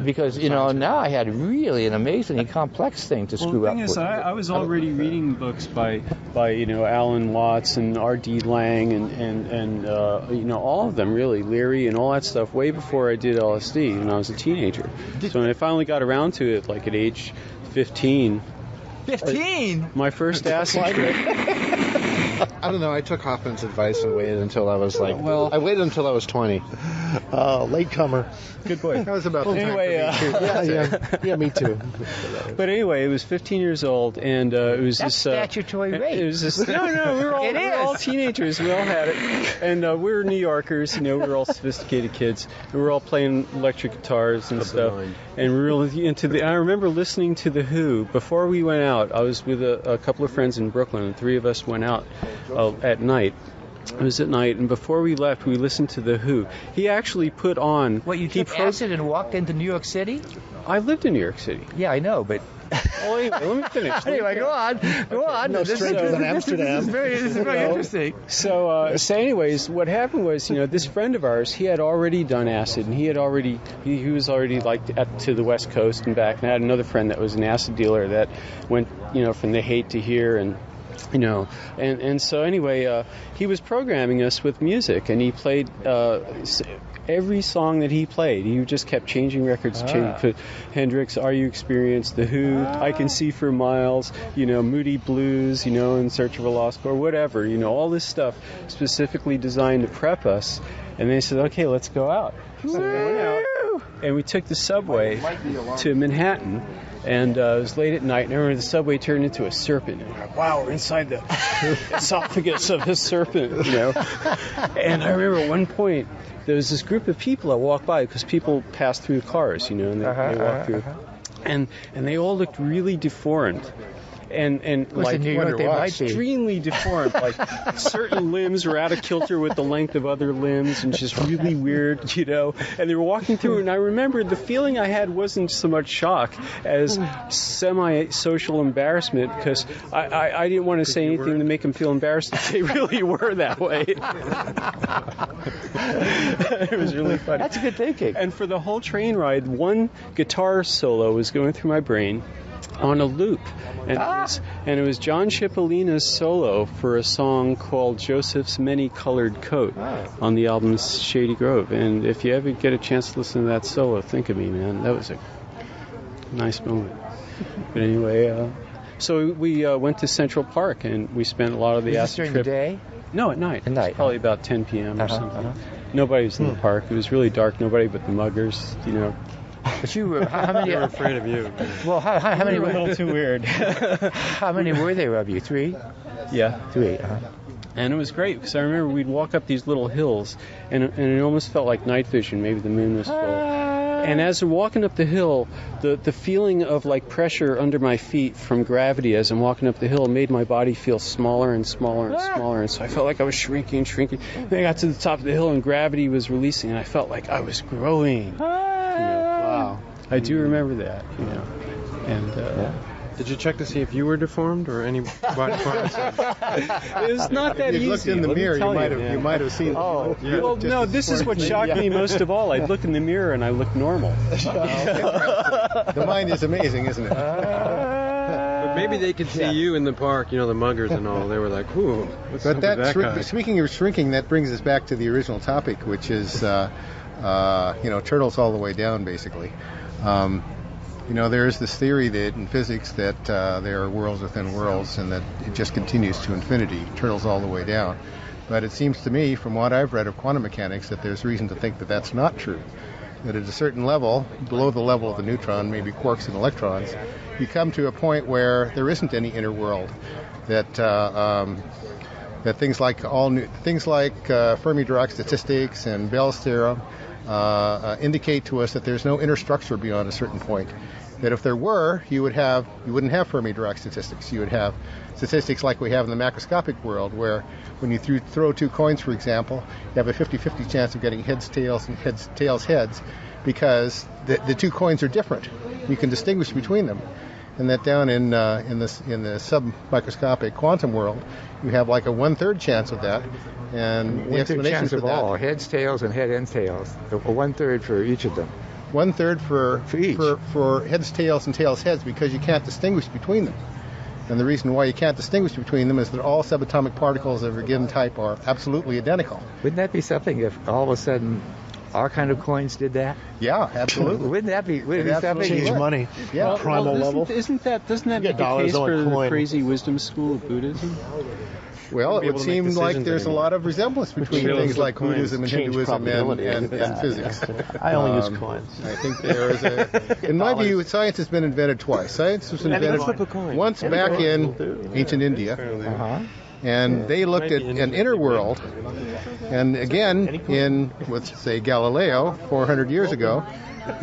because now I had really an amazingly complex thing to screw up. The thing is, I was already reading books by Alan Watts and R.D. Lang and all of them really, Leary and all that stuff, way before I did LSD when I was a teenager. So when I finally got around to it, like at age 15. 15? My first acid trip. I don't know. I took Hoffman's advice and waited until I was I waited until I was 20. Latecomer. Good boy. That was about the anyway, yeah, me too. But anyway, it was 15 years old, and it was That's statutory rape. It was just no, we were all teenagers. We all had it, and we were New Yorkers. We were all sophisticated kids. We were all playing electric guitars and stuff, and we were really into the. I remember listening to the Who before we went out. I was with a couple of friends in Brooklyn, and 3 of us went out at night. It was at night, and before we left, we listened to the Who. He actually put on. What, you took acid and walked into New York City? I lived in New York City. Yeah, I know, but. Well, anyway, let me finish. Anyway, go on. No stranger than Amsterdam. This is very interesting. So anyways, what happened was, this friend of ours, he had already done acid, and he was already to the West Coast and back. And I had another friend that was an acid dealer that went, from the hate to here, and so anyway, he was programming us with music, and he played every song that he played. He just kept changing records, put Hendrix, Are You Experienced, The Who, I Can See for Miles, Moody Blues, In Search of a Lost Chord, whatever, all this stuff specifically designed to prep us. And they said, okay, let's go out. So we went out, and we took the subway to Manhattan. And it was late at night, and I remember the subway turned into a serpent. And I'm like, wow, we're inside the esophagus of a serpent, And I remember at one point, there was this group of people that walked by, because people passed through cars, and they walked through. And they all looked really deformed. And like New York, they might be extremely deformed. Like certain limbs were out of kilter with the length of other limbs, and just really weird, And they were walking through, and I remember the feeling I had wasn't so much shock as semi-social embarrassment, because I didn't want to say anything to make them feel embarrassed that they really were that way. It was really funny. That's good thinking. And for the whole train ride, one guitar solo was going through my brain on a loop, and it was John Cipollina's solo for a song called Joseph's Many-Colored Coat on the album Shady Grove. And if you ever get a chance to listen to that solo, think of me, man. That was a nice moment. But anyway, so we went to Central Park, and we spent a lot of the acid during trip. The day? No, at night. At night. Probably about 10 p.m. or something. Nobody was in the park. It was really dark. Nobody but the muggers, But you were, how many? They were afraid of you. Well, how many were a little too weird. How many were there of you? 3? Yeah. 3. And it was great, because I remember we'd walk up these little hills, and it almost felt like night vision. Maybe the moon was full. And as we're walking up the hill, the feeling of like pressure under my feet from gravity as I'm walking up the hill made my body feel smaller and smaller and smaller. And so I felt like I was shrinking. Then I got to the top of the hill, and gravity was releasing, and I felt like I was growing. Wow. I do remember that, And did you check to see if you were deformed or any body parts? It was not that easy. If you looked in the mirror, you might have seen. Oh, well, no. This is what shocked me most of all. I'd look in the mirror and I looked normal. The mind is amazing, isn't it? But maybe they could see you in the park, the muggers and all. They were like, "Ooh." But speaking of shrinking, that brings us back to the original topic, which is, turtles all the way down, basically. There is this theory that in physics that there are worlds within worlds, and that it just continues to infinity, turtles all the way down. But it seems to me, from what I've read of quantum mechanics, that there's reason to think that that's not true. That at a certain level, below the level of the neutron, maybe quarks and electrons, you come to a point where there isn't any inner world. That things like Fermi-Dirac statistics and Bell's theorem indicate to us that there's no inner structure beyond a certain point. That if there were, you wouldn't have Fermi Dirac statistics. You would have statistics like we have in the macroscopic world, where when you throw two coins, for example, you have a 50-50 chance of getting heads, tails, and tails, heads, because the two coins are different. You can distinguish between them. And that down in the sub-microscopic quantum world, you have like a 1/3 chance of that. And the explanation chance for of that, all heads, tails, and head and tails. 1/3 for each of them. 1/3 for each. For heads, tails, and tails, heads, because you can't distinguish between them. And the reason why you can't distinguish between them is that all subatomic particles of a given type are absolutely identical. Wouldn't that be something if all of a sudden our kind of coins did that? Yeah, absolutely. Wouldn't that be something? Change money. Yeah. Primal level. Doesn't that make the case for the crazy wisdom school of Buddhism? Well, it would seem like there's a lot of resemblance between things like Buddhism and Hinduism and physics. I only use coins. I think there is in my view, science has been invented twice. Science was invented once back in ancient India, and they looked at an inner world, and again with, say, Galileo 400 years ago,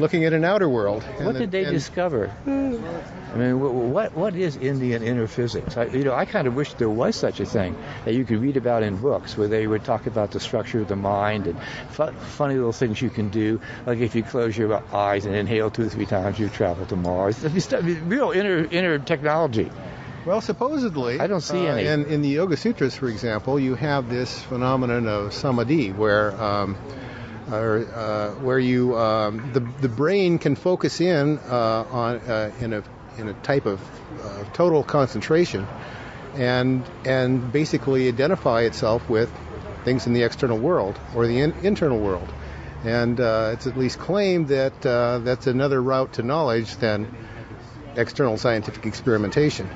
looking at an outer world. What did they discover? I mean, what is Indian inner physics? I kind of wish there was such a thing that you could read about in books, where they would talk about the structure of the mind and funny little things you can do, like if you close your eyes and inhale 2 or 3 times, you travel to Mars. Real inner technology. Well, supposedly, I don't see any. In the Yoga Sutras, for example, you have this phenomenon of samadhi, where you the brain can focus in in a type of total concentration, and basically identify itself with things in the external world or the internal world, and it's at least claimed that that's another route to knowledge than external scientific experimentation.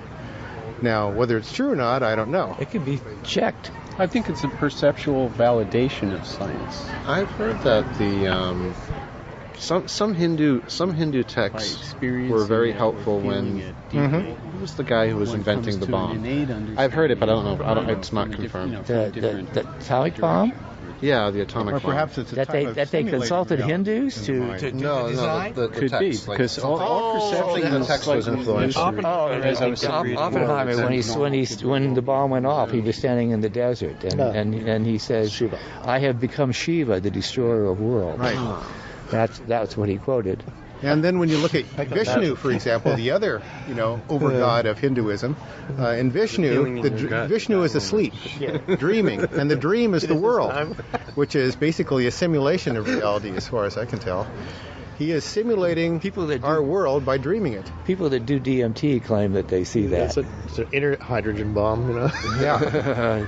Now, whether it's true or not, I don't know. It can be checked. I think it's a perceptual validation of science. I've heard that the some Hindu texts were very helpful when who was the guy who was inventing the bomb? I've heard it, but I don't know. It's not confirmed. The atomic bomb? Yeah, the atomic bomb. Perhaps it's that they consulted Hindus to design? The Could text, be, because all perception the text was influenced. Oppenheimer, when the bomb went off, he was standing in the desert, and he says, Shiva. "I have become Shiva, the destroyer of worlds." Right. That's what he quoted. And then when you look at Vishnu, for example, the other, over-god of Hinduism, in Vishnu, Vishnu is asleep, dreaming, and the dream is the world, which is basically a simulation of reality, as far as I can tell. He is simulating our world by dreaming it. People that do DMT claim that they see that. It's an inner hydrogen bomb, Yeah.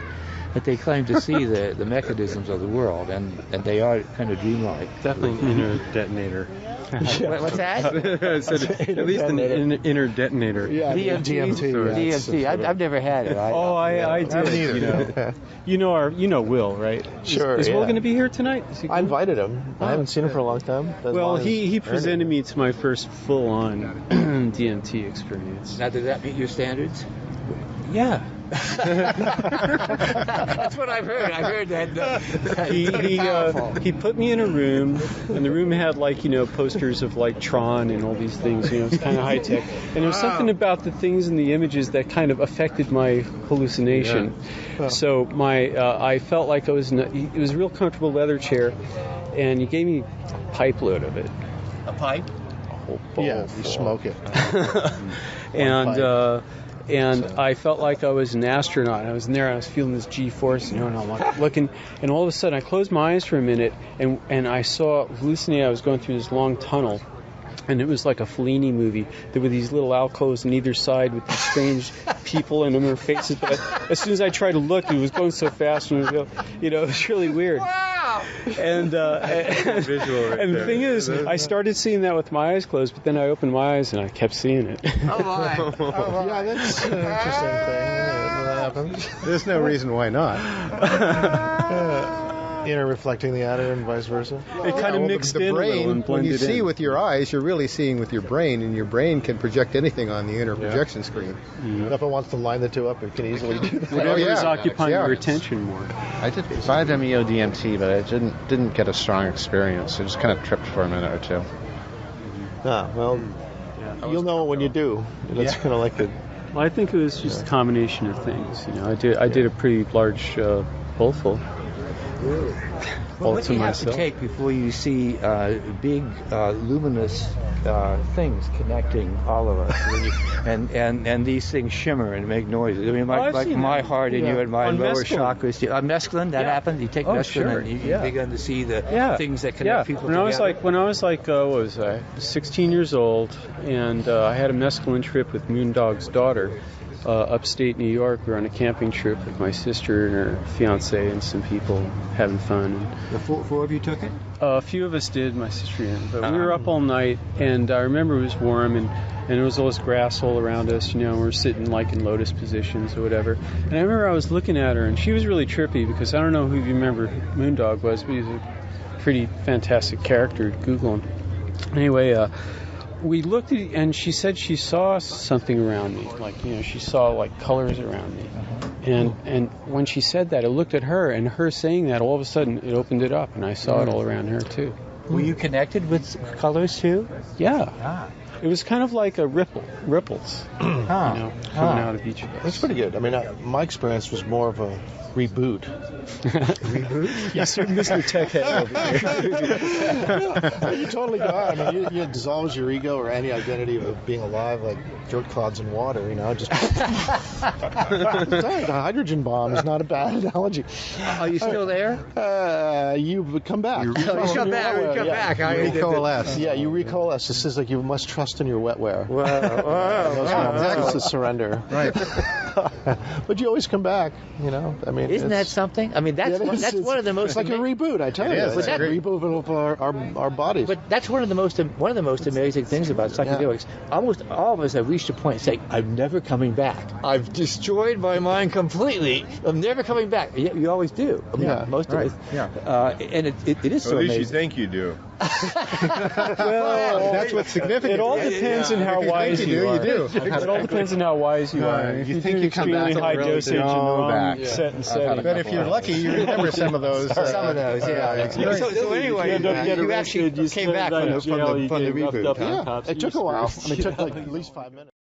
But they claim to see the mechanisms of the world, and they are kind of dreamlike. Definitely an inner detonator. What's that? I said at least an inner detonator. Yeah, DMT. I've never had it. I did. You know Will, right? Sure. Is Will going to be here tonight? I invited him. I haven't seen him for a long time. Well, he presented me to my first full-on DMT experience. Now, did that meet your standards? Yeah. That's what I've heard. I heard that he put me in a room, and the room had posters of Tron and all these things. It's kind of high tech, and there was something about the things in the images that kind of affected my hallucination. Yeah. So I felt like it was a real comfortable leather chair, and he gave me a pipe load of it. A pipe? A whole bowl. Yeah, you smoke it. And I felt like I was an astronaut. I was in there, I was feeling this G-force, and I'm looking, and all of a sudden I closed my eyes for a minute, and I saw, hallucinating, I was going through this long tunnel, and it was like a Fellini movie. There were these little alcoves on either side with these strange people in their faces, but as soon as I tried to look, it was going so fast, and it was really weird. Wow! And the thing is, I started seeing that with my eyes closed, but then I opened my eyes and I kept seeing it. Oh my! Yeah, that's an interesting thing. That happens. There's no reason why not. Inner reflecting the outer and vice versa. It kind of mixed in a little and blended when you see in. with your eyes, you're really seeing with your brain, and your brain can project anything on the inner projection screen. Mm-hmm. If it wants to line the two up, it can easily do that. Whatever is occupying your attention more. I did 5-MeO DMT, but I didn't get a strong experience. I just kind of tripped for a minute or two. Well, You'll know it when you do. That's kind of like a. Well, I think it was just a combination of things. I did a pretty large bowlful. Well, what do you have to take before you see big luminous things connecting all of us, and these things shimmer and make noises? I mean, like my heart in you and my lower chakras. Mescaline, that happened. You take mescaline and you begin to see the things that connect people together. When I was like, what was I? 16 years old, and I had a mescaline trip with Moondog's daughter. Upstate New York. We were on a camping trip with my sister and her fiance and some people having fun. The four of you took it? A few of us did, my sister and but we were up all night, and I remember it was warm, and there was all this grass all around us. We were sitting like in lotus positions or whatever. And I remember I was looking at her, and she was really trippy, because I don't know who you remember Moondog was, but he's a pretty fantastic character. Google him. Anyway, we looked at it, and she said she saw something around me, she saw like colors around me. And when she said that, I looked at her, and her saying that, all of a sudden it opened it up, and I saw it all around her too. Were you connected with colors too? Yeah. It was kind of like ripples, coming out of each of us. That's pretty good. I mean, my experience was more of a reboot. Reboot? Yes, sir, Mr. Tech Head over here. You totally got it. I mean, it dissolves your ego or any identity of being alive, like dirt clods in water. Just the hydrogen bomb is not a bad analogy. Are you still there? You come back. You come back. You recoalesce. Yeah, you recoalesce. This is like you must trust in your wetware. Wow. That's a surrender. Right. But you always come back. I mean, isn't that something? I mean, that's one of the most. It's like a reboot. I tell you, it's a reboot of our bodies. But that's one of the most amazing things about psychedelics. Almost all of us have reached a point saying, "I'm never coming back. I've destroyed my mind completely. I'm never coming back." You always do. Most of us. Yeah. And it is so At least amazing. you think you do. Well, that's what's significant. It all depends on how wise you are. You do. It all depends on how wise you are. If You you think do you come extremely back high and really dosage in the go wrong back. set and setting. But if you're lucky, you remember some of those. So anyway, you actually came back from the reboot. Yeah, it took a while. I mean, it took like at least 5 minutes.